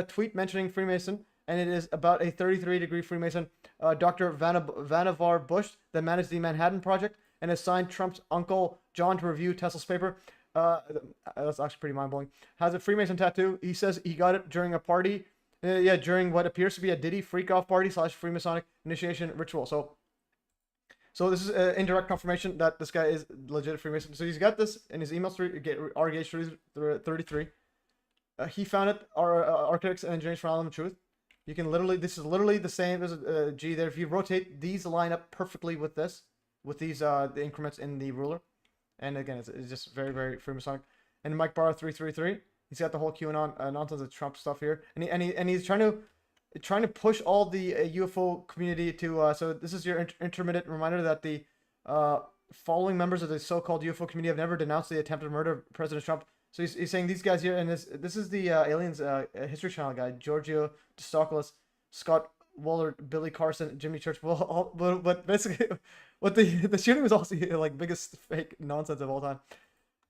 tweet mentioning Freemason, and it is about a 33-degree Freemason, Dr. Vannevar Bush, that managed the Manhattan Project and has signed Trump's uncle John to review Tesla's paper. That's actually pretty mind-blowing. Has a Freemason tattoo. He says he got it during a party. During what appears to be a Diddy freak-off party / Freemasonic initiation ritual. So this is indirect confirmation that this guy is legit Freemason. So he's got this in his email, RGH33. He founded Architects and Engineers for 9/11 Truth. You can literally, this is literally the same. There's a G there. If you rotate, these line up perfectly with this, with these the increments in the ruler. And again, it's just very, very Freemasonic. And Mike Barr 333, he's got the whole QAnon nonsense of Trump stuff here, and he's trying to push all the UFO community to. So this is your intermittent reminder that the following members of the so-called UFO community have never denounced the attempted murder of President Trump. So he's saying these guys here, and this is the Aliens History Channel guy, Giorgio Distopoulos, Scott Waller, Billy Carson, Jimmy Church. But basically, what the shooting was also like biggest fake nonsense of all time.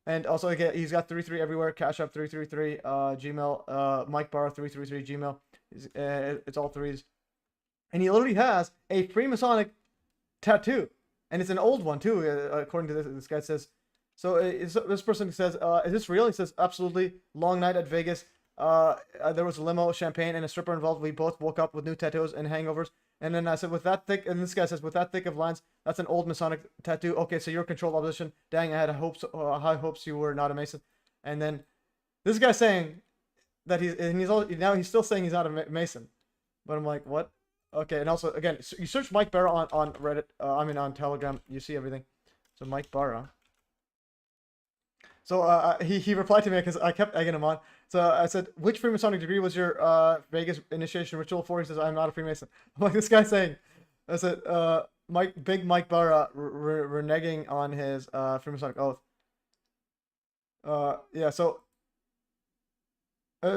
And also, again, he's got 33 everywhere. Cash App 333, Gmail, Mike Barr 333, Gmail. It's all threes. And he literally has a Freemasonic tattoo, and it's an old one too, according to this guy says. So this person says, "Is this real?" He says, "Absolutely. Long night at Vegas. There was a limo, champagne, and a stripper involved. We both woke up with new tattoos and hangovers." And then I said, "With that thick," and this guy says, "With that thick of lines, that's an old Masonic tattoo." Okay, so you're a controlled opposition. Dang, I had high hopes you were not a Mason. And then this guy's saying that he's still saying he's not a Mason. But I'm like, what? Okay, and also again, you search Mike Barra on Reddit. On Telegram, you see everything. So Mike Barra. So he replied to me because I kept egging him on. So I said, "Which Freemasonic degree was your Vegas initiation ritual for?" He says, "I'm not a Freemason." I'm like, this guy's saying, I said, Mike Barra reneging on his Freemasonic oath. Yeah, so I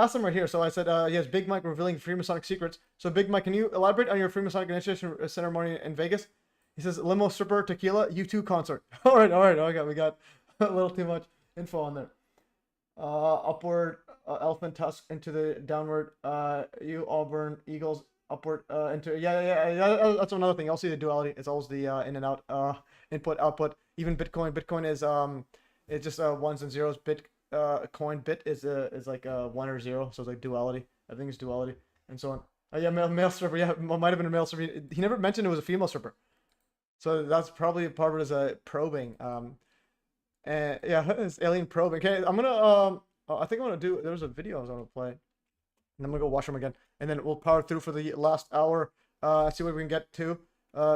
asked him right here. So I said, yes, Big Mike revealing Freemasonic secrets. So Big Mike, can you elaborate on your Freemasonic initiation ceremony in Vegas? He says, limo, stripper, tequila, U2 concert. All right. Okay, we got a little too much info on there. Upward, elephant tusk into the downward, you Auburn Eagles upward into yeah. That's another thing. I'll see the duality. It's always the in and out, input output. Even Bitcoin. Bitcoin is it's just ones and zeros. Bit is like 1 or 0, so it's like duality. Everything is duality and so on. Yeah, male stripper. Yeah, might have been a male stripper. He never mentioned it was a female stripper, so that's probably part of it as a probing. And yeah, it's alien probing. Okay, I'm gonna I think I'm gonna do. There was a video I was gonna play, and I'm gonna go watch them again, and then we'll power through for the last hour. See what we can get to.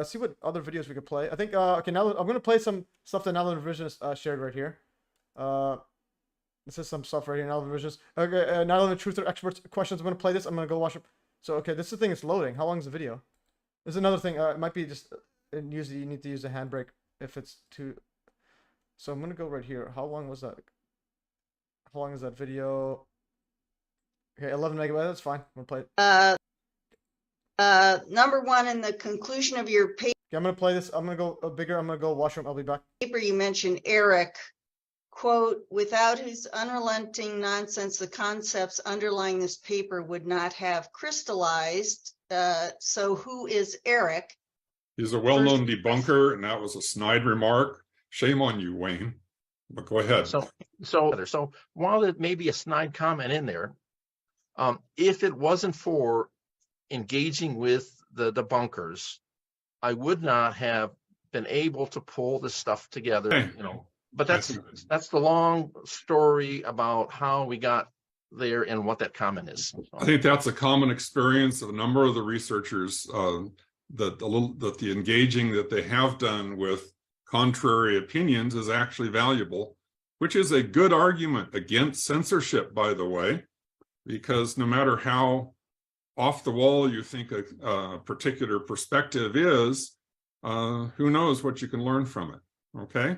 See what other videos we could play. I think okay, now I'm gonna play some stuff that Nalvin Revisionist shared right here. This is some stuff right here. Nalvin Revisionist. Okay, Nalvin Truth or Experts questions. I'm gonna play this. I'm gonna go watch them. So okay, this is the thing. It's loading. How long is the video? There's another thing. It might be just usually you need to use the handbrake if it's too. So I'm gonna go right here. How long was that? How long is that video? Okay, 11 megabytes. That's fine. I'm gonna play it. Number one, in the conclusion of your paper, Okay, I'm gonna play this. I'm gonna go bigger. I'm gonna go washroom. I'll be back. you mentioned Eric, quote, without his unrelenting nonsense, the concepts underlying this paper would not have crystallized. So who is Eric? He's a well-known debunker, and that was a snide remark. Shame on you, Wayne. But go ahead. So while it may be a snide comment in there, if it wasn't for engaging with the debunkers, I would not have been able to pull this stuff together. Okay. But that's the long story about how we got there and what that comment is. I think that's a common experience of a number of the researchers that the engaging that they have done with contrary opinions is actually valuable, which is a good argument against censorship, by the way, because no matter how off the wall you think a particular perspective is, who knows what you can learn from it. Okay.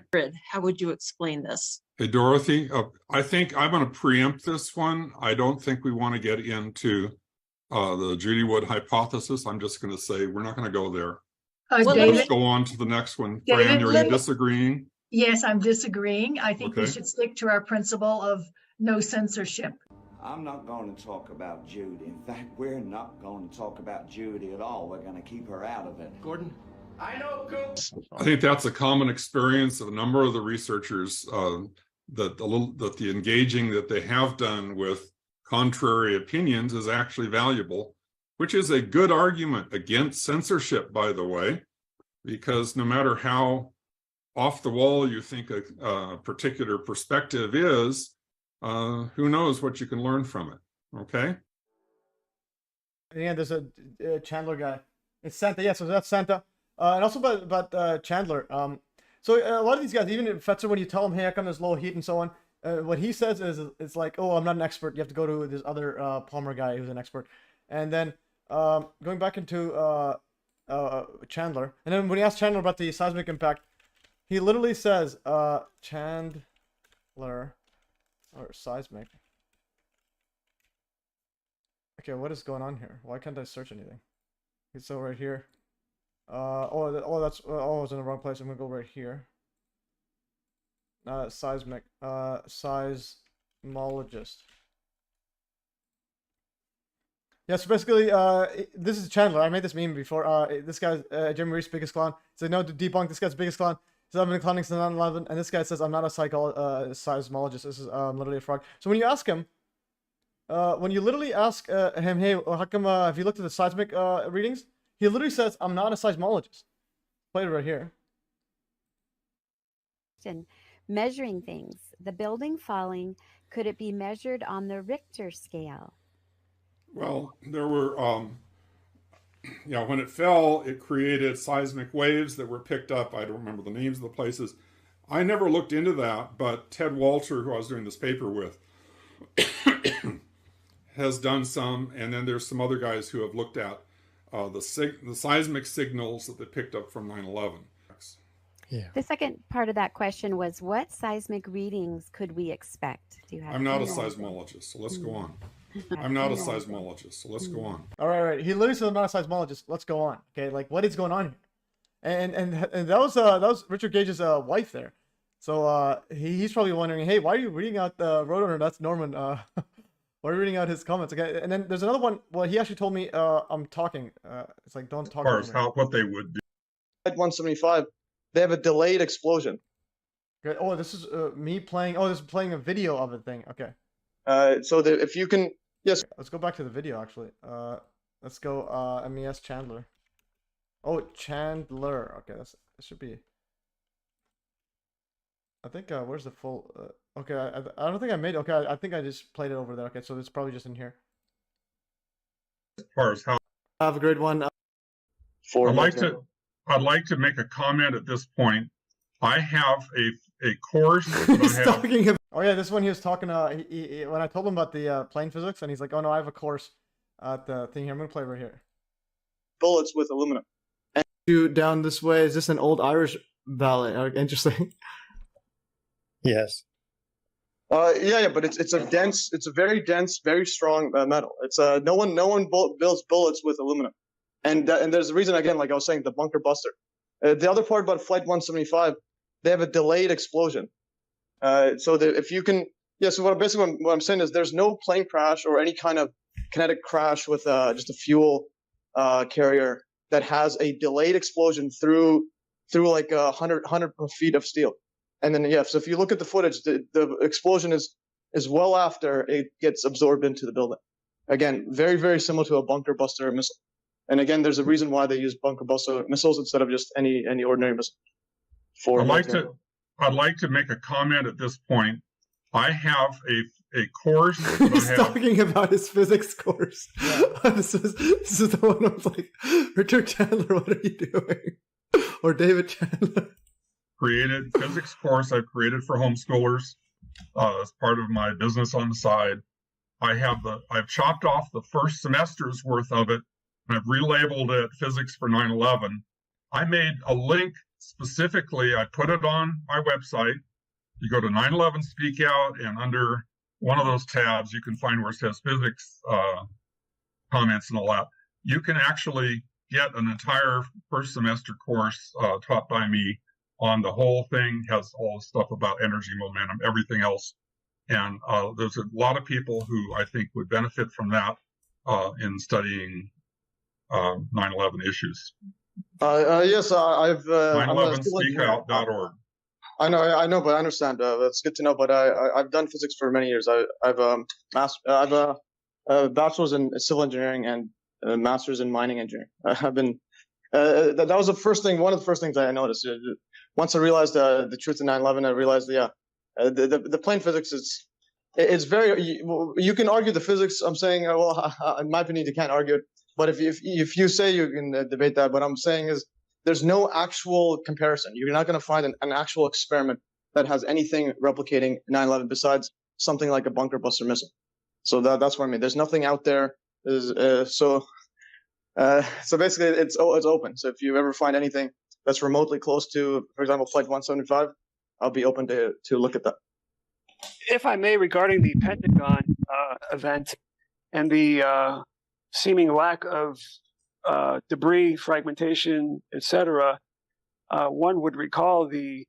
How would you explain this? Hey, Dorothy, I think I'm going to preempt this one. I don't think we want to get into the Judy Wood hypothesis. I'm just going to say we're not going to go there. Let's go on to the next one. Fran, are you disagreeing? Yes, I'm disagreeing. I think we should stick to our principle of no censorship. I'm not going to talk about Judy. In fact, we're not going to talk about Judy at all. We're going to keep her out of it. Gordon? I know, Coop. I think that's a common experience of a number of the researchers that the engaging that they have done with contrary opinions is actually valuable, which is a good argument against censorship, by the way, because no matter how off the wall you think a particular perspective is, who knows what you can learn from it. Okay. Yeah, there's a Chandler guy. It's Santa. Yeah, so that's Santa. And also about Chandler. So a lot of these guys, even Fetzer, when you tell him, hey, how come there's low heat and so on, what he says is it's like, oh, I'm not an expert. You have to go to this other Palmer guy who's an expert. And then going back into Chandler, and then when he asked Chandler about the seismic impact, He literally says, Chandler or seismic. Okay, what is going on here? Why can't I search anything? Okay, so right here. I was in the wrong place. I'm gonna go right here. Seismic. Seismologist. Yeah, so basically, this is Chandler. I made this meme before. This guy's Jim Reese's biggest clown. So no, to debunk this guy's biggest clown. He says, I've been clowning since 9/11, and this guy says, I'm not a seismologist. This is literally a fraud. So when you ask him, when you literally ask him, hey, how come, have you looked at the seismic readings? He literally says, I'm not a seismologist. Play it right here. Measuring things. The building falling, could it be measured on the Richter scale? Well, there were, when it fell, it created seismic waves that were picked up. I don't remember the names of the places. I never looked into that, but Ted Walter, who I was doing this paper with, has done some, and then there's some other guys who have looked at the seismic signals that they picked up from 9/11. Yeah. The second part of that question was, what seismic readings could we expect? Do you have? I'm not a seismologist, so let's go on. I'm not a seismologist, so let's go on. All right. He literally said I'm not a seismologist. Let's go on. Okay, like what is going on here? And that was Richard Gage's wife there. So he's probably wondering, hey, why are you reading out the Roadrunner? That's Norman. Why are you reading out his comments? Okay, and then there's another one. Well, he actually told me I'm talking. It's like don't talk. As far as what they would do. At 175, they have a delayed explosion. Okay. Oh, this is me playing. Oh, this is playing a video of a thing. Okay. So that if you can, yes. Okay, let's go back to the video actually. Let's go MES Chandler. Oh, Chandler. Okay, that should be. I think where's the full? Okay, I don't think I made. Okay, I think I just played it over there. Okay, so it's probably just in here. As far as how. Have a great one. I'd like to make a comment at this point. I have a course. Oh yeah, this one he was talking. When I told him about the plane physics, and he's like, "Oh no, I have a course at the thing here. I'm gonna play right here." Bullets with aluminum. Down this way. Is this an old Irish ballad? Interesting. Yes. Yeah, but it's a very dense, very strong metal. It's no one builds bullets with aluminum, and there's a reason again, like I was saying, the bunker buster. The other part about Flight 175, they have a delayed explosion. So that if you can, so what I'm saying is there's no plane crash or any kind of kinetic crash with just a fuel carrier that has a delayed explosion through like 100 feet of steel. And then, so if you look at the footage, the explosion is well after it gets absorbed into the building. Again, very, very similar to a bunker buster missile. And again, there's a reason why they use bunker buster missiles instead of just any ordinary missile. I'd like to make a comment at this point. I have a course. He's talking about his physics course. Yeah. This is the one I was like, Richard Chandler, what are you doing? Or David Chandler. Created physics course I've created for homeschoolers as part of my business on the side. I've chopped off the first semester's worth of it, and I've relabeled it Physics for 9/11. I made a link specifically. I put it on my website. You go to 9/11 Speak Out, and under one of those tabs, you can find where it says physics comments and all that. You can actually get an entire first semester course taught by me on the whole thing. Has all the stuff about energy, momentum, everything else. And there's a lot of people who I think would benefit from that in studying 9/11 issues. Yes, I've 911speakout.org. I know, but I understand. That's good to know. But I've done physics for many years. I've a bachelor's in civil engineering and a master's in mining engineering. I've been that was the first thing. One of the first things I noticed. Once I realized the truth in 9/11, I realized the plane physics it's very. You can argue the physics. I'm saying, in my opinion, you can't argue it. But if you say you can debate that, what I'm saying is there's no actual comparison. You're not going to find an actual experiment that has anything replicating 9/11 besides something like a bunker buster missile. So that's what I mean. There's nothing out there. So basically it's open. So if you ever find anything that's remotely close to, for example, Flight 175, I'll be open to look at that. If I may, regarding the Pentagon event and the seeming lack of debris, fragmentation, etc., one would recall the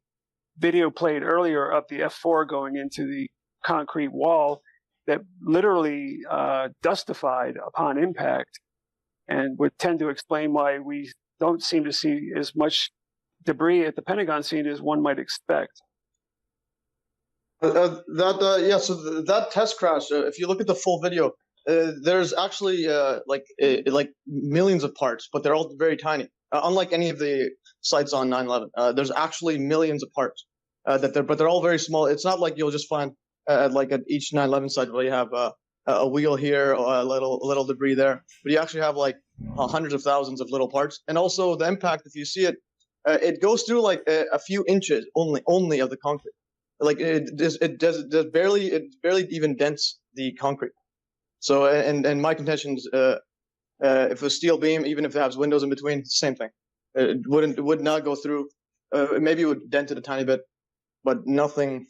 video played earlier of the F-4 going into the concrete wall that literally dustified upon impact, and would tend to explain why we don't seem to see as much debris at the Pentagon scene as one might expect. So that test crash, if you look at the full video, there's actually like millions of parts, but they're all very tiny. Unlike any of the sites on 9/11, there's actually millions of parts but they're all very small. It's not like you'll just find at each 9/11 site where you have a wheel here or a little debris there, but you actually have like hundreds of thousands of little parts. And also the impact, if you see it, it goes through like a few inches only of the concrete. Like it barely even dents the concrete. So and my contention is, if a steel beam, even if it has windows in between, same thing. It would not go through. Maybe it would dent it a tiny bit, but nothing.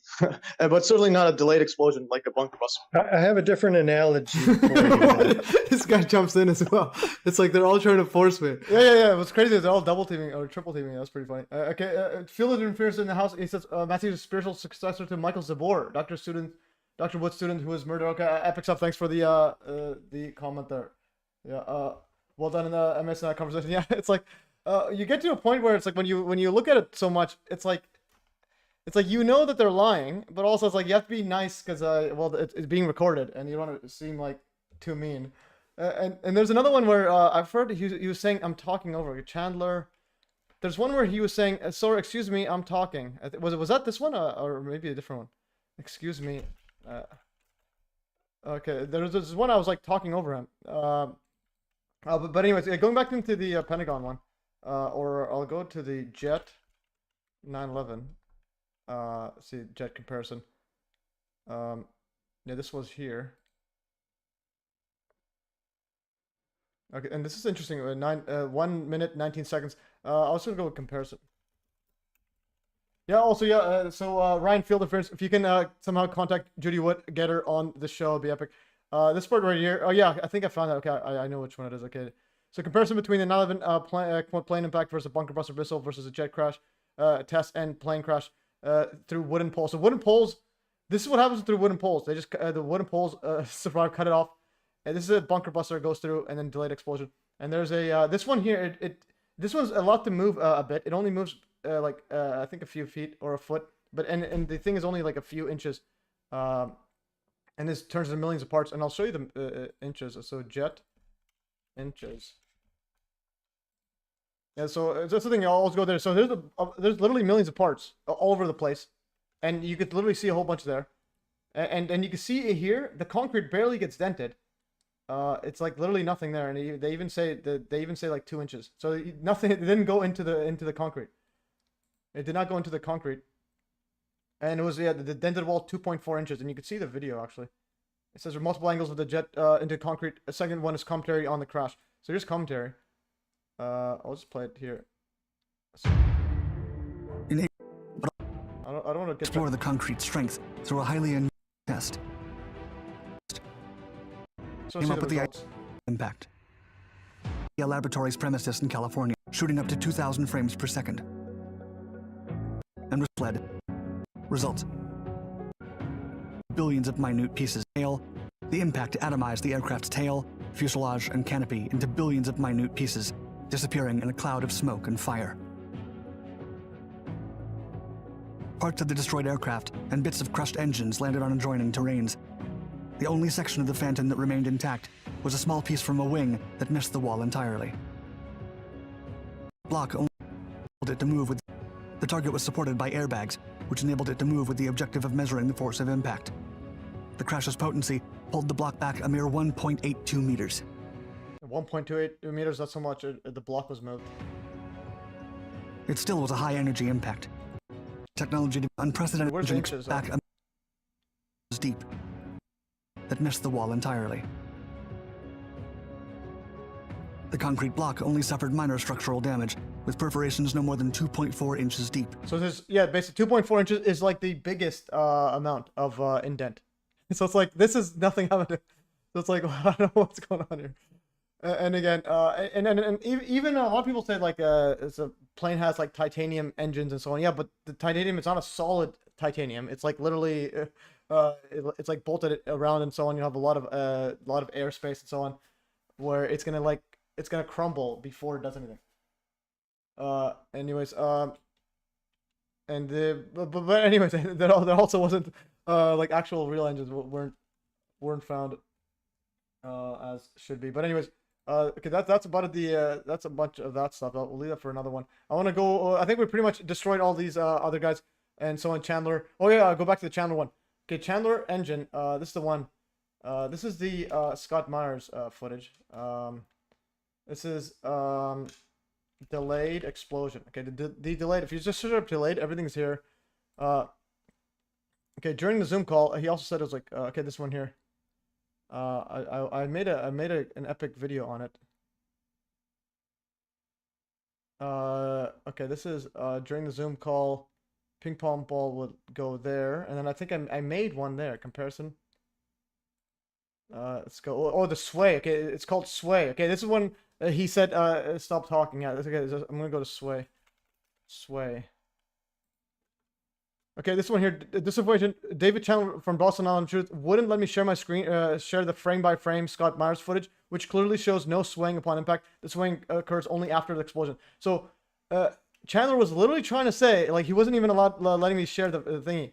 But certainly not a delayed explosion like a bunker buster. I have a different analogy for you. This guy jumps in as well. It's like they're all trying to force me. Yeah. What's crazy is they're all double teaming or triple teaming. That's pretty funny. Field interference in the house. He says Matthew's spiritual successor to Michael Zabor, Dr. Wood's student who was murdered. Okay, epic stuff. Thanks for the comment there. Yeah. Well done in the MES conversation. Yeah, it's like you get to a point where it's like when you look at it so much, it's like you know that they're lying, but also it's like you have to be nice because it's being recorded and you don't want to seem like too mean. And there's another one where I've heard he was saying I'm talking over Chandler. There's one where he was saying sorry, excuse me, I'm talking. Was that this one or maybe a different one? Excuse me. Okay, there's this one I was like talking over him. But anyways, going back into the Pentagon one, or I'll go to the Jet 9/11. See jet comparison. Yeah, this was here. Okay, and this is interesting. 1 minute 19 seconds. I was gonna go with comparison. Yeah. Also, yeah. So Ryan, field interference. If you can somehow contact Judy Wood, get her on the show, it'd be epic. This part right here. Oh yeah, I think I found that. Okay, I know which one it is. Okay. So comparison between the 9/11 plane impact versus a bunker buster missile versus a jet crash test and plane crash through wooden poles. So wooden poles. This is what happens through wooden poles. They just the wooden poles survive, cut it off. And this is a bunker buster goes through and then delayed explosion. And there's a this one here. This one's a lot to move a bit. It only moves I think a few feet or a foot. But and the thing is only like a few inches. And this turns into millions of parts. And I'll show you the inches. So jet inches. Yeah, so that's the thing. I'll always go there. So there's literally millions of parts all over the place, and you could literally see a whole bunch there, and you can see here the concrete barely gets dented. It's like literally nothing there, and they even say like 2 inches. So nothing. It didn't go into the concrete. It did not go into the concrete, and it was the dented wall 2.4 inches, and you can see the video actually. It says there are multiple angles of the jet into concrete. A second one is commentary on the crash. So here's commentary. I'll just play it here. I don't want to explore the concrete strength through a highly unusual test. Came up with the impact. A laboratory's premises in California, shooting up to 2,000 frames per second. And was fled. Results: billions of minute pieces. Tail. The impact atomized the aircraft's tail, fuselage, and canopy into billions of minute pieces, disappearing in a cloud of smoke and fire. Parts of the destroyed aircraft and bits of crushed engines landed on adjoining terrains. The only section of the Phantom that remained intact was a small piece from a wing that missed the wall entirely. Block only enabled it to move with. The target was supported by airbags, which enabled it to move with the objective of measuring the force of impact. The crash's potency pulled the block back a mere 1.82 meters. 1.28 meters, not so much. The block was moved. It still was a high-energy impact. Technology to unprecedented inches back a deep that missed the wall entirely. The concrete block only suffered minor structural damage, with perforations no more than 2.4 inches deep. So there's, yeah, basically 2.4 inches is like the biggest amount of indent. So it's like, this is nothing happened. So it's like, I don't know what's going on here. And again, and even a lot of people say like it's a plane has like titanium engines and so on. Yeah, but the titanium, it's not a solid titanium. It's like literally, it's like bolted around and so on. You have a lot of airspace and so on, where it's gonna crumble before it does anything. Anyways, and but anyways, there also wasn't like actual real engines weren't found as should be. But anyways. Okay, that's about it. That's a bunch of that stuff. We'll leave that for another one. I want to go. I think we pretty much destroyed all these other guys, and so on. Chandler. Oh yeah, I'll go back to the Chandler one. Okay, Chandler engine. This is the one. This is the Scott Myers footage. This is delayed explosion. Okay, the delayed. If you just search up delayed, everything's here. Okay, during the Zoom call, he also said it was like okay, this one here. I made an epic video on it. Okay, this is during the Zoom call, ping pong ball would go there, and then I think I made one there comparison. Let's go. Oh, the sway. Okay, it's called sway. Okay, this is when he said stop talking. Yeah, okay, I'm gonna go to sway. Sway. Okay, this one here, disinformation. David Chandler from Boston Island Truth wouldn't let me share my screen, share the frame-by-frame Scott Myers footage, which clearly shows no swaying upon impact. The swaying occurs only after the explosion. So, Chandler was literally trying to say, like, he wasn't even letting me share the thingy.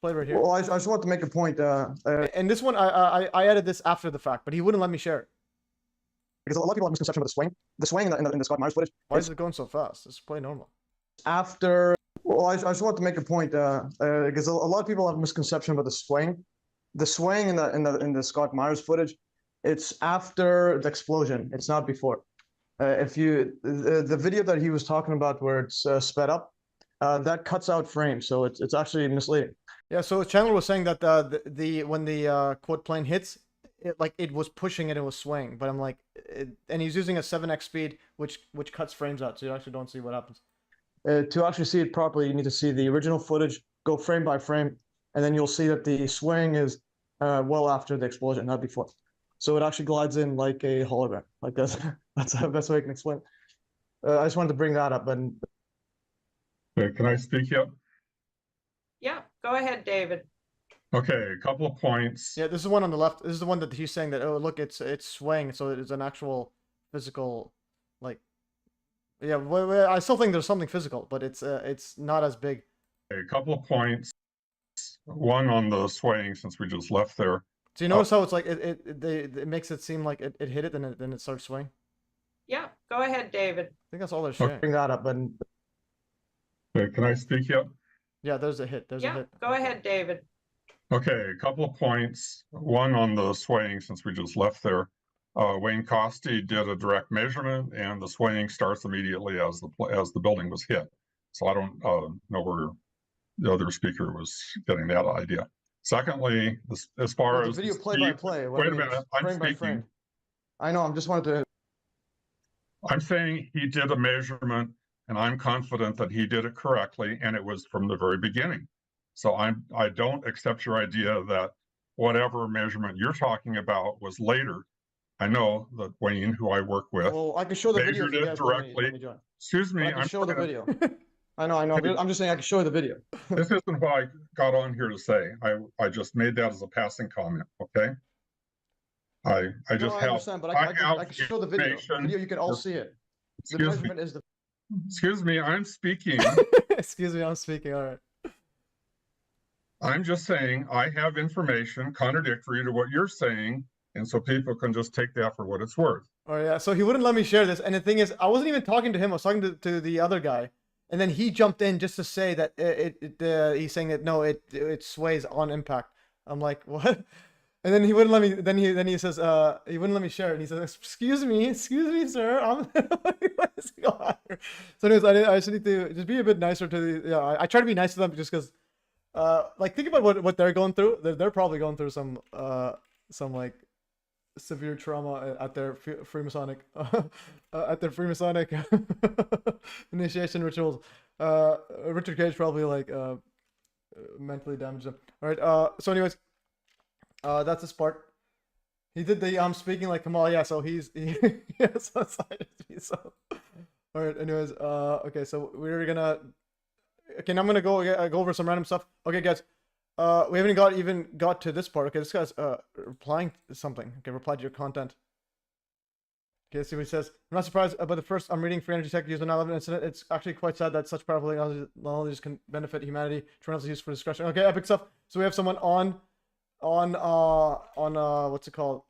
Play right here. Well, I just want to make a point. And this one, I added this after the fact, but he wouldn't let me share it. Because a lot of people have misconception about the swing. The swing in the Scott Myers footage. Why is it going so fast? Just play normal. After. Well, I just want to make a point because a lot of people have a misconception about the swaying. The swaying in the Scott Myers footage, it's after the explosion. It's not before. If you the video that he was talking about where it's sped up, that cuts out frames, so it's actually misleading. Yeah. So Chandler was saying that when the quote plane hits, it was pushing it was swaying, but I'm like, and he's using a 7x speed, which cuts frames out, so you actually don't see what happens. To actually see it properly, you need to see the original footage, go frame by frame, and then you'll see that the swaying is well after the explosion, not before. So it actually glides in like a hologram. Like that's the best way I can explain it. I just wanted to bring that up. And okay, can I speak yet? Yeah, go ahead, David. Okay, a couple of points. Yeah, this is one on the left. This is the one that he's saying that, oh, look, it's swaying, so it's an actual physical, like. Yeah, I still think there's something physical, but it's not as big. A couple of points. One on the swaying, since we just left there. So you notice how it's like it makes it seem like it hit it, and then it starts swaying. Yeah, go ahead, David. I think that's all they're sharing. Bring that up, and okay, can I speak yet? Yeah, there's a hit. There's a hit. Go ahead, David. Okay, a couple of points. One on the swaying, since we just left there. Wayne Costi did a direct measurement, and the swaying starts immediately as the building was hit. So I don't know where the other speaker was getting that idea. Secondly, as far as the video play by play. Wait a minute, I'm frame by speaking. frame. I know. I'm just wanted to. I'm saying he did a measurement, and I'm confident that he did it correctly, and it was from the very beginning. So I don't accept your idea that whatever measurement you're talking about was later. I know that Wayne, who I work with, Well, I can show the video. measured if you it guys directly. let me join. Excuse me, I can I'm show the trying video. I know. I'm just saying I can show you the video. This isn't what I got on here to say. I just made that as a passing comment. Okay. I just I have. understand, but I can show the video. The video, you can all see it. The Excuse measurement me. is the. Excuse me, I'm speaking. Excuse me, I'm speaking. All right. I'm just saying I have information contradictory to what you're saying, and so people can just take that for what it's worth. Oh yeah, so he wouldn't let me share this, and the thing is, I wasn't even talking to him. I was talking to the other guy, and then he jumped in just to say that he's saying that no, it sways on impact. I'm like, what? And then he wouldn't let me. Then he says, he wouldn't let me share it. And he says, excuse me, sir. What is going on here? So anyways, I just need to just be a bit nicer to the. Yeah, I try to be nice to them just because, like, think about what they're going through. They're probably going through some like severe trauma at their Freemasonic initiation rituals. Richard Cage probably like mentally damaged them. All right. So anyways, that's this part. He did the speaking like Kamal. Yeah. So he has outside so. All right. Anyways. Okay. So we're gonna. Okay. Now I'm gonna go over some random stuff. Okay, guys. We haven't even got to this part. Okay. This guy's replying to something. Okay. Reply to your content. Okay, see what he says. I'm not surprised about the first I'm reading Free Energy Tech used the 9/11 incident. It's actually quite sad that such powerful technologies can benefit humanity. Terminals used for discretion. Okay, epic stuff. So we have someone on what's it called?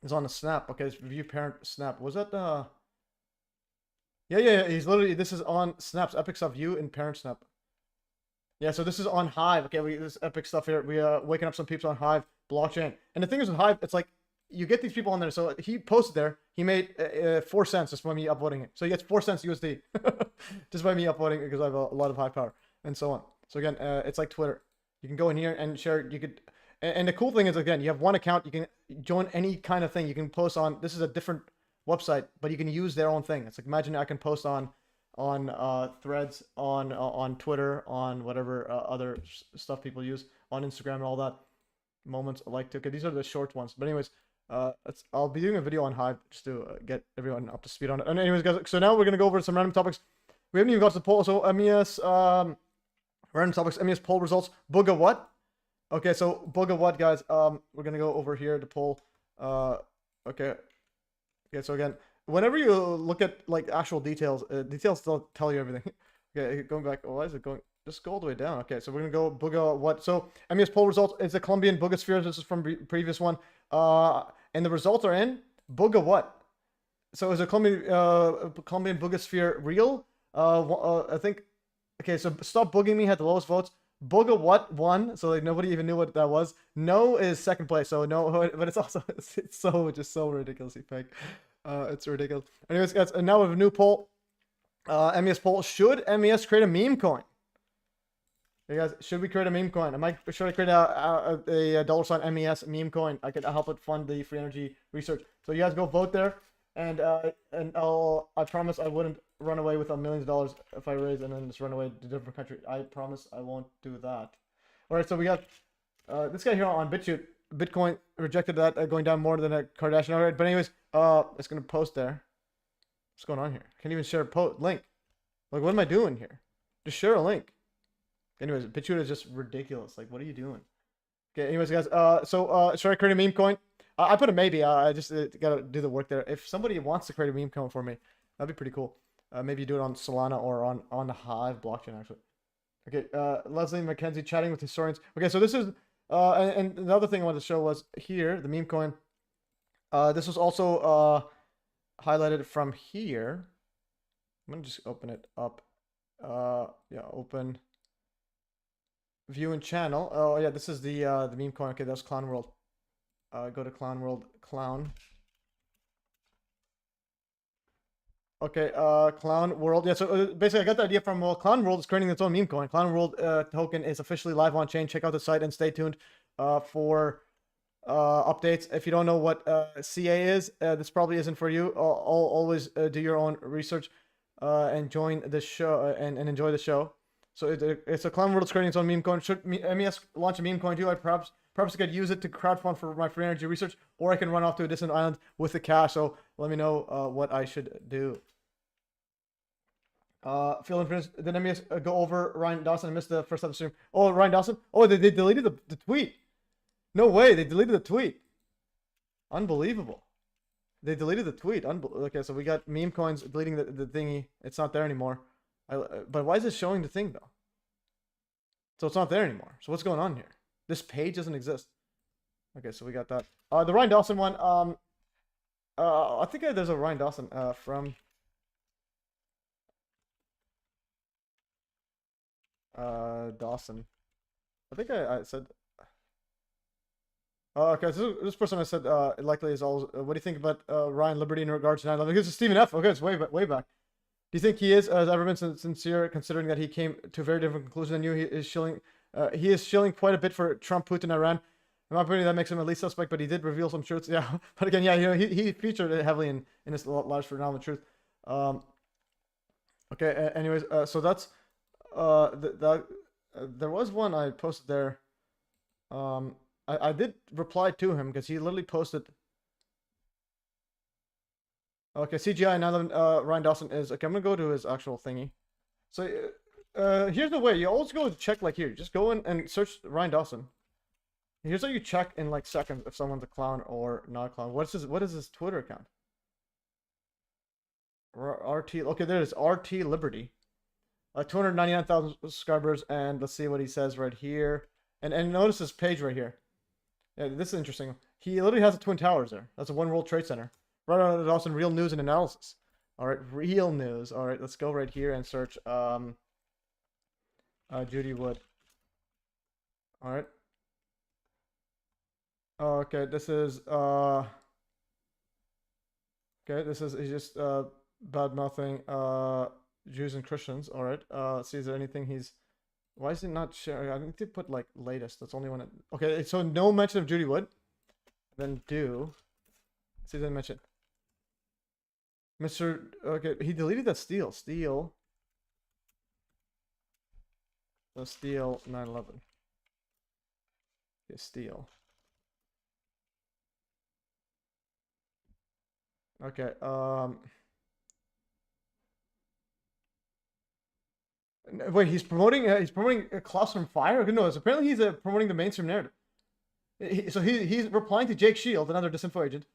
He's on a snap. Okay, it's view parent snap. Was that Yeah. He's literally, this is on snaps. Epic stuff. View in parent snap. Yeah, so this is on Hive. Okay, this epic stuff here. We waking up some people on Hive blockchain. And the thing is with Hive, it's like you get these people on there. So he posted there. He made 4 cents just by me upvoting it. So he gets 4 cents USD just by me upvoting it because I have a lot of high power and so on. So again, it's like Twitter. You can go in here and share. You could, and the cool thing is, again, you have one account. You can join any kind of thing. You can post on. This is a different website, but you can use their own thing. It's like, imagine I can post on Threads, on Twitter, on whatever other stuff people use, on Instagram and all that. Moments I like to. Okay, these are the short ones. But anyways. I'll be doing a video on Hive just to get everyone up to speed on it. And anyways, guys, so now we're gonna go over some random topics. We haven't even got to the poll. So MES random topics. MES poll results. Booga what? Okay, so Booga what, guys? We're gonna go over here to poll. Okay. So again, whenever you look at like actual details, details don't tell you everything. Okay, going back. Oh, why is it going? Just go all the way down. Okay, so we're gonna go Booga what? So MES poll results. It's a Colombian Boogosphere. This is from previous one. And the results are in Booga what? So is a Colombian Boogosphere real? I think. Okay, so Stop Booging Me had the lowest votes. Booga what won? So like nobody even knew what that was. No is second place. So no, but it's also it's so ridiculously fake. It's ridiculous. Anyways, guys, and now we have a new poll. MES poll: should MES create a meme coin? Hey guys, should we create a meme coin? Should I create a $sign MES meme coin? I could help it fund the free energy research. So you guys go vote there, and I promise I wouldn't run away with millions of dollars if I raise and then just run away to a different country. I promise I won't do that. All right, so we got this guy here on BitChute. Bitcoin rejected that, going down more than a Kardashian. All right, but anyways, it's gonna post there. What's going on here? Can't even share a link. Like, what am I doing here? Just share a link. Anyways, BitChute is just ridiculous. Like, what are you doing? Okay, anyways, guys. So should I create a meme coin? I put a maybe. I just gotta do the work there. If somebody wants to create a meme coin for me, that'd be pretty cool. Maybe do it on Solana or on the Hive blockchain, actually. Okay, Leslie McKenzie chatting with historians. Okay, so this is, and another thing I wanted to show was here, the meme coin. This was also highlighted from here. I'm gonna just open it up. Yeah, open. View and channel. Oh yeah, this is the meme coin. Okay, that's Clown World. Go to Clown World. Clown. Okay, Clown World. Yeah, so basically I got the idea from, well, Clown World is creating its own meme coin. Clown World token is officially live on chain. Check out the site and stay tuned for updates. If you don't know what CA is, this probably isn't for you. Always do your own research and join the show and enjoy the show. So it's a Clown World creating its own meme coin. Should MES launch a meme coin too? I perhaps I could use it to crowdfund for my free energy research, or I can run off to a distant island with the cash. So let me know what I should do. Phil and Prince, did MES go over Ryan Dawson? I missed the first episode stream. Oh, Ryan Dawson? Oh, they deleted the tweet. No way, they deleted the tweet. Unbelievable. They deleted the tweet. Okay, so we got meme coins deleting the thingy. It's not there anymore. But why is it showing the thing though? So it's not there anymore. So what's going on here? This page doesn't exist. Okay, so we got that. The Ryan Dawson one. I think there's a Ryan Dawson from Dawson. I think I said. Okay, so this person I said likely is always. What do you think about Ryan Liberty in regards to 9/11? This is Stephen F. Okay, it's way back. Do you think he has ever been sincere, considering that he came to a very different conclusion than you? He is shilling quite a bit for Trump, Putin, Iran. In my opinion, that makes him at least suspect, but he did reveal some truths. Yeah, but again, yeah, he featured it heavily in his large for Phenomenal Truth. Okay, anyways, so that's there was one I posted there. I did reply to him because he literally posted. Okay, CGI 911, Ryan Dawson is okay. I'm gonna go to his actual thingy. So here's the way. You always go check like here. Just go in and search Ryan Dawson. Here's how you check in like seconds if someone's a clown or not a clown. What is his Twitter account? RT. Okay, there it is. RT Liberty. 299,000 subscribers, and let's see what he says right here. And notice this page right here. Yeah, this is interesting. He literally has the Twin Towers there. That's a One World Trade Center. Right on it, also real news and analysis. All right, real news. All right, let's go right here and search Judy Wood. All right. Okay, this is he's just bad mouthing Jews and Christians. All right. Let's see, is there anything he's? Why is it not sharing? I need to put like latest. That's only one. Okay, so no mention of Judy Wood. Then do. Let's see, didn't mention. Mr. Okay, he deleted that Steele. Steele 9/11. Yeah, Steele. Okay. Wait, he's promoting Klaus from Fire? No, apparently he's promoting the mainstream narrative. He's replying to Jake Shield, another disinfo agent.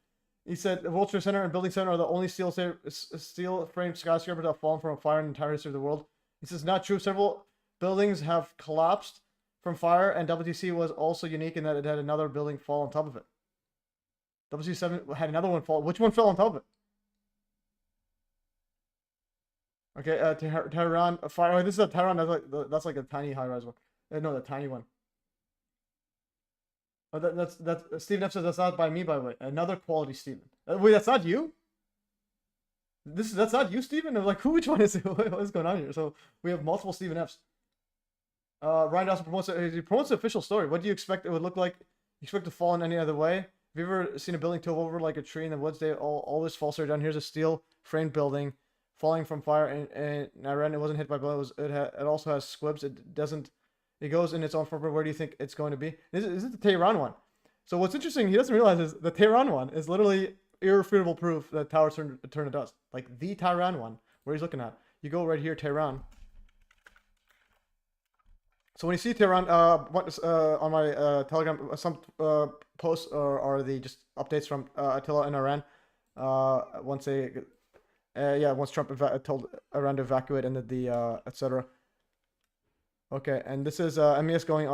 He said the World Trade Center and Building 7 are the only steel-framed skyscrapers that have fallen from a fire in the entire history of the world. He says not true. Several buildings have collapsed from fire, and WTC was also unique in that it had another building fall on top of it. WC7 had another one fall. Which one fell on top of it? Okay, Tehran fire. Oh, this is a Tehran. That's like a tiny high-rise one. No, the tiny one. Oh, that's Stephen F says that's not by me, by the way. Another quality Stephen. Wait, that's not you? That's not you, Stephen? I'm like, which one is it? What is going on here? So we have multiple Stephen Fs. Ryan Dawson promotes the official story. What do you expect it would look like? You expect to fall in any other way? Have you ever seen a building tip over like a tree in the woods? They always fall straight down. Here's a steel framed building falling from fire in Iran. It wasn't hit by bullets. It also has squibs. It doesn't. It goes in its own footprint. Where do you think it's going to be? This is the Tehran one. So what's interesting, he doesn't realize is the Tehran one is literally irrefutable proof that towers turn to dust. Like the Tehran one, where he's looking at. You go right here, Tehran. So when you see Tehran, on my Telegram, some posts are the just updates from Attila in Iran. Once Trump told Iran to evacuate and the etc. Okay, and this is MES going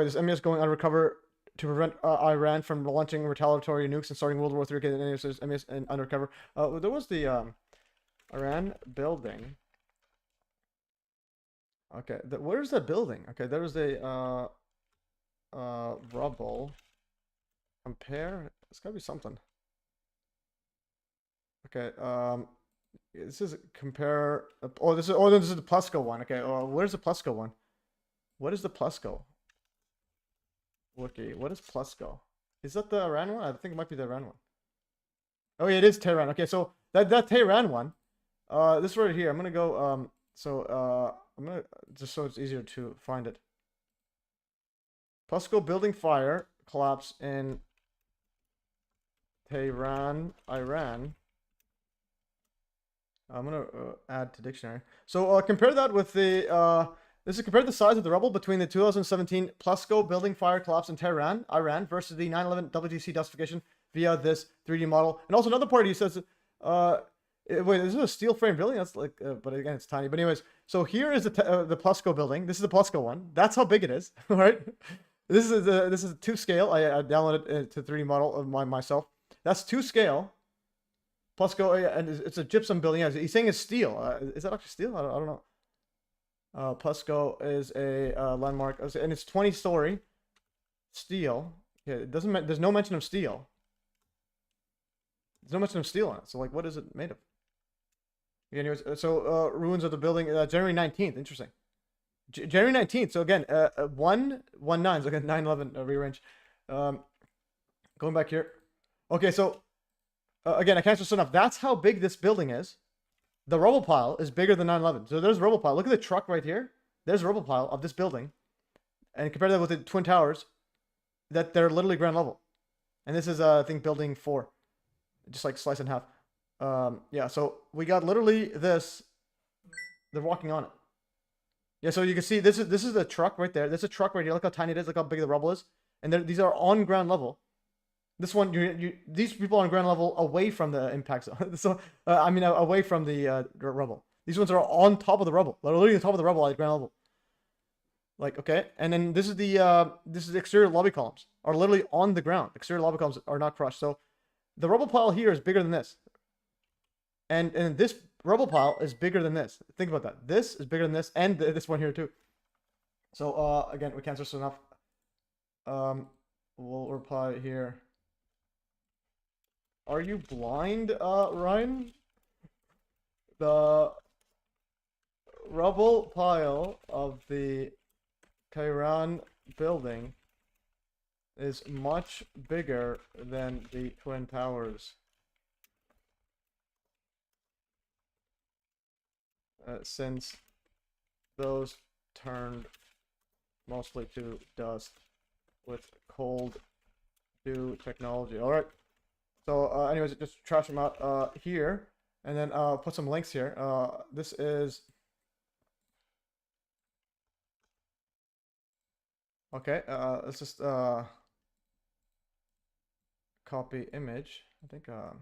this MES going undercover to prevent Iran from launching retaliatory nukes and starting World War III. Okay, and there's MES in undercover. There was the Iran building. Okay, where's that building? Okay, there was a rubble. Compare. It's gotta be something. Okay. This is compare. This is the Plusco one. Okay. Where's the Plusco one? What is the Plusco? Okay, what is Plusco? Is that the Iran one? I think it might be the Iran one. Oh yeah, it is Tehran. Okay, so that Tehran one. This right here. I'm gonna go. I'm gonna just so it's easier to find it. Plusco building fire collapse in Tehran, Iran. I'm gonna add to dictionary. So compare that with the this is compare the size of the rubble between the 2017 Plusco building fire collapse in Tehran, Iran, versus the 9/11 WTC dustification via this 3D model. And also another part he says, wait, this is a steel frame building. That's like, but again, it's tiny. But anyways, so here is the Plusco building. This is the Plusco one. That's how big it is, right? This is to scale. I downloaded it to 3D model of myself. That's to scale. Plusco, and it's a gypsum building. Yeah, he's saying it's steel. Is that actually steel? I don't know. Plusco is a landmark, and it's 20-story steel. Yeah, it doesn't. There's no mention of steel. There's no mention of steel on it. So like, what is it made of? Anyways, so ruins of the building. January 19th. Interesting. January 19th. So again, 119. So again, 9/11 rearrange. Going back here. Okay, so again, I can't stress enough. That's how big this building is. The rubble pile is bigger than 9/11. So there's a rubble pile. Look at the truck right here. There's a rubble pile of this building, and compare that with the Twin Towers, that they're literally ground level. And this is I think building 4, just like sliced in half. Yeah, so we got literally this. They're walking on it. Yeah, so you can see this is the truck right there. This is a truck right here. Look how tiny it is. Look how big the rubble is. And these are on ground level. This one, these people are on ground level away from the impact zone. So I mean, away from the rubble. These ones are on top of the rubble. They're literally on top of the rubble at ground level. Like, okay, and then this is the exterior lobby columns are literally on the ground. Exterior lobby columns are not crushed. So the rubble pile here is bigger than this. And this rubble pile is bigger than this. Think about that. This is bigger than this, and this one here too. So again, we can't stress enough. We'll reply here. Are you blind, Ryan? The rubble pile of the Tehran building is much bigger than the Twin Towers. Since those turned mostly to dust with cold dew technology. All right. So anyways, just trash them out here, and then put some links here. This is okay. Let's just copy image. I think oh,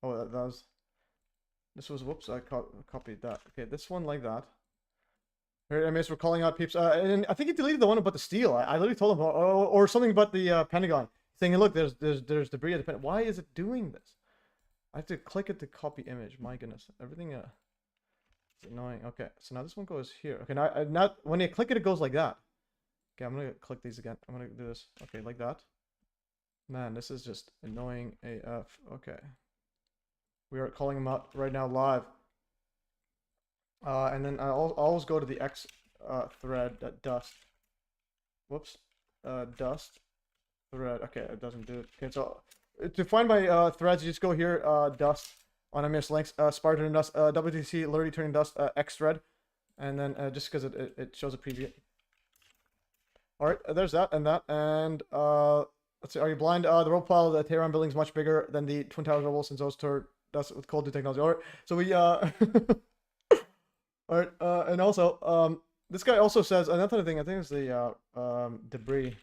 that was this was whoops. I copied that. Okay, this one like that. Here, MES, we're calling out peeps. And I think he deleted the one about the steel. I literally told him, or something about the Pentagon. Saying, look, there's debris at the Pentagon. Why is it doing this? I have to click it to copy image. My goodness, everything is annoying. Okay, so now this one goes here. Okay, now when you click it, it goes like that. Okay, I'm gonna click these again. I'm gonna do this. Okay, like that. Man, this is just annoying AF. Okay, we are calling them out right now live. And then I'll always go to the X thread dust. Whoops, dust. Thread. Okay, it doesn't do it. Okay, so to find my threads, you just go here, dust on MES links, Spartan dust, WTC literally turning dust, X thread, and then just because it shows a preview. All right, there's that and that, and let's see. Are you blind? The rubble pile of the Tehran building is much bigger than the Twin Towers rubble since those turned dust with cold dew technology. All right, so we all right, and also this guy also says another thing. I think it's the debris.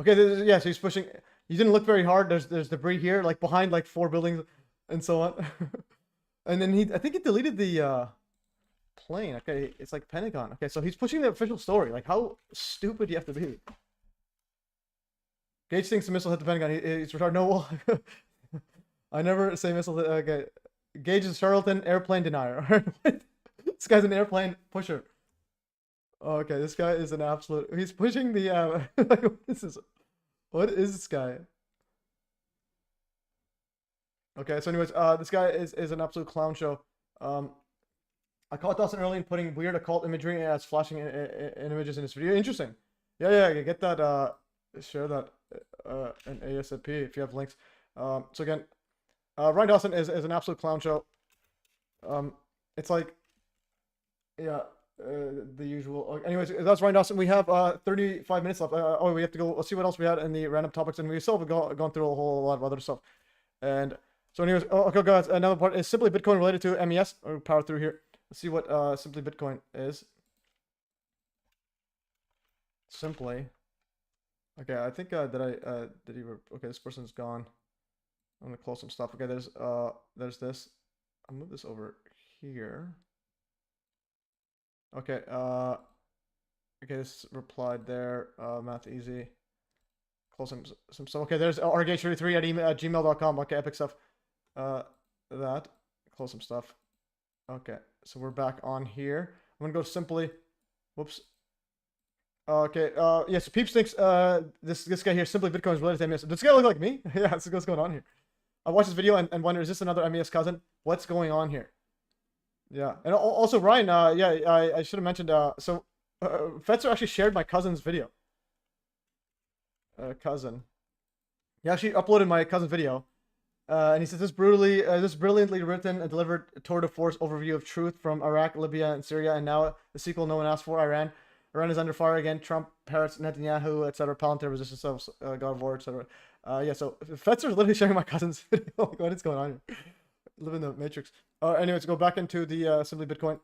Okay, yeah, so he's pushing. You didn't look very hard. There's debris here, like behind like 4 buildings, and so on. And then I think he deleted the plane. Okay, it's like Pentagon. Okay, so he's pushing the official story. Like, how stupid do you have to be? Gage thinks the missile hit the Pentagon. He's retarded. No, well, I never say missile. Okay, Gage is charlatan, airplane denier. This guy's an airplane pusher. Okay, this guy is an absolute. He's pushing the. Like, what is this guy? Okay, so anyways, this guy is an absolute clown show. I caught Dawson early in putting weird occult imagery as flashing images in this video. Interesting. Yeah, get that. Share that in ASAP if you have links. So again, Ryan Dawson is an absolute clown show. It's like, yeah. The usual. Anyways, that's Ryan Dawson. We have 35 minutes left. Oh, we have to go. Let's see what else we had in the random topics, and we still have gone through a whole lot of other stuff. And so, anyways, okay, guys. Another part is simply Bitcoin related to MES. Or power through here. Let's see what simply Bitcoin is. Simply. Okay, I think did he? Okay, this person's gone. I'm gonna close some stuff. Okay, there's this. I'll move this over here. Okay, okay, this replied there, math easy. Close some stuff. Okay, there's rgh33 at gmail.com. Okay, epic stuff. That. Close some stuff. Okay, so we're back on here. I'm gonna go simply, whoops. Okay, yeah, so Peeps thinks, this guy here, simply Bitcoin is related to MES. Does this guy look like me? Yeah, this is what's going on here. I watched this video and wonder, is this another MES cousin? What's going on here? Yeah, and also Ryan, yeah, I should have mentioned, so Fetzer actually shared my cousin's video. cousin. He actually uploaded my cousin's video. And he says this brilliantly written and delivered tour de force overview of truth from Iraq, Libya, and Syria, and now the sequel no one asked for, Iran. Iran is under fire again. Trump, parrots, Netanyahu, etc. Palantir, resistance of God of War, etc. Yeah, so Fetzer's literally sharing my cousin's video. Like, what is going on here? Live in the Matrix. Anyways, go back into the Simply Bitcoin.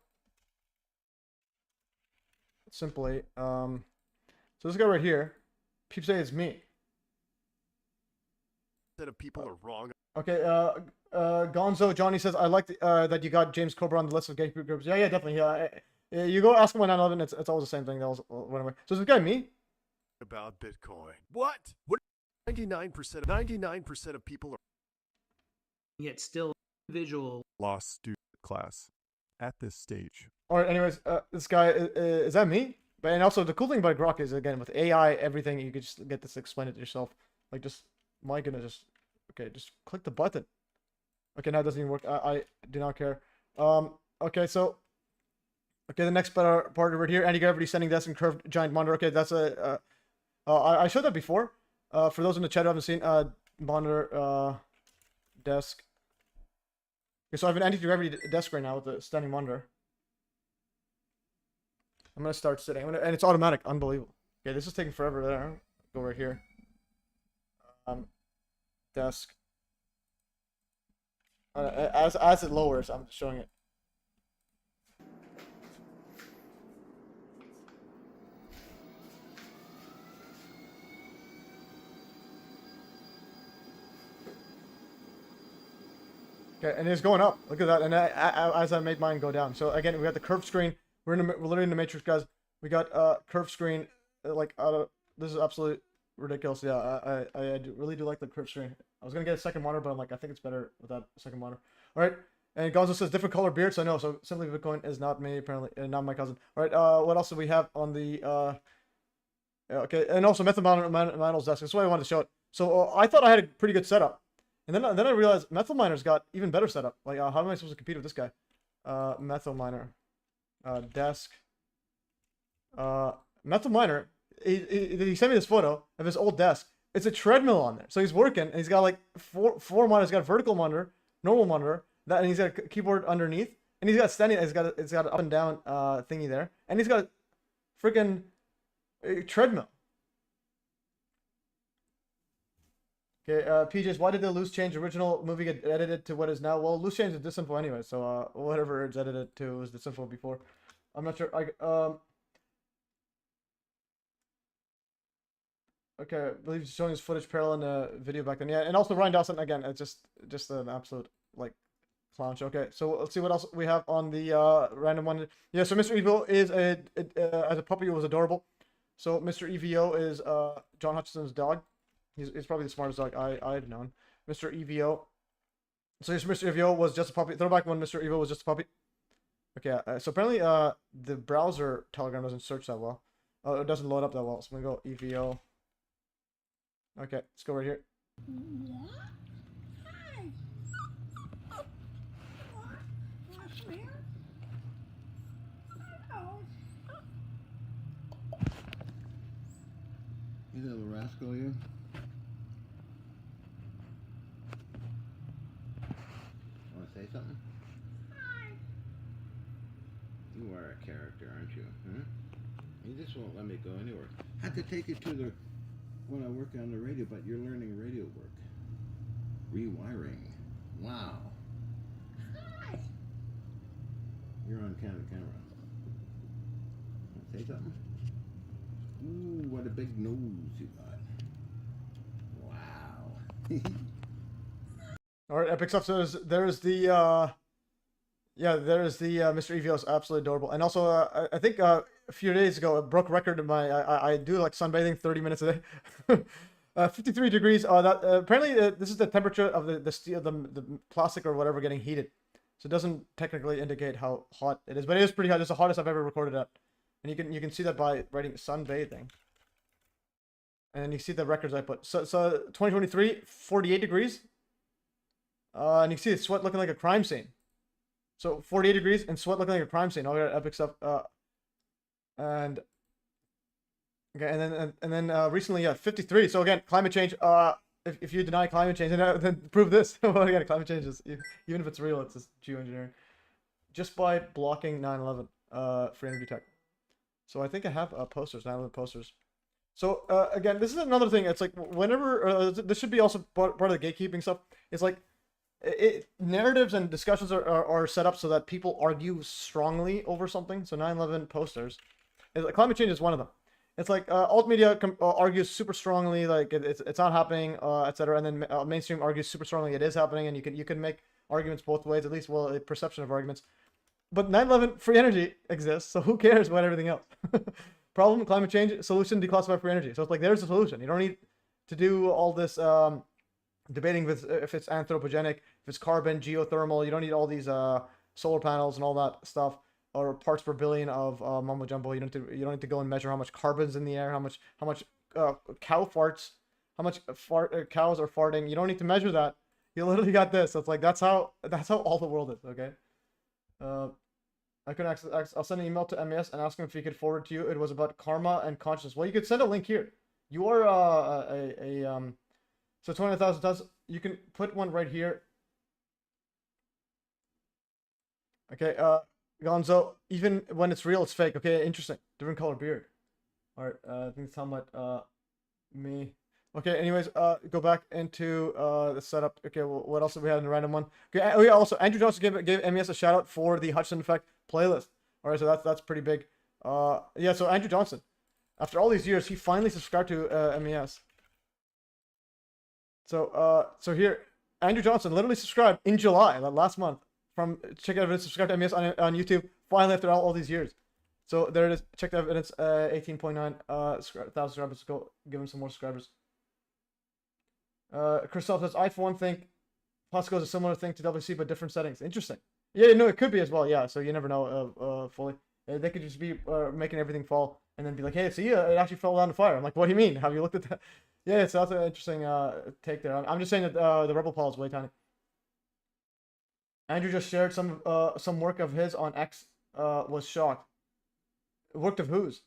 Simply. So this guy right here, people say it's me. That of people are wrong. Okay, Gonzo Johnny says, I like that you got James Cobra on the list of gatekeeper groups. Yeah, definitely. Yeah, you go ask him on 9/11, it's always the same thing. That was whatever. So is this guy me? About Bitcoin. What? 99% of people are yet still individual lost student class at this stage. All right. Anyways, this guy is that me? But and also the cool thing about Grok is again with AI, everything you could just get this to explain it yourself. Like just my goodness, just click the button. Okay, now it doesn't even work. I do not care. Okay, so the next part over here, anti-gravity standing desk and curved giant monitor. Okay, that's I showed that before. For those in the chat who haven't seen, monitor desk. Okay, so I have an anti-gravity desk right now with the standing monitor. I'm gonna start sitting, and it's automatic. Unbelievable. Okay, this is taking forever there. Go right here. Desk. As it lowers, I'm showing it. Okay, and it's going up. Look at that. And as I made mine go down. So again, we got the curved screen. We're literally in the Matrix, guys. We got curved screen. This is absolutely ridiculous. Yeah, I really do like the curved screen. I was gonna get a second monitor, but I'm like, I think it's better without a second monitor. All right. And Gonzo says different color beards. I know. So Simply Bitcoin is not me apparently, not my cousin. All right. What else do we have on the? Okay, and also Method Miner's desk. That's why I wanted to show it. So I thought I had a pretty good setup. And then I realized Methyl Miner's got even better setup. Like, how am I supposed to compete with this guy? Methyl Miner. Desk. Methyl Miner, he sent me this photo of his old desk. It's a treadmill on there. So he's working, and he's got like four monitors. He's got a vertical monitor, normal monitor, and he's got a keyboard underneath. And he's got standing, it's got an up and down thingy there. And he's got a freaking treadmill. Okay, PJs, why did the loose change original movie get edited to what is now? Well, loose change is disinfo anyway, so whatever it's edited to was disinfo before. I'm not sure. Okay, I believe he's showing his footage parallel in the video back then. Yeah, and also Ryan Dawson again. It's just an absolute like clown show. Okay, so let's see what else we have on the random one. Yeah, so Mr. Evo is as a puppy, it was adorable. So Mr. EVO is John Hutchinson's dog. He's probably the smartest dog I've known. Mr. EVO. So yes, Mr. EVO was just a puppy. Throwback when Mr. EVO was just a puppy. Okay, so apparently the browser Telegram doesn't search that well. It doesn't load up that well. So I'm gonna go EVO. Okay, let's go right here. You little rascal, you. Want to say something? You are a character, aren't you? Huh? You just won't let me go anywhere. I had to take you to when I work on the radio, but you're learning radio work. Rewiring. Wow. Hi. You're on camera. Want to say something? Ooh, what a big nose you got. Wow. All right, epic stuff. So there's the Mr. EVO's absolutely adorable. And also, I think a few days ago, it broke record in my, I do like sunbathing 30 minutes a day. 53 degrees. Apparently this is the temperature of the steel, the plastic or whatever getting heated. So it doesn't technically indicate how hot it is, but it is pretty hot. It's the hottest I've ever recorded at. And you can see that by writing sunbathing. And you see the records I put. So 2023, 48 degrees. And you can see the sweat looking like a crime scene. So 48 degrees and sweat looking like a crime scene. All that epic stuff. And Okay, and then recently, 53. So again, climate change. If you deny climate change, then prove this. Well, again, climate change is, even if it's real, it's just geoengineering. Just by blocking 9/11 free energy tech. So I think I have posters, 9/11 posters. So again, this is another thing. It's like whenever this should be also part of the gatekeeping stuff. It's like narratives and discussions are set up so that people argue strongly over something. So 9/11 posters, climate change is one of them. It's like alt media argues super strongly like it's not happening, etc. And then mainstream argues super strongly it is happening, and you can make arguments both ways, at least a perception of arguments. But 9/11 free energy exists, so who cares about everything else? Problem, climate change, solution, declassify free energy. So it's like there's a solution. You don't need to do all this debating if it's anthropogenic, if it's carbon, geothermal. You don't need all these solar panels and all that stuff, or parts per billion of mumbo jumbo. You don't need to go and measure how much carbon's in the air, how much cow farts, how much cows are farting. You don't need to measure that. You literally got this. So it's like that's how all the world is. Okay. I could I'll send an email to MES and ask him if he could forward to you. It was about karma and consciousness. Well, you could send a link here. You are so 20,000 tons. You can put one right here. Okay, Gonzo. Even when it's real, it's fake. Okay, interesting. Different color beard. All right, I think it's helmet. Me. Okay. Anyways, go back into the setup. Okay, well, what else did we have in the random one? Okay. Oh yeah. Also, Andrew Johnson gave MES a shout out for the Hudson Effect playlist. All right, so that's pretty big. Yeah. So Andrew Johnson, after all these years, he finally subscribed to MES. So here, Andrew Johnson literally subscribed in July, last month. From check evidence, subscribe to MES on YouTube. Finally, after all these years. So there it is. Check the evidence. 18.9 thousand subscribers. Go give him some more subscribers. Christoph says, I for one think Pasco is a similar thing to WC but different settings. Interesting. Yeah, no, it could be as well. Yeah, so you never know fully. They could just be making everything fall and then be like, hey, see, it actually fell down the fire. I'm like, what do you mean? Have you looked at that? Yeah, so that's an interesting take there. I'm just saying that the Rebel Paul is way tiny. Andrew just shared some work of his on X. Was shocked. Worked of whose?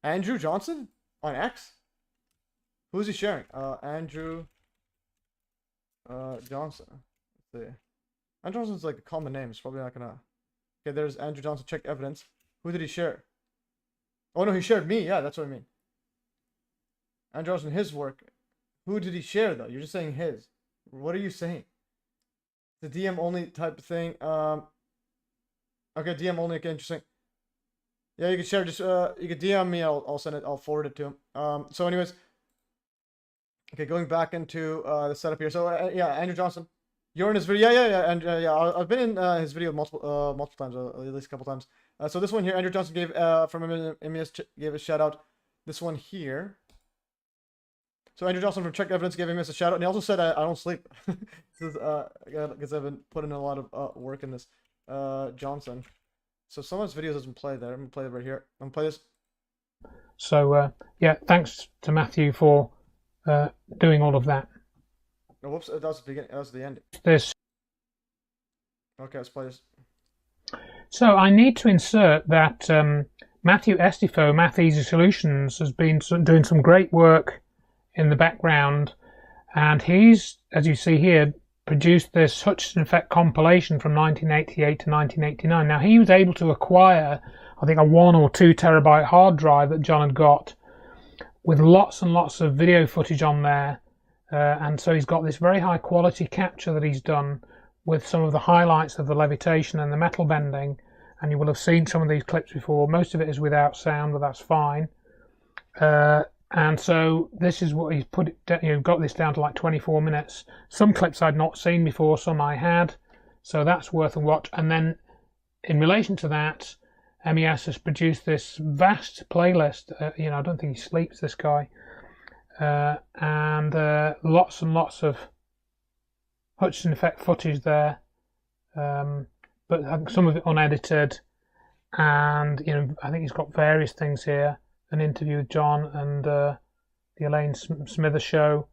Andrew Johnson on X? Who's he sharing? Andrew Johnson. Let's see. Andrew Johnson's like a common name. It's probably not gonna. Okay, there's Andrew Johnson. Check evidence. Who did he share? Oh no, he shared me. Yeah, that's what I mean. Andrew Johnson, his work. Who did he share though? You're just saying his. What are you saying? The DM only type of thing. Okay, DM only. Okay, interesting. Yeah, you can share. Just you can DM me. I'll send it. I'll forward it to him. So anyways. Okay, going back into the setup here. So yeah, Andrew Johnson, you're in his video. Yeah, and yeah, I've been in his video multiple times, at least a couple times. So this one here, Andrew Johnson gave from MES gave a shout out. This one here. So Andrew Johnson from Check Evidence gave MES a shout out, and he also said I don't sleep because I've been putting in a lot of work in this. Johnson. So some of his videos doesn't play there. I'm gonna play it right here. I'm gonna play this. So yeah, thanks to Matthew for doing all of that. Oh, whoops, that was the beginning. That was the end. This. Okay, let's play this. So I need to insert that Matthew Estifo, Math Easy Solutions, has been doing some great work in the background, and he's, as you see here, produced this Hutchinson Effect compilation from 1988 to 1989. Now he was able to acquire, I think, a 1 or 2 terabyte hard drive that John had got, with lots and lots of video footage on there, and so he's got this very high quality capture that he's done with some of the highlights of the levitation and the metal bending, and you will have seen some of these clips before. Most of it is without sound, but that's fine. And so this is what he's put it, got this down to like 24 minutes. Some clips I'd not seen before, some I had, so that's worth a watch. And then in relation to that, MES has produced this vast playlist. I don't think he sleeps, this guy. And lots and lots of Hutchinson Effect footage there, but some of it unedited. And I think he's got various things here: an interview with John and the Elaine Smithers show,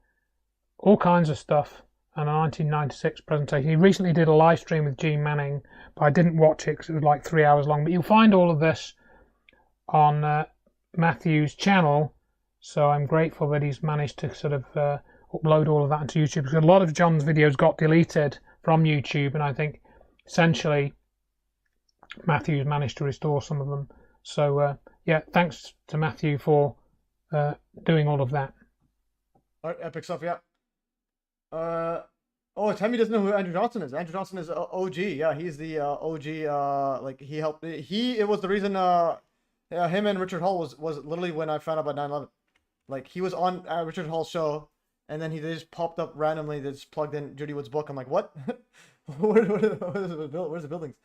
all kinds of stuff, and a 1996 presentation. He recently did a live stream with Gene Manning, but I didn't watch it because it was like 3 hours long. But you'll find all of this on Matthew's channel, so I'm grateful that he's managed to sort of upload all of that onto YouTube, because a lot of John's videos got deleted from YouTube, and I think essentially Matthew's managed to restore some of them. So yeah, thanks to Matthew for doing all of that. All right, epic stuff, yeah. Oh, Tammy doesn't know who Andrew Johnson is. Andrew Johnson is OG. Yeah, he's the OG. Like he helped. It was the reason. Him and Richard Hall was literally when I found out about 9/11. Like he was on Richard Hall's show, and then they just popped up randomly. They just plugged in Judy Wood's book. I'm like, what? Where's the buildings?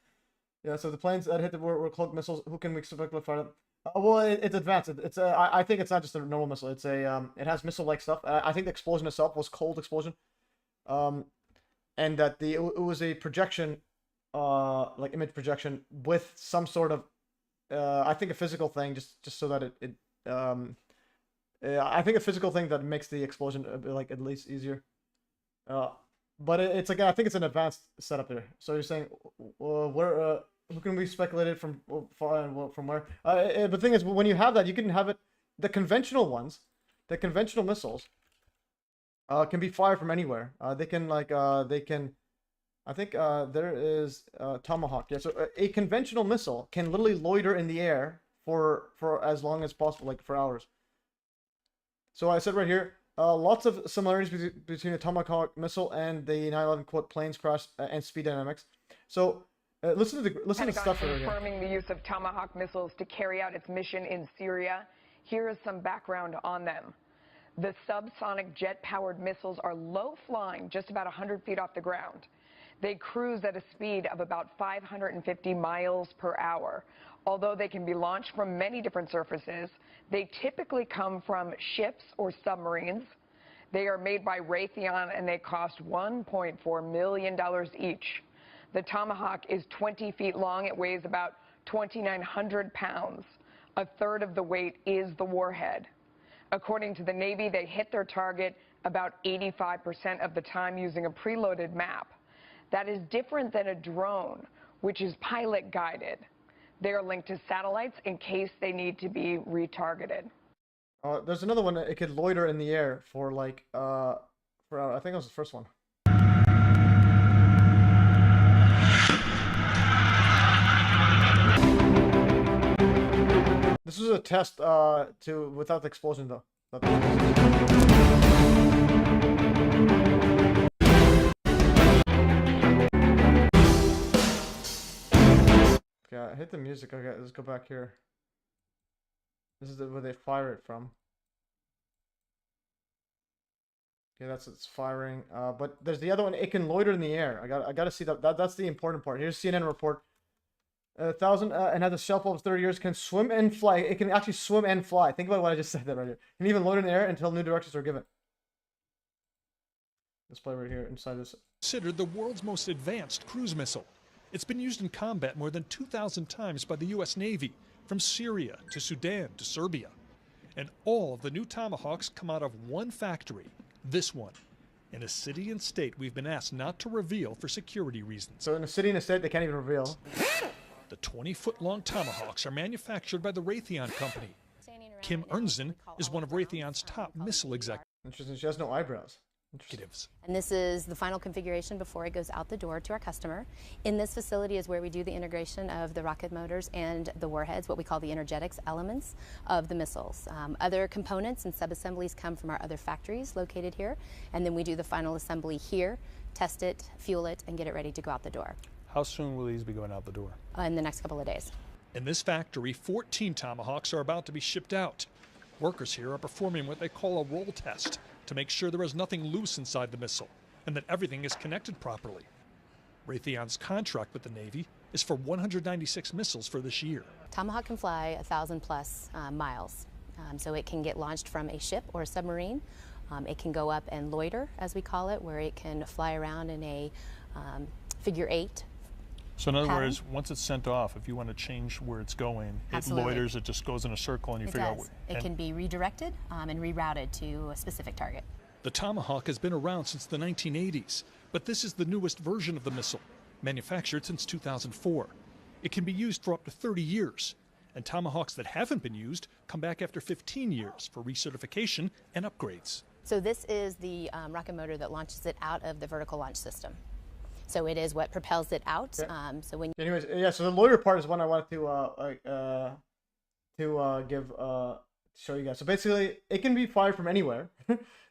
Yeah. So the planes that hit were cloaked missiles. Who can we expect to fire them? Well, it's advanced. I think it's not just a normal missile. It's it has missile-like stuff. I think the explosion itself was cold explosion. And that it was a projection, like image projection with some sort of, I think a physical thing, just so that I think a physical thing that makes the explosion like at least easier. But it's like, I think it's an advanced setup there. So you're saying, where, who can we speculate it from far and from where? But the thing is, when you have that, you can have it, the conventional ones, the conventional missiles, can be fired from anywhere. They can I think there is Tomahawk. Yeah, so a conventional missile can literally loiter in the air for as long as possible, like for hours. So I said right here, lots of similarities between the Tomahawk missile and the 9/11 quote planes crash and speed dynamics. So listen to the stuff right here. Confirming the use of Tomahawk missiles to carry out its mission in Syria. Here is some background on them. The subsonic jet-powered missiles are low-flying, just about 100 feet off the ground. They cruise at a speed of about 550 miles per hour. Although they can be launched from many different surfaces, they typically come from ships or submarines. They are made by Raytheon, and they cost $1.4 million each. The Tomahawk is 20 feet long. It weighs about 2,900 pounds. A third of the weight is the warhead. According to the Navy, they hit their target about 85% of the time using a preloaded map. That is different than a drone, which is pilot guided. They are linked to satellites in case they need to be retargeted. There's another one that it could loiter in the air for like I think it was the first one. This was a test without the explosion though. Okay, I hit the music. Okay, let's go back here. This is where they fire it from. Okay, that's its firing. But there's the other one. It can loiter in the air. I got to see that. That's the important part. Here's CNN report. 1,000 and has a shelf life of 30 years. Can swim and fly. It can actually swim and fly. Think about what I just said that right here. Can even loiter in the air until new directions are given. Let's play right here inside this. Considered the world's most advanced cruise missile. It's been used in combat more than 2,000 times by the U.S. Navy, from Syria to Sudan to Serbia. And all of the new Tomahawks come out of one factory, this one, in a city and state we've been asked not to reveal for security reasons. So in a city and a state they can't even reveal. The 20-foot-long Tomahawks are manufactured by the Raytheon Company. Kim Ernzen is one of Raytheon's top missile executives. Interesting, she has no eyebrows. And this is the final configuration before it goes out the door to our customer. In this facility is where we do the integration of the rocket motors and the warheads, what we call the energetics elements of the missiles. Other components and subassemblies come from our other factories located here, and then we do the final assembly here, test it, fuel it, and get it ready to go out the door. How soon will these be going out the door? In the next couple of days. In this factory, 14 Tomahawks are about to be shipped out. Workers here are performing what they call a roll test to make sure there is nothing loose inside the missile and that everything is connected properly. Raytheon's contract with the Navy is for 196 missiles for this year. Tomahawk can fly 1,000+ miles, so it can get launched from a ship or a submarine. It can go up and loiter, as we call it, where it can fly around in a figure 8. So in other words, once it's sent off, if you want to change where it's going, Absolutely. It loiters, it just goes in a circle and you figure out where. It can be redirected and rerouted to a specific target. The Tomahawk has been around since the 1980s, but this is the newest version of the missile, manufactured since 2004. It can be used for up to 30 years, and Tomahawks that haven't been used come back after 15 years for recertification and upgrades. So this is the rocket motor that launches it out of the vertical launch system. So it is what propels it out. Okay. So when Anyways, yeah. So the loiter part is one I wanted to show you guys. So basically, it can be fired from anywhere.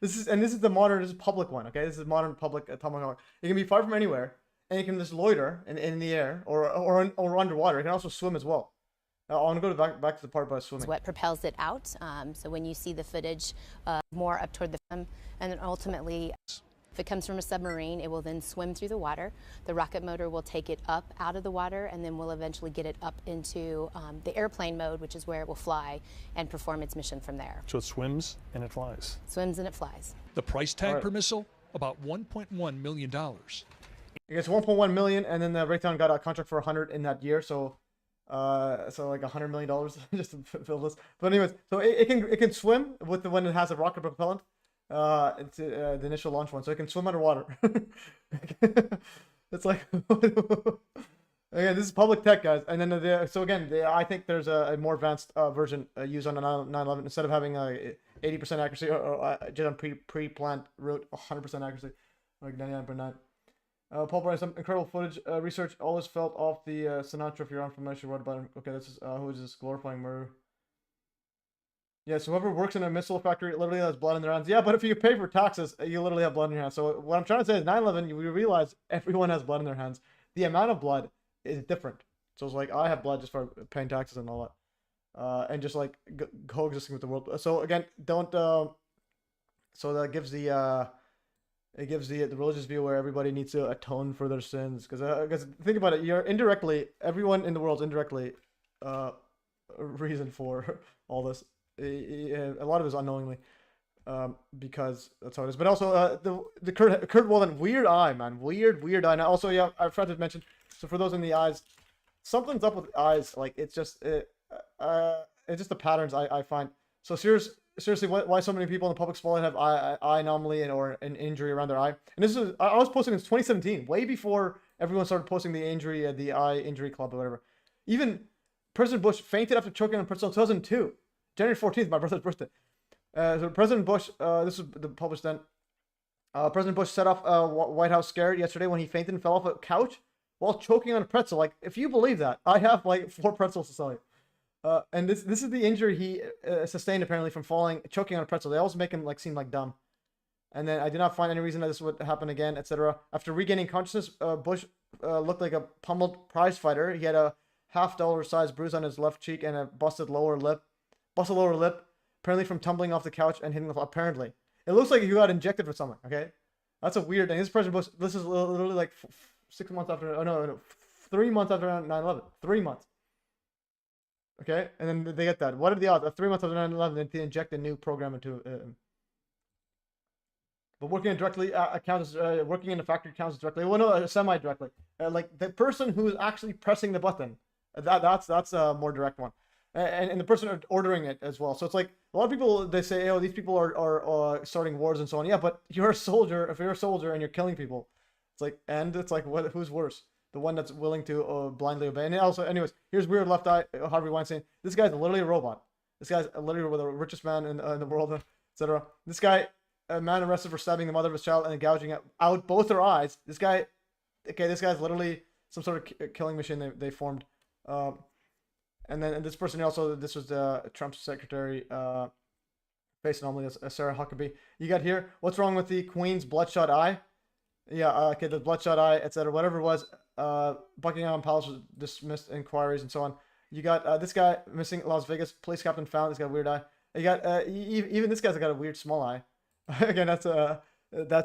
This is the public one. Okay, this is modern public Tomahawk. It can be fired from anywhere, and it can just loiter in the air or underwater. It can also swim as well. I want to go back to the part about swimming. what propels it out. So when you see the footage more up toward the front, and then ultimately, if it comes from a submarine, it will then swim through the water. The rocket motor will take it up out of the water, and then we'll eventually get it up into the airplane mode, which is where it will fly and perform its mission from there. So it swims and it flies. Swims and it flies. The price tag Right. per missile, about $1.1 million. It gets 1.1 million, and then the Raytheon got a contract for 100 in that year. So like $100 million just to fill this. But anyways, so it can swim with when it has a rocket propellant. It's the initial launch one, so it can swim underwater. It's like again, this is public tech, guys. And then I think there's a more advanced version used on the 911 instead of having 80% accuracy or just on pre-planned route 100% accuracy, like 99.9. Paul Bryan, some incredible footage. Research always felt off the Sinatra. If you're on from I should write about him. Okay, this is who is this glorifying murder? Yeah, so whoever works in a missile factory literally has blood in their hands. Yeah, but if you pay for taxes, you literally have blood in your hands. So what I'm trying to say is 9/11, we realize everyone has blood in their hands. The amount of blood is different. So it's like I have blood just for paying taxes and all that, and just like coexisting with the world. So again, don't. So that gives the religious view where everybody needs to atone for their sins. Because think about it, you're indirectly, everyone in the world's indirectly a reason for all this. A lot of it is unknowingly, because that's how it is. But also the Kurt Walden, weird eye, man, weird eye. Now also, yeah, I forgot to mention. So for those in the eyes, something's up with the eyes. Like it's just the patterns I find. So seriously, why so many people in the public spotlight have eye anomaly or an injury around their eye? And this is I was posting this 2017, way before everyone started posting the injury at the eye injury club or whatever. Even President Bush fainted after choking on pretzel 2002. January 14th, my brother's birthday. So President Bush, this was published then. President Bush set off White House scare yesterday when he fainted and fell off a couch while choking on a pretzel. Like, if you believe that, I have like 4 pretzels to sell you. And this is the injury he sustained apparently from choking on a pretzel. They always make him seem like dumb. And then I did not find any reason that this would happen again, etc. After regaining consciousness, Bush looked like a pummeled prize fighter. He had a $50 size bruise on his left cheek and a busted lower lip, apparently from tumbling off the couch and hitting the floor. Apparently, it looks like he got injected with something. Okay, that's a weird thing. This is President Bush. This is literally like 6 months after. Oh no, 3 months after 9/11. 3 months. Okay, and then they get that. What are the odds? 3 months after 9/11, they inject a new program into him. But working directly counts as working in a factory counts as directly. Well, no, semi-directly. Like the person who is actually pressing the button. That's a more direct one. And the person ordering it as well. So it's like a lot of people, they say, oh, these people are starting wars and so on. Yeah, but you're a soldier. If you're a soldier and you're killing people, it's like who's worse? The one that's willing to blindly obey. And also, anyways, here's weird left eye Harvey Weinstein. This guy's literally a robot. This guy's literally the richest man in the world, etc. This guy, a man arrested for stabbing the mother of his child and gouging out both her eyes. This guy's literally some sort of killing machine they formed. And then this person also, this was Trump's secretary, face anomaly, Sarah Huckabee. You got here, what's wrong with the Queen's bloodshot eye? Yeah, okay, the bloodshot eye, etc. Whatever it was, Buckingham Palace was dismissed inquiries and so on. You got this guy missing Las Vegas, police captain found. He's got a weird eye. You got even this guy's got a weird small eye. Again, that's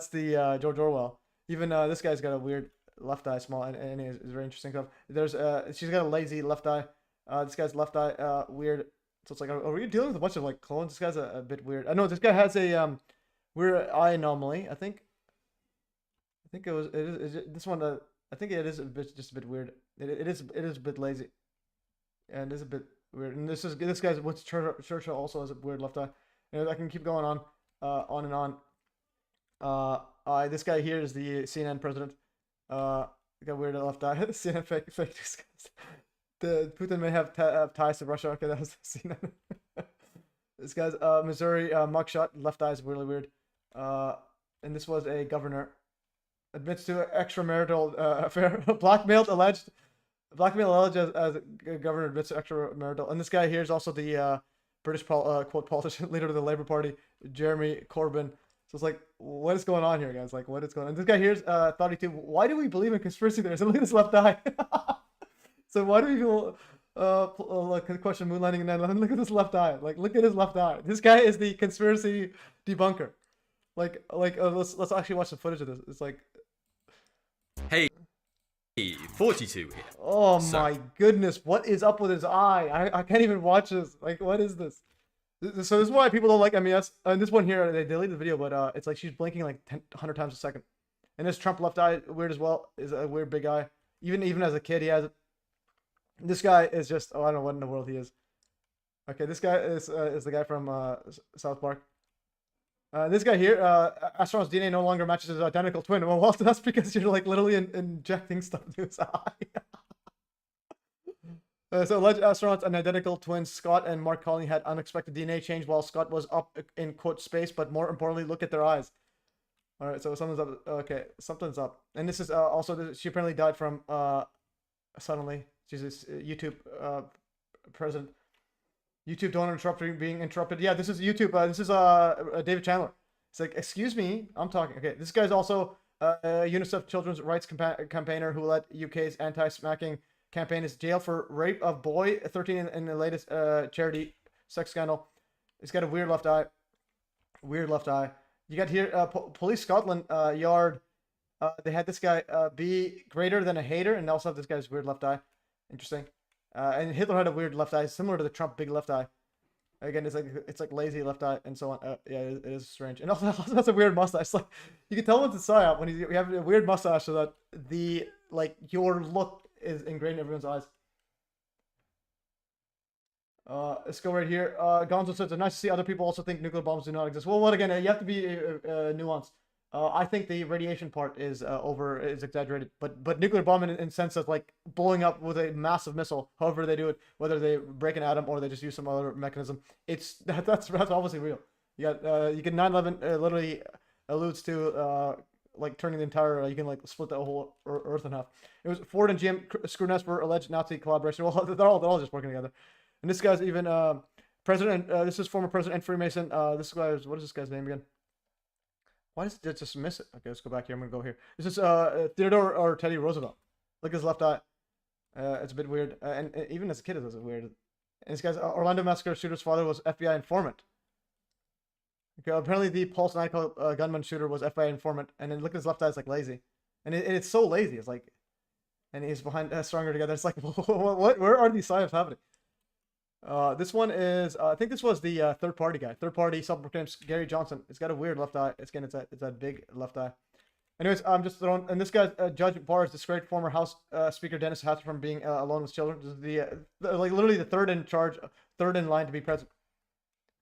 the George Orwell. Even this guy's got a weird left eye, small, and it's very interesting stuff. There's she's got a lazy left eye. This guy's left eye, weird. So it's like, are we dealing with a bunch of like clones? This guy's a bit weird. I know this guy has a weird eye anomaly. I think this one. I think it is just a bit weird. It is a bit lazy, and it's a bit weird. And this guy's Churchill also has a weird left eye. And I can keep going on and on. This guy here is the CNN president. Got weird left eye. CNN fake news. The Putin may have ties to Russia. Okay, that was seen. This guy's Missouri mugshot. Left eye is really weird. And this was a governor. Admits to extramarital affair. Blackmailed alleged as a governor admits to extramarital. And this guy here is also the British quote politician, leader of the Labour Party, Jeremy Corbyn. So it's like, what is going on here, guys? Like, what is going on? This guy here's thought too. Why do we believe in conspiracy theories? And look at his left eye. So why do people question moon landing and then look at this left eye? Like, look at his left eye. This guy is the conspiracy debunker. Let's actually watch the footage of this. It's like, hey, 42 here. Oh my goodness, what is up with his eye? I can't even watch this. Like, what is this? So this is why people don't like MES. And this one here, they deleted the video, but it's like she's blinking like 100 times a second. And this Trump left eye, weird as well, is a weird big eye. Even as a kid, he has it. This guy is just, I don't know what in the world he is. Okay, this guy is the guy from South Park. This guy here, astronaut's DNA no longer matches his identical twin. Well, that's because you're like literally injecting stuff into his eye. So alleged astronauts and identical twins Scott and Mark Collins had unexpected DNA change while Scott was up in quote space, but more importantly, look at their eyes. All right, so something's up. Okay, something's up. And this is also, she apparently died from suddenly. She's a YouTube president. YouTube don't being interrupted. Yeah, this is YouTube. This is David Chandler. It's like, excuse me, I'm talking. Okay, this guy's also a UNICEF children's rights campaigner who led UK's anti-smacking campaign. Is jailed for rape of boy 13 in the latest charity sex scandal. He's got a weird left eye. Weird left eye. You got here, Police Scotland Yard. They had this guy be greater than a hater, and they also have this guy's weird left eye. Interesting. And Hitler had a weird left eye, similar to the Trump big left eye. Again, it's like lazy left eye and so on. Yeah, it is strange. And also has a weird mustache. Like, you can tell it's a psyop when you have a weird mustache, so that the your look is ingrained in everyone's eyes. Let's go right here. Gonzo says, it's nice to see other people also think nuclear bombs do not exist. Well, again, you have to be nuanced. I think the radiation part is exaggerated, but nuclear bomb in sense of like blowing up with a massive missile, however they do it, whether they break an atom or they just use some other mechanism, that's obviously real. You got you can 9/11 literally alludes to like turning the entire you can like split the whole Earth in half. It was Ford and GM screw nest for alleged Nazi collaboration. Well, they're all just working together. And this guy's even president. This is former President Freemason. This guy is, what is this guy's name again? Why does it just miss it? Okay, let's go back here. I'm gonna go here. This is Theodore or Teddy Roosevelt. Look at his left eye. It's a bit weird. And even as a kid, it was weird. And this guy's Orlando massacre shooter's father was FBI informant. Okay, apparently the Pulse nightclub gunman shooter was FBI informant. And then look at his left eye. It's like lazy, and it's so lazy. It's like, and he's behind Stronger Together. It's like, what? Where are these psyops happening? This one is, I think this was the third party guy. Third party self-proclaimed Gary Johnson. It's got a weird left eye. It's that big left eye. Anyways, I'm just throwing, and this guy's Judge Barr is disgraced former House Speaker Dennis Hatcher from being alone with children. This is like literally the third in charge, third in line to be president.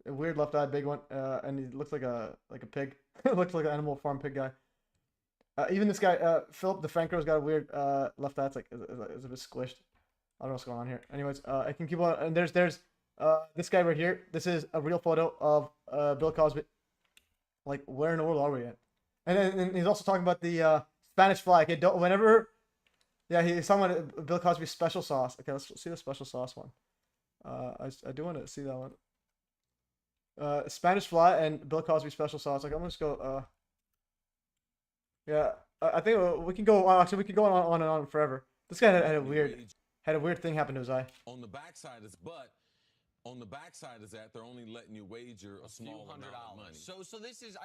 A weird left eye, big one, and he looks like a pig. Looks like an Animal Farm pig guy. Even this guy, Philip DeFranco's got a weird left eye. It's like it's a bit squished. I don't know what's going on here. Anyways, I can keep on. And there's this guy right here. This is a real photo of Bill Cosby. Like, where in the world are we at? And he's also talking about the Spanish fly. Okay, he's talking about Bill Cosby's special sauce. Okay, let's see the special sauce one. I do want to see that one. Spanish fly and Bill Cosby special sauce. Like, I'm gonna just go. Yeah, I think we can go. Actually, we can go on and on forever. This guy had a weird thing happen to his eye. On the backside is that they're only letting you wager a small amount of money. So this is,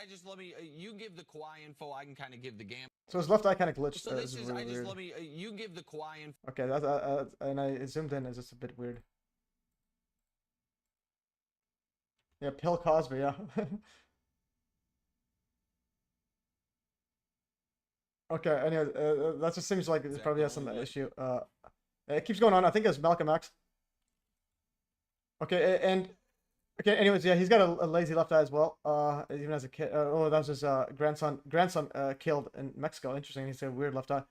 you give the Kauai info, I can kind of give the gamble. So his left eye kind of glitched. So this is, really you give the Kauai info. Okay, that's and I zoomed in. It's just a bit weird. Yeah, Bill Cosby. Yeah. Okay. Anyway, that just seems like it probably has some issue. It keeps going on. I think it's Malcolm X. Okay, anyways, yeah, he's got a lazy left eye as well. Even as a kid. That was his grandson killed in Mexico. Interesting. He's got a weird left eye.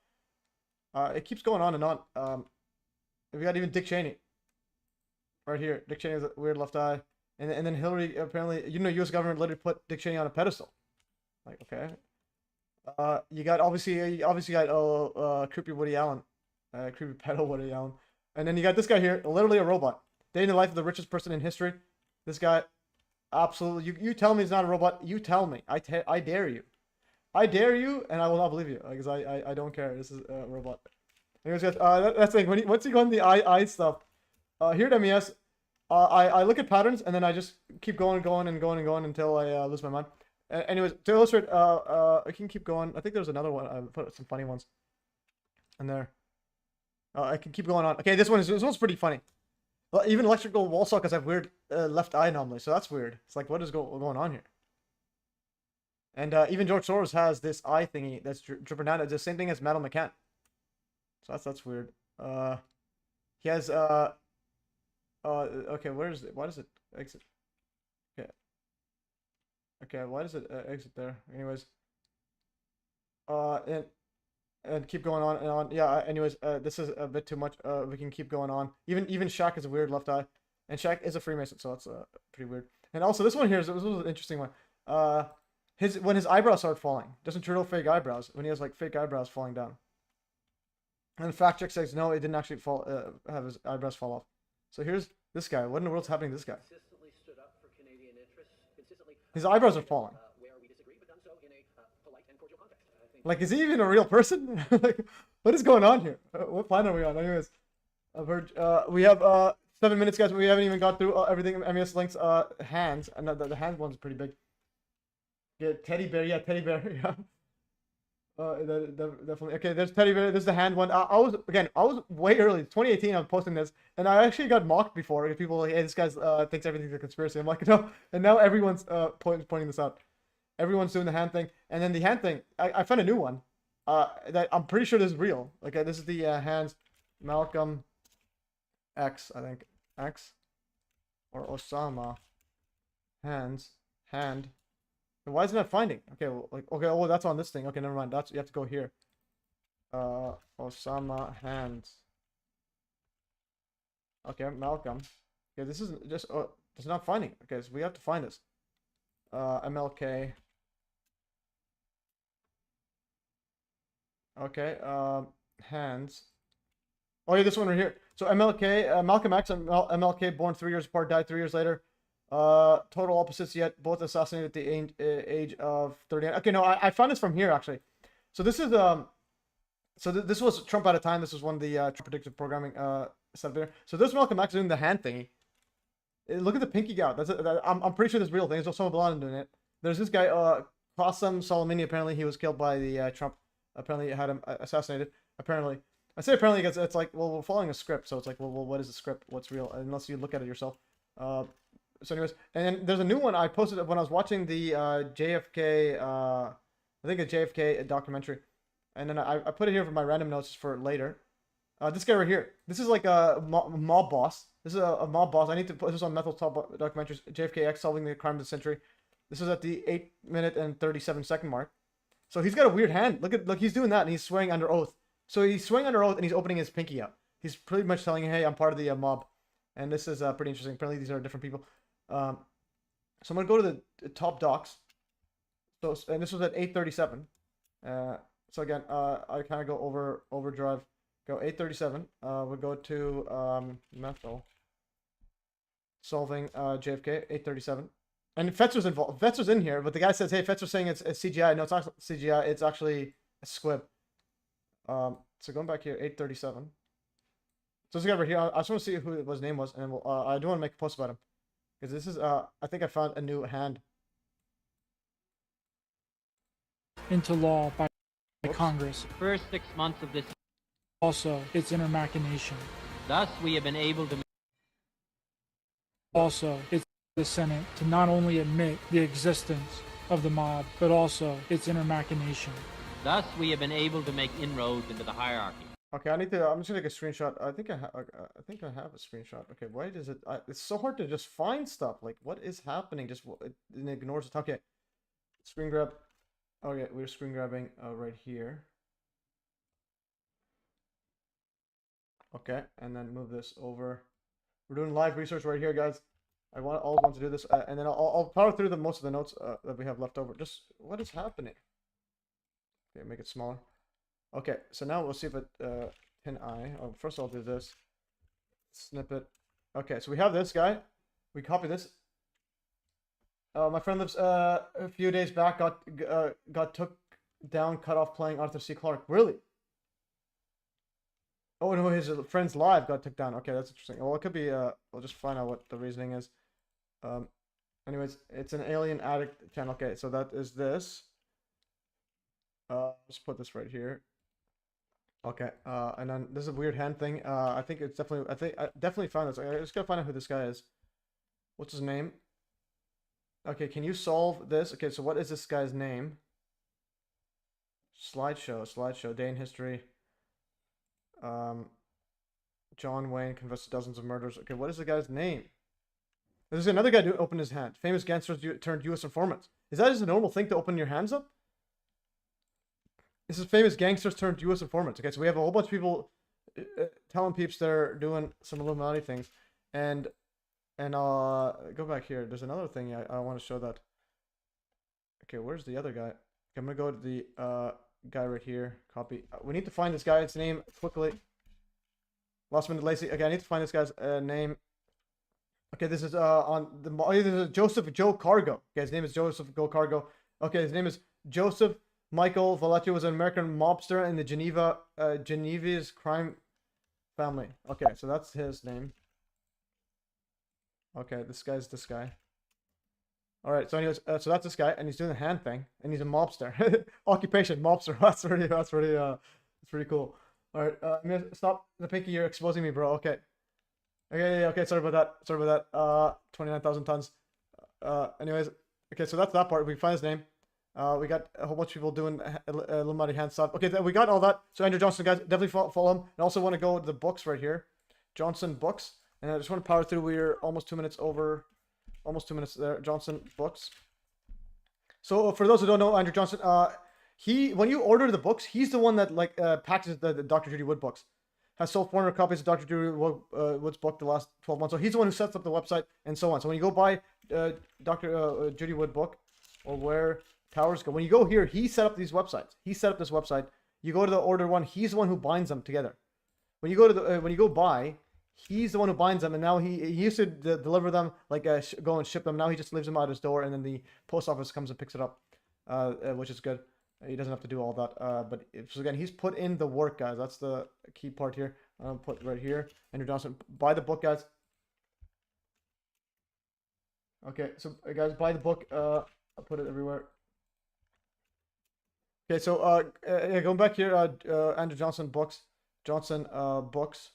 It keeps going on and on. We got even Dick Cheney. Right here. Dick Cheney has a weird left eye. And then Hillary, apparently, U.S. government literally put Dick Cheney on a pedestal. Like, okay. You got, obviously got, creepy Woody Allen. Creepy pedo Woody Allen. And then you got this guy here, literally a robot. Day in the life of the richest person in history. This guy, absolutely. You tell me he's not a robot. You tell me. I dare you. I dare you, and I will not believe you, because I don't care. This is a robot. Anyways, guys, that's the thing. Once you go on the I stuff, here at MES, I look at patterns, and then I just keep going until I lose my mind. Anyways, to illustrate, I can keep going. I think there's another one. I put some funny ones in there. I can keep going on. Okay, this one's pretty funny. Well, even electrical wall sockets have weird left eye anomalies, so that's weird. It's like, what is going on here? And even George Soros has this eye thingy that's dripping down. It's the same thing as Metal McCann. So that's weird. He has okay, why does it exit? Okay, why does it exit there? Anyways, and keep going on and on. Yeah. Anyways, this is a bit too much. We can keep going on. Even Shaq has a weird left eye, and Shaq is a Freemason, so that's pretty weird. And also this one here is an interesting one. When his eyebrows start falling, doesn't Trudeau fake eyebrows? When he has like fake eyebrows falling down. And the fact check says no, it didn't actually fall. Have his eyebrows fall off. So here's this guy. What in the world's happening to this guy? His eyebrows are falling. Like, is he even a real person? Like, what is going on here? What planet are we on? Anyways, I've heard. We have 7 minutes, guys. We haven't even got through everything. MES links. Hands, and the hand one's pretty big. Yeah, teddy bear. Yeah, teddy bear. Yeah. Definitely. Okay, there's teddy bear. There's the hand one. I was way early. 2018. I was posting this, and I actually got mocked before. People were like, hey, this guy thinks everything's a conspiracy. I'm like, no. And now everyone's pointing this out. Everyone's doing the hand thing, and then the hand thing. I found a new one. That I'm pretty sure this is real. Like this is the hands, Malcolm X, I think X, or Osama, hands, hand. Why isn't that finding? Okay, well, like, okay, oh, that's on this thing. Okay, never mind. That's, you have to go here. Osama hands. Okay, Malcolm. Okay, this is just it's not finding. Okay, so we have to find this. MLK. Okay, hands. Oh yeah, this one right here. So MLK, Malcolm X and MLK, born 3 years apart, died 3 years later. Total opposites yet both assassinated at the age of 39. Okay, no, I found this from here actually. So this is this was Trump at a time. This was one of the Trump predictive programming stuff there. So this Malcolm X doing the hand thingy. Look at the pinky out. I'm pretty sure this is real thing. There's Osama bin Laden doing it. There's this guy Qasem Soleimani. Apparently he was killed by the Trump. Apparently had him assassinated. Apparently. I say apparently because it's like, well, we're following a script, so it's like, well, what is the script? What's real? Unless you look at it yourself. So anyways, and then there's a new one I posted when I was watching the JFK, I think a JFK documentary, and then I put it here for my random notes for later. This guy right here, this is like a mob boss. This is a mob boss. I need to put this on Methyl Top documentaries. JFK solving the crime of the century. This is at the 8-minute and 37-second mark. So he's got a weird hand. Look, he's doing that, and he's swearing under oath. So he's swearing under oath, and he's opening his pinky out. He's pretty much telling you, hey, I'm part of the mob. And this is pretty interesting. Apparently, these are different people. So I'm gonna go to the top docs. So, and this was at 8:37. So again, I kind of go overdrive. Go 8:37. We'll go to methyl solving JFK 8:37. And Fetzer's involved. Fetzer's in here, but the guy says, "Hey, Fetzer's saying it's CGI." No, it's not CGI. It's actually a squib. So going back here, 8:37. So this guy right here, I just want to see who his name was, and I do want to make a post about him. Because this is, I think I found a new hand. Into law by Congress. First 6 months of this. Also, its inner machination. Thus, we have been able to. Also, it's the Senate to not only admit the existence of the mob, but also its inner machination. Thus, we have been able to make inroads into the hierarchy. Okay, I'm just gonna take a screenshot. I think I have a screenshot. Okay, why does it? It's so hard to just find stuff. Like, what is happening? Just it ignores it. Okay, screen grab. Okay, we're screen grabbing right here. Okay, and then move this over. We're doing live research right here, guys. I always want to do this, and then I'll power through most of the notes that we have left over. Just what is happening? Okay, make it smaller. Okay, so now we'll see if it pin I. Oh, first I'll do this. Snippet. Okay, so we have this guy. We copy this. My friend lives a few days back got took down, cut off playing Arthur C. Clarke. Really? Oh no, his friend's live got took down. Okay, that's interesting. Well, it could be. We'll just find out what the reasoning is. Anyways, it's an alien addict channel. Okay, so that is this. Just put this right here. Okay, and then this is a weird hand thing. I think it's definitely. I definitely found this. I just gotta find out who this guy is. What's his name? Okay, can you solve this? Okay, so what is this guy's name? Slideshow, day in history. John Wayne confessed to dozens of murders. Okay, what is the guy's name? There's another guy who opened his hand. Famous gangsters turned U.S. informants. Is that just a normal thing to open your hands up? This is famous gangsters turned U.S. informants. Okay, so we have a whole bunch of people telling peeps they're doing some Illuminati things, and go back here. There's another thing I want to show that. Okay, where's the other guy? Okay, I'm gonna go to the guy right here. Copy. We need to find this guy's name quickly. Last minute lazy. Okay, I need to find this guy's name. Okay, this is on the. This is Joseph Joe Cargo. Okay, his name is Joseph Joe Cargo. Okay, his name is Joseph Michael Vallecchio. Was an American mobster in the Geneva's crime family. Okay, so that's his name. Okay, this guy. All right, so anyways, so that's this guy, and he's doing the hand thing, and he's a mobster. Occupation mobster. That's pretty cool. All right, I'm gonna stop the pinky. You're exposing me, bro. Okay. Okay. Sorry about that. 29,000 tons. Anyways, okay, so that's that part. We find his name. We got a whole bunch of people doing Illuminati hand stuff. Okay, we got all that. So Andrew Johnson, guys, definitely follow him. And also want to go to the books right here, Johnson books. And I just want to power through. We're almost 2 minutes over. Almost 2 minutes there. Johnson books. So for those who don't know, Andrew Johnson, when you order the books, he's the one that packages the Dr. Judy Wood books. Has sold 400 copies of Dr. Judy Wood's book the last 12 months. So he's the one who sets up the website and so on. So when you go buy Dr. Judy Wood book, or Where Towers Go, when you go here, he set up these websites. He set up this website. You go to the order one. He's the one who binds them together. When you go to when you go buy, he's the one who binds them, and now he used to deliver them, go and ship them. Now he just leaves them out his door, and then the post office comes and picks it up, which is good. He doesn't have to do all that. But so again, he's put in the work, guys. That's the key part here. I'll put right here. Andrew Johnson, buy the book, guys. Okay, so guys, buy the book. I'll put it everywhere. Okay, so going back here, Andrew Johnson books. Books.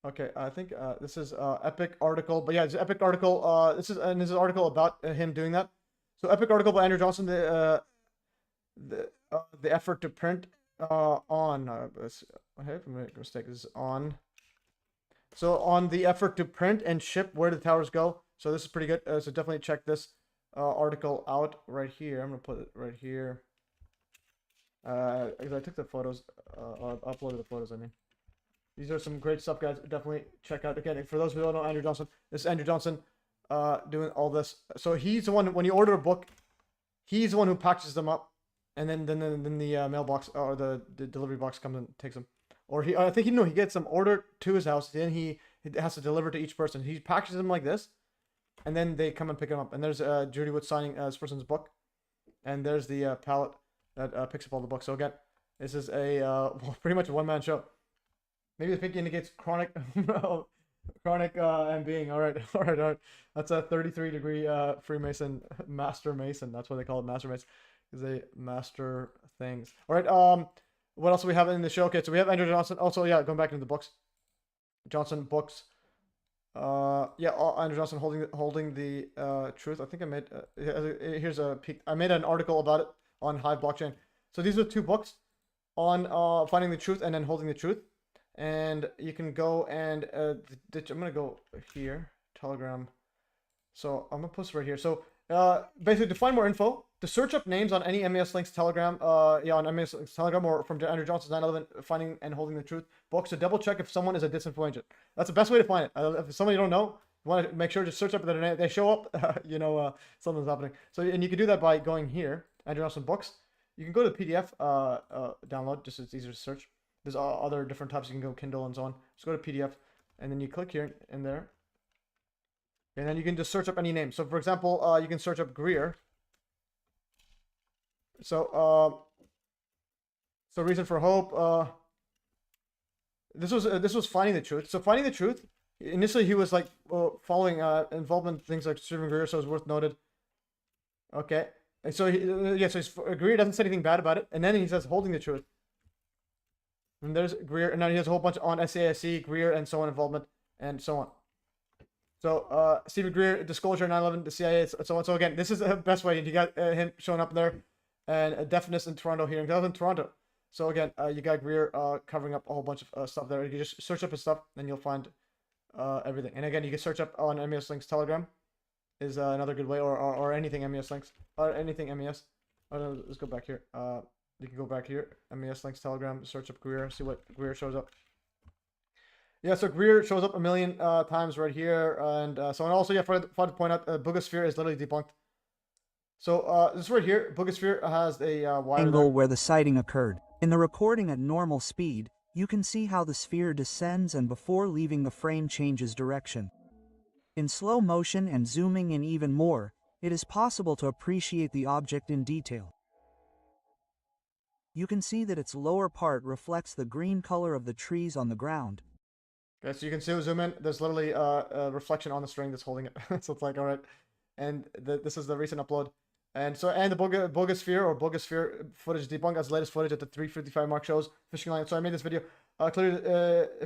Okay, I think this is epic article, but yeah, it's an epic article. This is an article about him doing that. So epic article by Andrew Johnson. The effort to print on. Hey, if I make a mistake, this is on. So on the effort to print and ship Where the Towers Go. So this is pretty good. So definitely check this article out right here. I'm gonna put it right here. Because I took the photos. Uploaded the photos. I mean. These are some great stuff, guys. Definitely check out. Again, for those who don't know Andrew Johnson, this is Andrew Johnson doing all this. So he's the one, when you order a book, he's the one who packages them up, and then the mailbox or the delivery box comes and takes them. Or I think he gets them ordered to his house, then he has to deliver to each person. He packages them like this, and then they come and pick them up. And there's Judy Wood signing this person's book, and there's the pallet that picks up all the books. So again, this is a pretty much a one-man show. Maybe the pinky indicates chronic and being. All right. That's a 33-degree Freemason, Master Mason. That's what they call it, Master Mason. Is they master things. All right. What else do we have in the show? Okay, so we have Andrew Johnson. Also, yeah, going back into the books. Johnson books. Andrew Johnson holding the truth. I think I made. Here's a peek. I made an article about it on Hive Blockchain. So these are 2 books on finding the truth and then holding the truth. And you can go and I'm gonna go here, Telegram. So I'm gonna post right here. So Basically, to find more info, to search up names on any MES links Telegram, on MES links Telegram or from Andrew Johnson's 9/11 Finding and Holding the Truth books to double check if someone is a disinfo agent. That's the best way to find it. If somebody you don't know, you want to make sure to search up their name. They show up, something's happening. So, and you can do that by going here, Andrew Johnson books. You can go to the PDF download, just so it's easier to search. There's other different types. You can go Kindle and so on. Just go to PDF, and then you click here and there. And then you can just search up any name. So, for example, you can search up Greer. So Reason for Hope. This was Finding the Truth. So, Finding the Truth. Initially, he was like following involvement in things like Stephen Greer, so it's worth noted. Okay, and so Greer doesn't say anything bad about it, and then he says Holding the Truth. And there's Greer, and now he has a whole bunch on SASC, Greer, and so on involvement, and so on. So, Stephen Greer, Disclosure, 9/11, the CIA, so on. So again, this is the best way. You got him showing up there, and Deafness in Toronto hearing. That was in Toronto. So again, you got Greer covering up a whole bunch of stuff there. You can just search up his stuff, and you'll find everything. And again, you can search up on MES Links Telegram is another good way, or anything MES Links, or anything MES. Oh, no, let's go back here. You can go back here, MES Links Telegram, search up Greer, see what Greer shows up. Yeah, so Greer shows up a million times right here, and so on. Also, yeah, for to point out, Boogosphere is literally debunked. So this right here, Boogosphere has a wire angle there. where the sighting occurred. In the recording at normal speed, you can see how the sphere descends and before leaving the frame changes direction. In slow motion and zooming in even more, it is possible to appreciate the object in detail. You can see that its lower part reflects the green color of the trees on the ground. Okay, so you can see, zoom in, there's literally a reflection on the string that's holding it. So it's like, all right. And this is the recent upload. And so, and the Boogosphere footage debunked as latest footage at the 3:55 mark shows fishing line. So I made this video.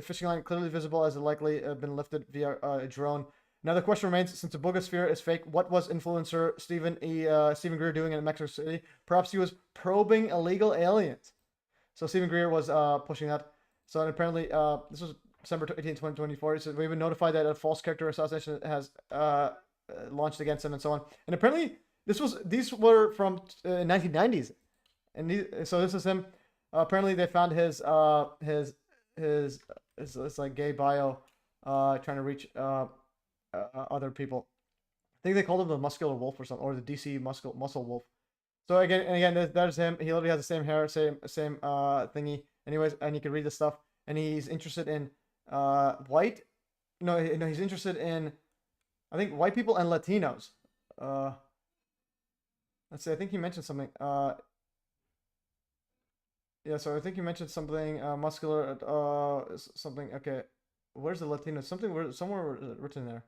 Fishing line clearly visible as it likely been lifted via a drone. Now the question remains, since the Boogosphere is fake, what was influencer Stephen Greer doing in Mexico City? Perhaps he was probing illegal aliens. So Stephen Greer was pushing that. So apparently, this was December 18, 2024. So we've been notified that a false character assassination has launched against him and so on. And apparently, these were from 1990s, and so this is him. Apparently, they found his like gay bio, trying to reach other people. I think they called him the Muscular Wolf or something, or the DC Muscle Wolf. So again, there's him. He literally has the same hair, same thingy. Anyways, and you can read the stuff. And he's interested in white. No, he's interested in, I think, white people and Latinos. Let's see. I think he mentioned something. Yeah. So I think he mentioned something muscular. Something. Okay. Where's the Latino? Somewhere written there.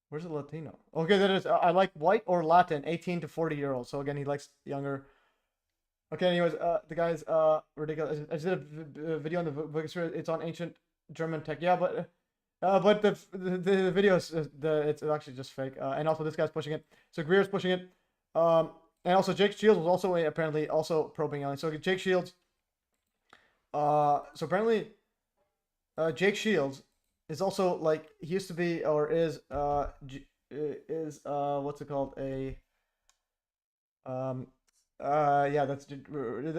Where's the Latino? Okay, that is. I like white or Latin, 18 to 40-year-olds. So again, he likes younger. Okay. Anyways, the guy's ridiculous. I just did a video on the Boogosphere. It's on ancient German tech. Yeah, but the video is it's actually just fake. And also this guy's pushing it. So Greer's pushing it. And also Jake Shields was also apparently also probing aliens. So Jake Shields. So apparently, Jake Shields is also like he used to be or is what's it called yeah, that's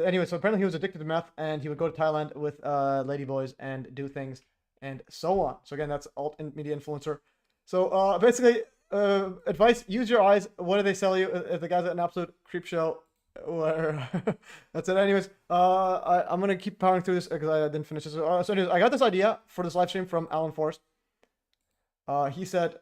anyway. So apparently he was addicted to meth, and he would go to Thailand with ladyboys and do things and so on. So again, that's alt media influencer. So basically, advice: use your eyes. What do they sell you? If the guy's an absolute creep show, where that's it. Anyways, I'm gonna keep powering through this because I didn't finish this. So anyways, I got this idea for this live stream from Alan Forrest. He said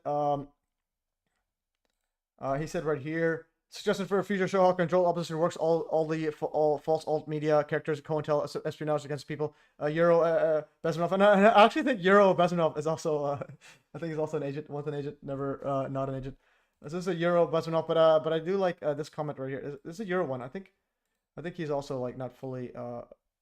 right here. Suggestion for a future show: how control opposition works. All false alt media characters, COINTEL espionage against people. Euro Bezmenov, and I actually think Euro Bezmenov is also. I think he's also an agent. Once an agent, never not an agent. This is a Euro Bezmenov, but I do like this comment right here. This is a Euro one. I think he's also like not fully.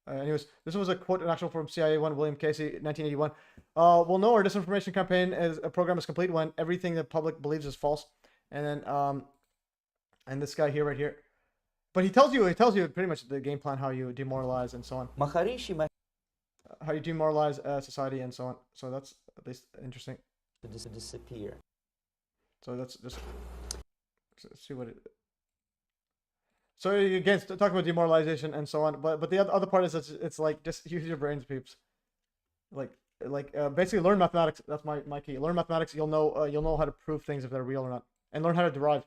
Anyways, this was a quote, an actual from CIA one, William Casey, 1981. We'll know our disinformation campaign program is complete when everything the public believes is false, and then and this guy here, right here, but he tells you pretty much the game plan, how you demoralize and so on. How you demoralize society and so on. So that's at least interesting. To disappear. So that's just. Let's see what it. So again, talking about demoralization and so on, but the other part is it's like just use your brains, peeps. Basically learn mathematics. That's my key. Learn mathematics. You'll know how to prove things if they're real or not, and learn how to derive.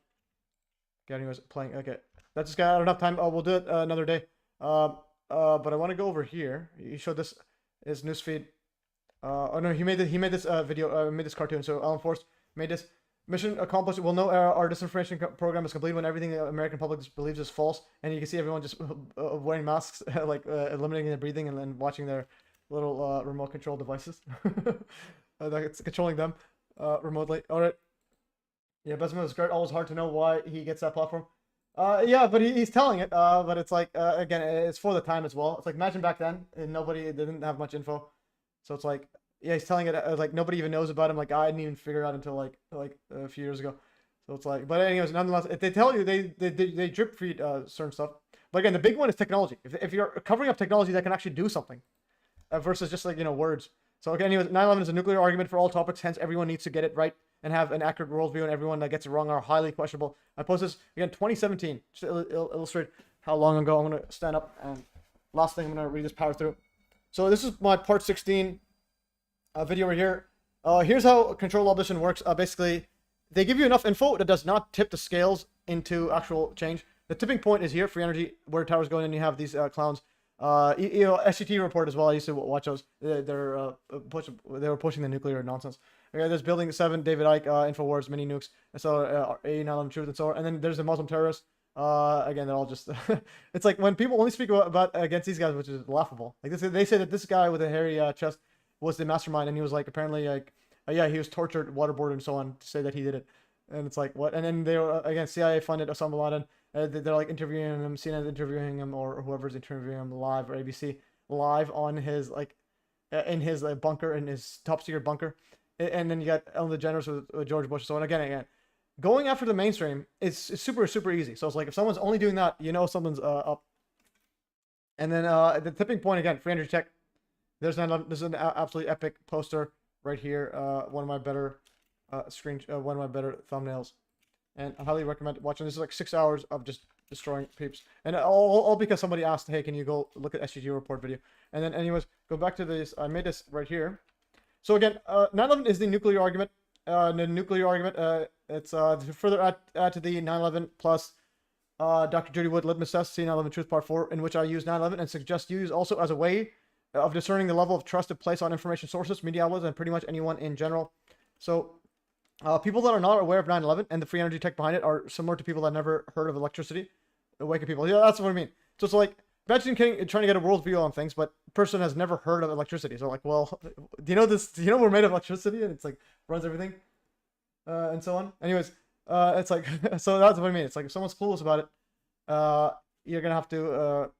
Okay, anyways, playing. Okay, that's just got enough time. We'll do it another day. But I want to go over here. He showed this his newsfeed. Oh no, he made this video. Made this cartoon. So Alan Force made this. Mission accomplished. We'll know our disinformation program is complete when everything the American public believes is false, and you can see everyone just wearing masks, like eliminating their breathing, and then watching their little remote control devices. It's controlling them remotely. All right. Yeah, Bessemer is great. Always hard to know why he gets that platform. Yeah, but he's telling it. But it's like again, it's for the time as well. It's like imagine back then, and they didn't have much info, so it's like. Yeah, he's telling it like nobody even knows about him. Like I didn't even figure it out until like a few years ago. So it's like, but anyways, nonetheless, if they tell you they drip feed certain stuff. But again, the big one is technology. If you're covering up technology that can actually do something, versus just like words. So okay, anyways, 9/11 is a nuclear argument for all topics. Hence, everyone needs to get it right and have an accurate worldview, and everyone that gets it wrong are highly questionable. I post this again 2017 just to illustrate how long ago. I'm gonna stand up and last thing I'm gonna read this power through. So this is my part 16. Video right here. Here's how control abolition works. Basically, they give you enough info that does not tip the scales into actual change. The tipping point is here, free energy, where towers going, and you have these clowns. SCT report as well. I used to watch those. They were pushing the nuclear nonsense. Okay, there's Building 7, David Icke, Infowars, mini nukes, and so A9/11 truth, and so on. And then there's the Muslim terrorists. Again, they're all just. It's like when people only speak about against these guys, which is laughable. Like they say that this guy with a hairy chest was the mastermind, and he was like apparently like yeah, he was tortured, waterboarded, and so on to say that he did it. And it's like what? And then they were again CIA funded Osama bin Laden. They're like interviewing him, CNN's interviewing him, or whoever's interviewing him live, or ABC live on his like in his bunker, in his top secret bunker. And then you got Ellen DeGeneres with George Bush. So again, going after the mainstream is super easy. So it's like if someone's only doing that, something's up. And then the tipping point again, free energy tech. There's this is an absolutely epic poster right here. One of my better one of my better thumbnails, and I highly recommend watching. This is like 6 hours of just destroying peeps, and all because somebody asked, hey, can you go look at SGG report video? And then anyways, go back to this. I made this right here. So again, 9/11 is the nuclear argument. It's to further add to the 9/11 plus Dr. Judy Wood litmus test, C9/11 Truth Part 4, in which I use 9/11 and suggest use also as a way of discerning the level of trust to place on information sources, media outlets, and pretty much anyone in general. So people that are not aware of 9/11 and the free energy tech behind it are similar to people that never heard of electricity. Awaken people. Yeah, that's what I mean. So it's like, imagine trying to get a worldview on things, but a person has never heard of electricity. So like, well, do you know this? Do you know we're made of electricity? And it's like, runs everything, and so on. Anyways, it's like, so that's what I mean. It's like, if someone's clueless about it, you're going to have to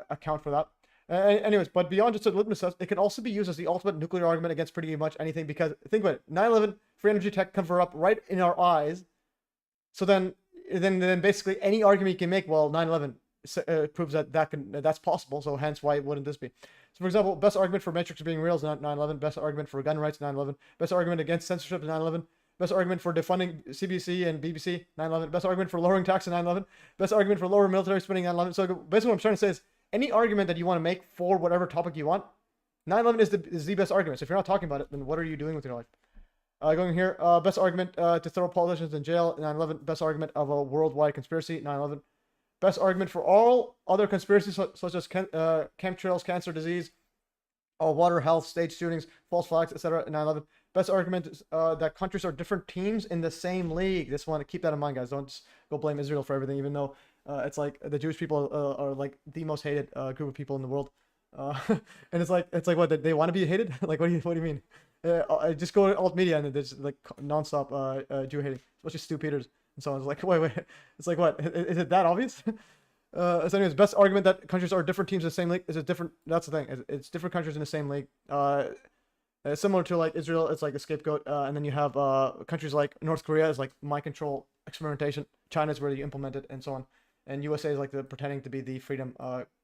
account for that. Anyways, but beyond just a litmus test, it can also be used as the ultimate nuclear argument against pretty much anything, because think about it, 9/11, free energy tech cover up right in our eyes. So then basically any argument you can make, well, 9/11 proves that's possible, so hence why wouldn't this be? So for example, best argument for Matrix being real is 9/11, best argument for gun rights, 9/11, best argument against censorship is 9/11, best argument for defunding CBC and BBC, 9/11, best argument for lowering tax is 9/11, best argument for lower military spending, 9/11. So basically what I'm trying to say is, any argument that you want to make for whatever topic you want, 9/11 is the best argument. So if you're not talking about it, then what are you doing with your life? Going here, best argument to throw politicians in jail, 9/11. Best argument of a worldwide conspiracy, 9/11. Best argument for all other conspiracies such as chemtrails, cancer, disease, water, health, state shootings, false flags, etc., 9/11. Best argument is that countries are different teams in the same league. This one, keep that in mind, guys. Don't just go blame Israel for everything, even though it's like the Jewish people are like the most hated group of people in the world, and it's like what, they want to be hated? Like what do you mean? Just go to alt media and there's like nonstop Jew hating, especially Stu Peters and so on. It's like wait, it's like what? Is it that obvious? So anyways, best argument that countries are different teams in the same league is a different. That's the thing. It's different countries in the same league. Similar to like Israel, it's like a scapegoat, and then you have countries like North Korea is like mind control experimentation. China is where you implement it, and so on. And USA is like the pretending to be the freedom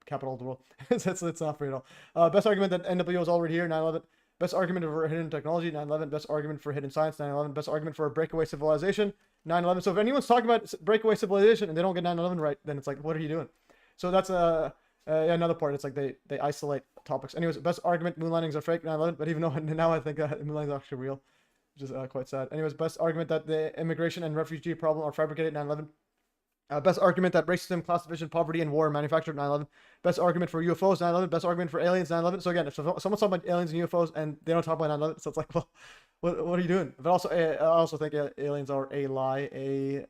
capital of the world. It's not free at all. Best argument that NWO is already here, 9/11. Best argument for hidden technology, 9/11. Best argument for hidden science, 9/11. Best argument for a breakaway civilization, 9/11. So if anyone's talking about breakaway civilization and they don't get 9/11 right, then it's like, what are you doing? So that's another part. It's like they isolate topics. Anyways, best argument, moon landings are fake, 9/11. But even though now I think moon landings are actually real, which is quite sad. Anyways, best argument that the immigration and refugee problem are fabricated, 9/11. Best argument that racism, class division, poverty, and war are manufactured, 9/11. Best argument for UFOs, 9/11. Best argument for aliens, 9/11. So again, if someone's talking about aliens and UFOs and they don't talk about 9/11, so it's like, well, what are you doing? But also, I also think aliens are a lie, a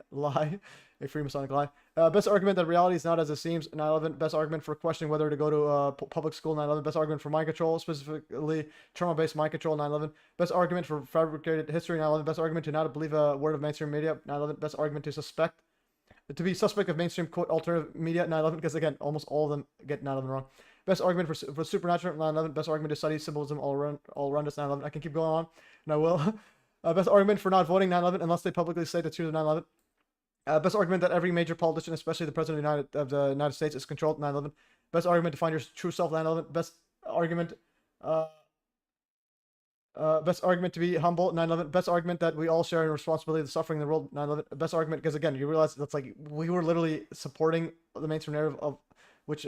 Freemasonic lie. Best argument that reality is not as it seems, 9/11. Best argument for questioning whether to go to public school, 9/11. Best argument for mind control, specifically trauma-based mind control, 9/11. Best argument for fabricated history, 9/11. Best argument to not believe a word of mainstream media, 9/11. Best argument to be suspect of mainstream quote alternative media, 9/11, because again, almost all of them get 9/11 wrong. Best argument for supernatural, 9/11. Best argument to study symbolism all around us, 9/11. I can keep going on, and I will. Best argument for not voting, 9/11, unless they publicly say the truth of 9/11. Best argument that every major politician, especially the president of the United States, is controlled, 9/11. Best argument to find your true self, 9/11. Best argument to be humble, 9/11. Best argument that we all share in responsibility of the suffering in the world, 9/11. Best argument, because again, you realize that's like we were literally supporting the mainstream narrative of which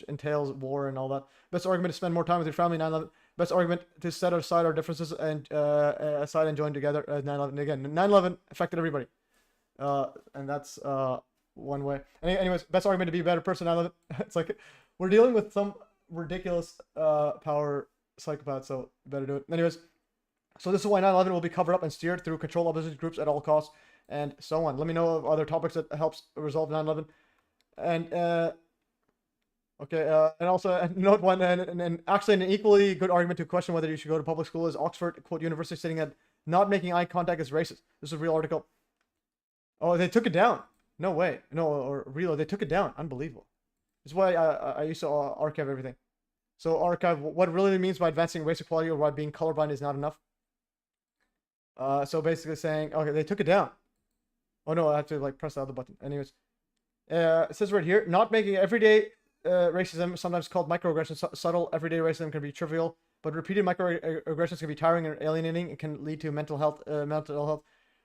entails war and all that. Best argument to spend more time with your family, 9/11. Best argument to set aside our differences and aside and join together, 9/11. Again, 9/11 affected everybody, and that's one way. Anyways, best argument to be a better person, 9/11. It's like we're dealing with some ridiculous power psychopath, so better do it. Anyways, so this is why 9/11 will be covered up and steered through control opposition groups at all costs and so on. Let me know of other topics that helps resolve 9/11. And and also note one, and actually an equally good argument to question whether you should go to public school is Oxford quote University stating that not making eye contact is racist. This is a real article. Oh, they took it down. No way. No, or real. They took it down. Unbelievable. This is why I used to archive everything. So archive what really means by advancing race equality or why being colorblind is not enough. So basically saying, okay, they took it down. Oh no, I have to like press the other button. Anyways, it says right here, not making everyday racism, sometimes called microaggressions, subtle everyday racism can be trivial, but repeated microaggressions can be tiring and alienating. It can lead to mental health.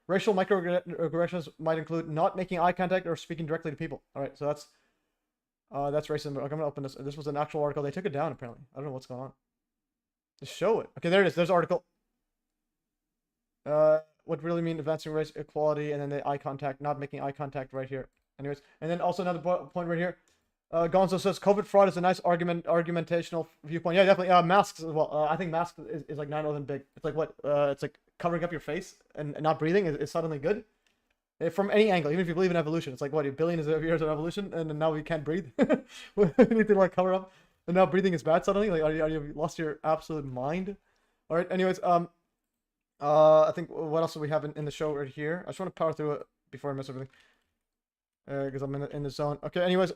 Racial microaggressions might include not making eye contact or speaking directly to people. All right, so that's racism. Okay, I'm gonna open this. This was an actual article. They took it down apparently. I don't know what's going on. Just show it. Okay, there it is. There's the article. What really mean advancing race equality, and then the eye contact, not making eye contact right here. Anyways, and then also another point right here. Gonzo says COVID fraud is a nice argumentational viewpoint. Yeah, definitely. Masks as well. I think masks is like 9/11 big. It's like what? It's like covering up your face and not breathing is suddenly good. From any angle, even if you believe in evolution, it's like what, a billion years of evolution, and now we can't breathe. We need to like cover up, and now breathing is bad suddenly. Like, are you lost your absolute mind? All right. Anyways, I think what else do we have in the show right here? I just want to power through it before I miss everything, because I'm in the zone. Okay. Anyways,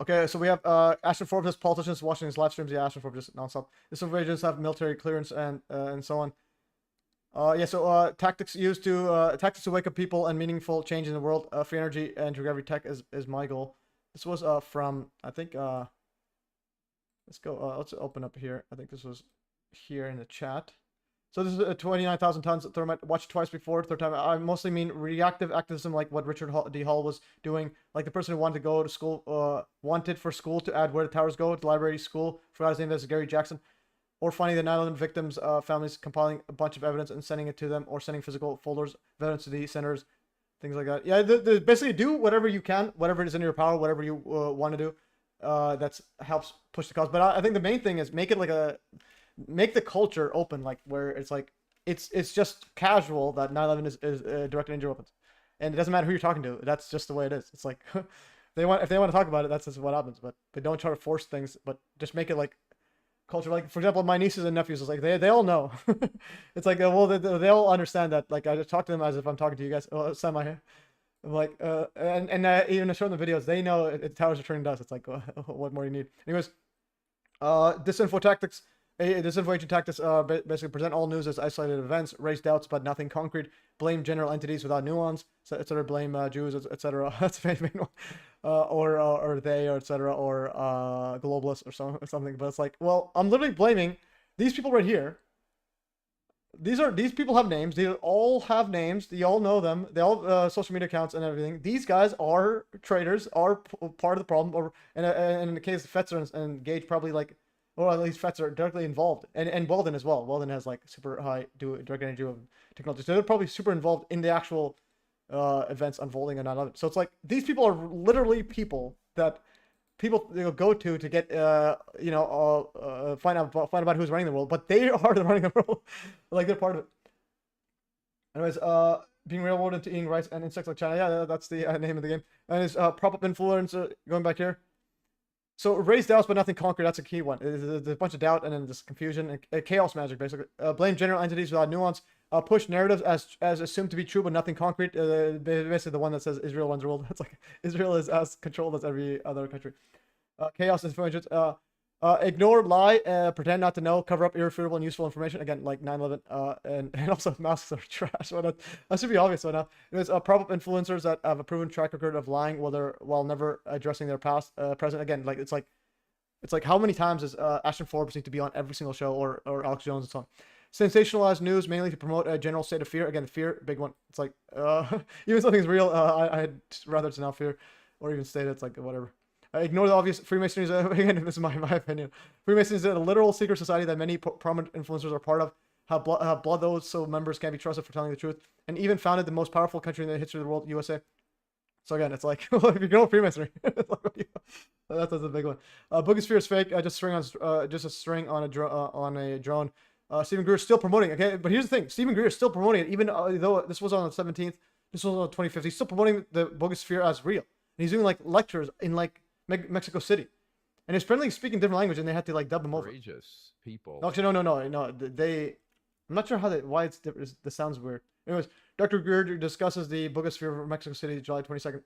okay, so we have Ashton Forbes as politicians watching his live streams. Yeah, Ashton Forbes just nonstop. Disinformation agents have military clearance and so on. Tactics used to wake up people and meaningful change in the world. Free energy and every tech is my goal. This was from I think let's go. Let's open up here. I think this was here in the chat. So this is 29,000 tons of thermite. Watched twice before. Third time. I mostly mean reactive activism, like what Richard D. Hall was doing. Like the person who wanted to go to school, wanted for school to add where the towers go, the library, school. Forgot his name. That's Gary Jackson. Or finding the 9/11 victims' families, compiling a bunch of evidence and sending it to them, or sending physical folders of evidence to the centers, things like that. Yeah, basically do whatever you can, whatever is in your power, whatever you want to do. That helps push the cause. But I think the main thing is make the culture open, like where it's like it's just casual that 9/11 is directed injury weapons, and it doesn't matter who you're talking to. That's just the way it is. It's like if they want to talk about it, that's just what happens. But don't try to force things. But just make it like culture. Like for example, my nieces and nephews is like they all know. It's like well they all understand that. Like I just talk to them as if I'm talking to you guys. I'm like and even showing the videos, they know towers are turning dust. It's like what more do you need? Anyways, disinfo tactics. Disinformation tactics basically present all news as isolated events, raise doubts but nothing concrete, blame general entities without nuance, etc. Blame Jews, etc. That's the main one, or they, or etc. or globalists or something. But it's like, well, I'm literally blaming these people right here. These people have names. They all have names. You all know them. They all social media accounts and everything. These guys are traitors. Are part of the problem. Or and in the case of Fetzer and Gage, probably like, or at least Fetzer directly involved, and Weldon as well. Weldon has like super high direct energy of technology, so they're probably super involved in the actual events unfolding on 9/11. So it's like these people are literally people that people go to get find out about who's running the world, but they are the running the world. Like they're part of it. Anyways, being railroaded into eating rice and insects like China. Yeah, that's the name of the game. And his prop up influence going back here. So raise doubts but nothing concrete. That's a key one. There's a bunch of doubt and then this confusion and chaos magic basically. Blame general entities without nuance. Push narratives as assumed to be true but nothing concrete. Basically the one that says Israel runs the world. It's like Israel is as controlled as every other country. Chaos information. Ignore, lie, pretend not to know, cover up irrefutable and useful information. Again, like 9/11. And also masks are trash. Well, that should be obvious by now. Anyways, prop up influencers that have a proven track record of lying while never addressing their past, present. Again, like it's like how many times does Ashton Forbes need to be on every single show or Alex Jones and so on? Sensationalized news mainly to promote a general state of fear. Again, fear, big one. It's like even something's real, I'd rather it's not fear, or even state it's like whatever. Ignore the obvious. Freemasonry is, again, this is my opinion. Freemasonry is a literal secret society that many prominent influencers are part of. Have blood those so members can't be trusted for telling the truth, and even founded the most powerful country in the history of the world, USA. So again, it's like, well, if you know Freemasonry, that's a big one. Boogosphere is fake. Just a string on a drone. Stephen Greer is still promoting. Okay, but here's the thing: Stephen Greer is still promoting it, even though this was on the 17th. This was on the 25th. He's still promoting the Boogosphere as real, and he's doing like lectures in like Mexico City, and he's apparently speaking different language, and they had to like dub him over. Courageous people. No, actually, no. I'm not sure why it's different. This sounds weird. Anyways, Dr. Greer discusses the Boogosphere of Mexico City, July 22nd.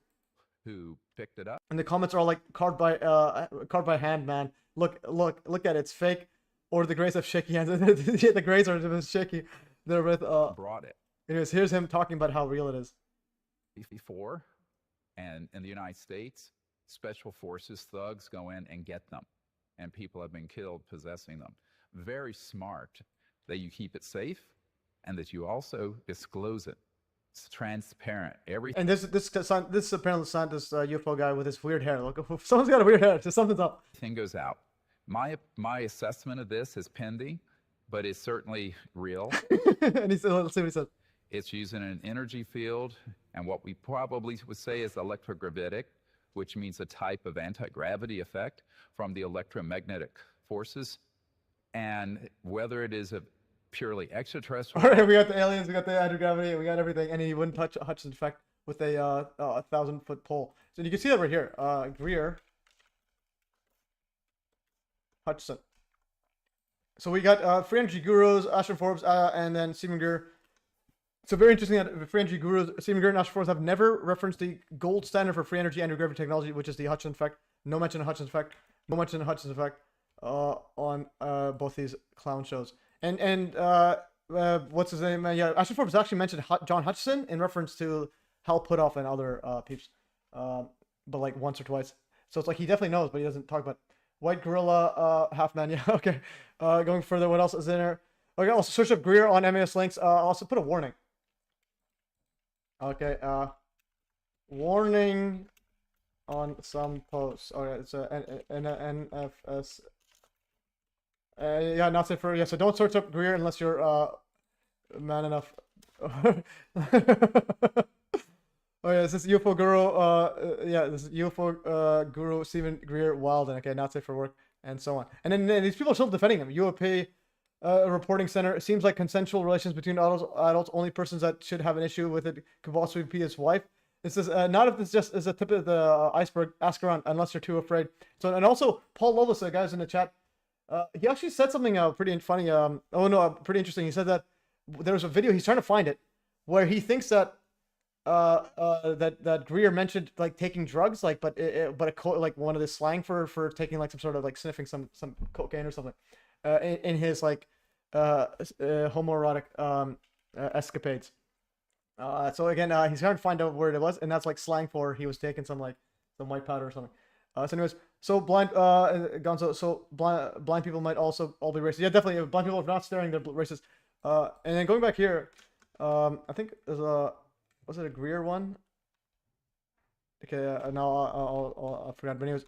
Who picked it up? And the comments are all like carved by hand, man. Look at it. It's fake, or the grays have shaky hands. The grays are just shaky. They're with brought it. Anyways, here's him talking about how real it is. Before, and in the United States, special forces thugs go in and get them, and people have been killed possessing them. Very smart that you keep it safe, and that you also disclose it. It's transparent. Everything. And this apparently scientist UFO guy with his weird hair. Look, someone's got a weird hair. Something's up. Thing goes out. My assessment of this is pending, but it's certainly real. And he said, let's see what he said. It's using an energy field, and what we probably would say is electrogravitic, which means a type of anti-gravity effect from the electromagnetic forces. And whether it is a purely extraterrestrial. All right, we got the aliens, we got the anti-gravity, we got everything, and he wouldn't touch Hutchinson effect with a 1,000-foot pole. So you can see that right here. Greer, Hutchinson. So we got free energy gurus, Ashton Forbes, and then Stephen Greer. So very interesting that free energy gurus, Stephen Greer and Ashton Forbes have never referenced the gold standard for free energy anti-gravity technology, which is the Hutchinson effect. No mention of Hutchinson effect. No mention of Hutchinson effect on both these clown shows. And what's his name? Yeah, Ashton Forbes actually mentioned John Hutchison in reference to Hal Puthoff and other peeps, but like once or twice. So it's like he definitely knows, but he doesn't talk about White Gorilla, Half Man. Yeah, okay. Going further, what else is in there? Okay, also search up Greer on MES links. Also put a warning. Okay, warning on some posts. Okay, it's a NFS. Yeah, not safe for, yeah, so don't search up Greer unless you're man enough. Oh yeah, this is UFO Guru, yeah, this is UFO Guru Stephen Greer Wilden. Okay, not safe for work, and so on. And then these people are still defending him. UAP reporting center. It seems like consensual relations between adults. Only persons that should have an issue with it could possibly be his wife. This is not if this just is a tip of the iceberg. Ask around unless you're too afraid. So, and also Paul Loveless, guys in the chat. He actually said something pretty funny. Pretty interesting. He said that there's a video, he's trying to find it, where he thinks that that Greer mentioned like taking drugs, like like one of the slang for taking like some sort of like sniffing some cocaine or something, in his like homoerotic escapades. So again, he's trying to find out where it was, and that's like slang for he was taking some white powder or something. So anyways, So blind, Gonzo. So blind people might also all be racist. Yeah, definitely. If blind people are not staring, they're racist. And then going back here, I think there's a, was it a Greer one? Okay, now I forgot. But anyways,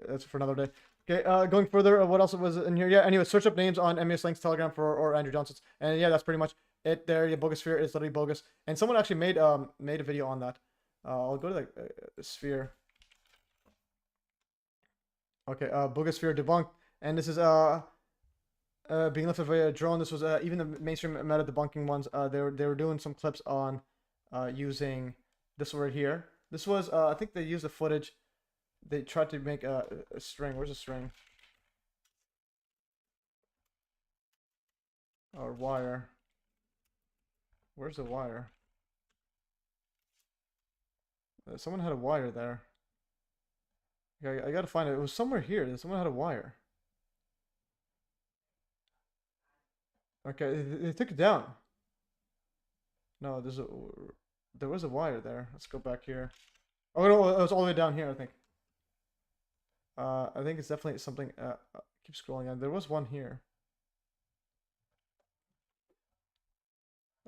that's for another day. Okay, going further, what else was in here? Yeah, anyway, search up names on MES Links, Telegram or Andrew Johnson's, and yeah, that's pretty much it. There, yeah, bogus sphere is literally bogus, and someone actually made a video on that. I'll go to the sphere. Okay, bogus sphere debunked, and this is being lifted via a drone. This was even the mainstream meta debunking ones. They were doing some clips on using this word here. This was I think they used the footage. They tried to make a string. Where's the string? Or wire. Where's the wire? Someone had a wire there. Okay, I gotta find it. It was somewhere here. Someone had a wire. Okay, they took it down. No, there was a wire there. Let's go back here. Oh no, it was all the way down here, I think. I think it's definitely something. Keep scrolling on. There was one here.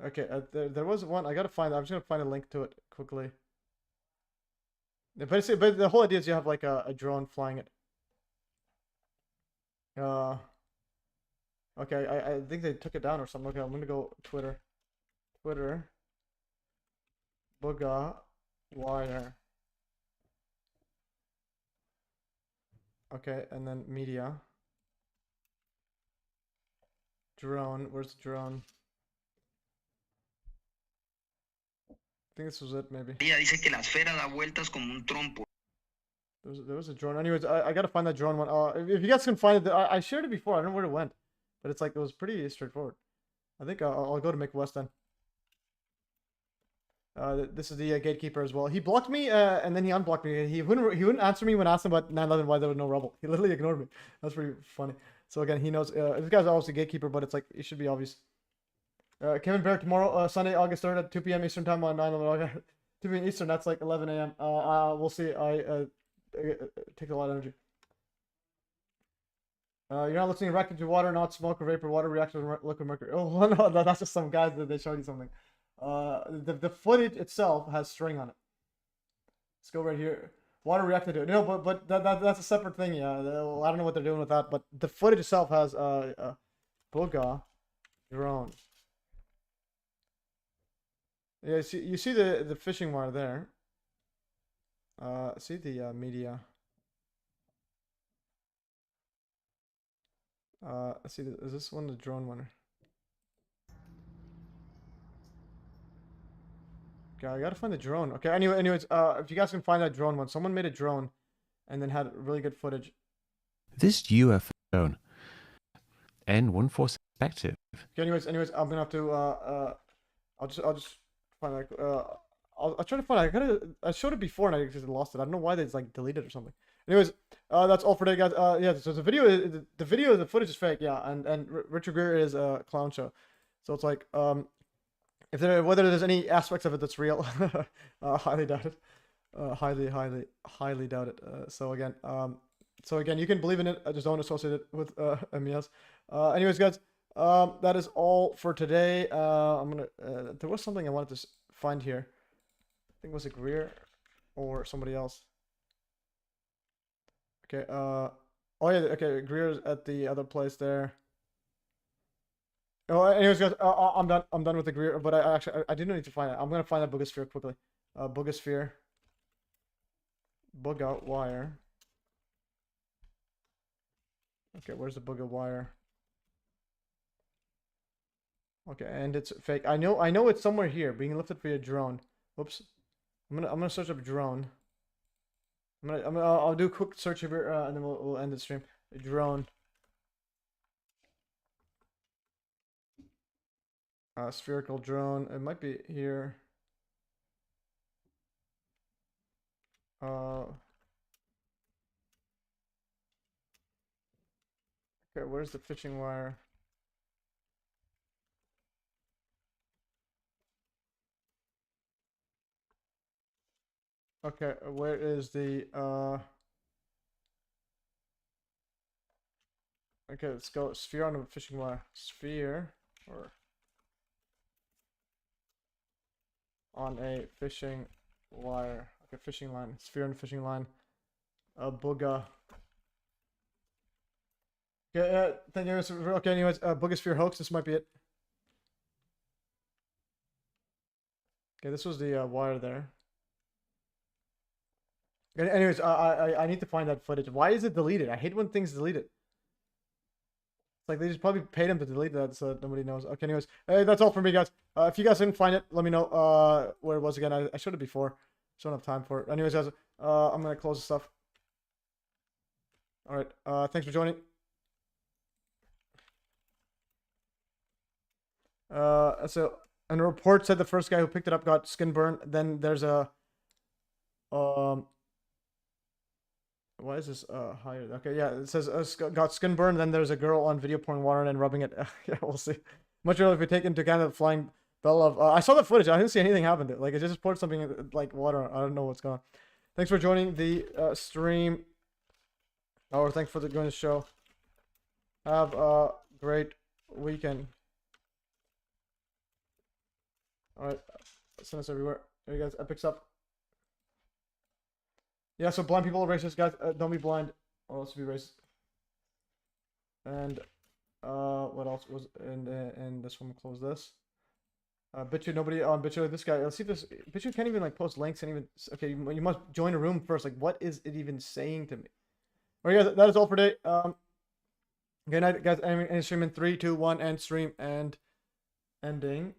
Okay, there was one. I gotta find. I'm just gonna find a link to it quickly. But the whole idea is you have like a drone flying it. Okay, I think they took it down or something. Okay, I'm gonna go Twitter. Booga wire. Okay, and then media. Drone. Where's the drone? I think this was it, maybe. Ella dice que la esfera da vueltas como un trompo. There was a drone. Anyways, I gotta find that drone one. If you guys can find it, I shared it before. I don't know where it went, but it's like it was pretty straightforward. I think I'll go to McWest then. This is the gatekeeper as well. He blocked me, and then he unblocked me. He wouldn't answer me when I asked him about 9/11 why there was no rubble. He literally ignored me. That's pretty funny. So again, he knows this guy's obviously gatekeeper, but it's like it should be obvious. Kevin Bear tomorrow, Sunday, August 3rd at 2 p.m. Eastern time on 9/11. 2 p.m. Eastern. That's like 11 a.m. We'll see. It takes a lot of energy. You're not listening directly to water, not smoke or vapor. Water reacts with liquid mercury. Oh no, that's just some guys that they showed you something. The footage itself has string on it. Let's go right here. Water reacted to it. No, but that's a separate thing. Yeah, I don't know what they're doing with that. But the footage itself has Booga drone. Yeah, you see the fishing wire there. See the media. See, is this one the drone one? Okay, I gotta find the drone. Okay, anyways, if you guys can find that drone one, someone made a drone, and then had really good footage. This UFO drone N14 perspective. Okay, anyways, I'm gonna have to I'll just find like I'll try to find it. I showed it before and I just lost it. I don't know why they like deleted it or something. Anyways, that's all for today, guys. Yeah, so the footage is fake. Yeah, and Richard Gere is a clown show, so it's like whether there's any aspects of it that's real, highly doubt it. Highly doubt it. So again, you can believe in it. I just don't associate it with MES. Anyways, guys, that is all for today. There was something I wanted to find here. I think it was a Greer or somebody else. Okay. Oh yeah. Okay. Greer's at the other place there. Oh, anyways, guys, I'm done. I'm done with the Greer, but I didn't need to find it. I'm gonna find that Boogosphere quickly. Boogosphere. Bug out wire. Okay, where's the bug out wire? Okay, and it's fake. I know it's somewhere here, being lifted via drone. Whoops. I'm gonna search up drone. I'll do a quick search here, and then we'll end the stream. Drone. Spherical drone. It might be here. Okay, where's the fishing wire? Okay, where is the Okay, let's go. Sphere on a fishing wire. Sphere or on a fishing wire. Okay, fishing line. Sphere on a fishing line. Booga. Okay, thank you. Okay, anyways, Booga Sphere hoax. This might be it. Okay, this was the wire there. Okay, anyways, I need to find that footage. Why is it deleted? I hate when things deleted. It's like they just probably paid him to delete that, so nobody knows. Okay, anyways, that's all for me, guys. If you guys didn't find it, let me know where it was again. I showed it before, so I don't have time for it. Anyways, guys, I'm gonna close the stuff. All right, thanks for joining. So. And a report said the first guy who picked it up got skin burn. Then there's a why is this higher? Okay, yeah, it says got skin burn. Then there's a girl on video pouring water and rubbing it. Yeah, we'll see. Much earlier if we take into account the flying bell of I saw the footage. I didn't see anything happen. Like it just poured something like water. I don't know what's going on. Thanks for joining the stream. Or thanks for joining the show. Have a great weekend. Alright, send us everywhere. There you guys, epic stuff. Yeah, so blind people are racist, guys. Don't be blind, or else be racist. And what else was in this one? Close this. BitChute, nobody on BitChute. This guy. Let's see if this BitChute can't even like post links and even. Okay, you must join a room first. Like, what is it even saying to me? Alright, guys, that is all for today. Good night, guys. And stream in 3, 2, 1, and stream and ending.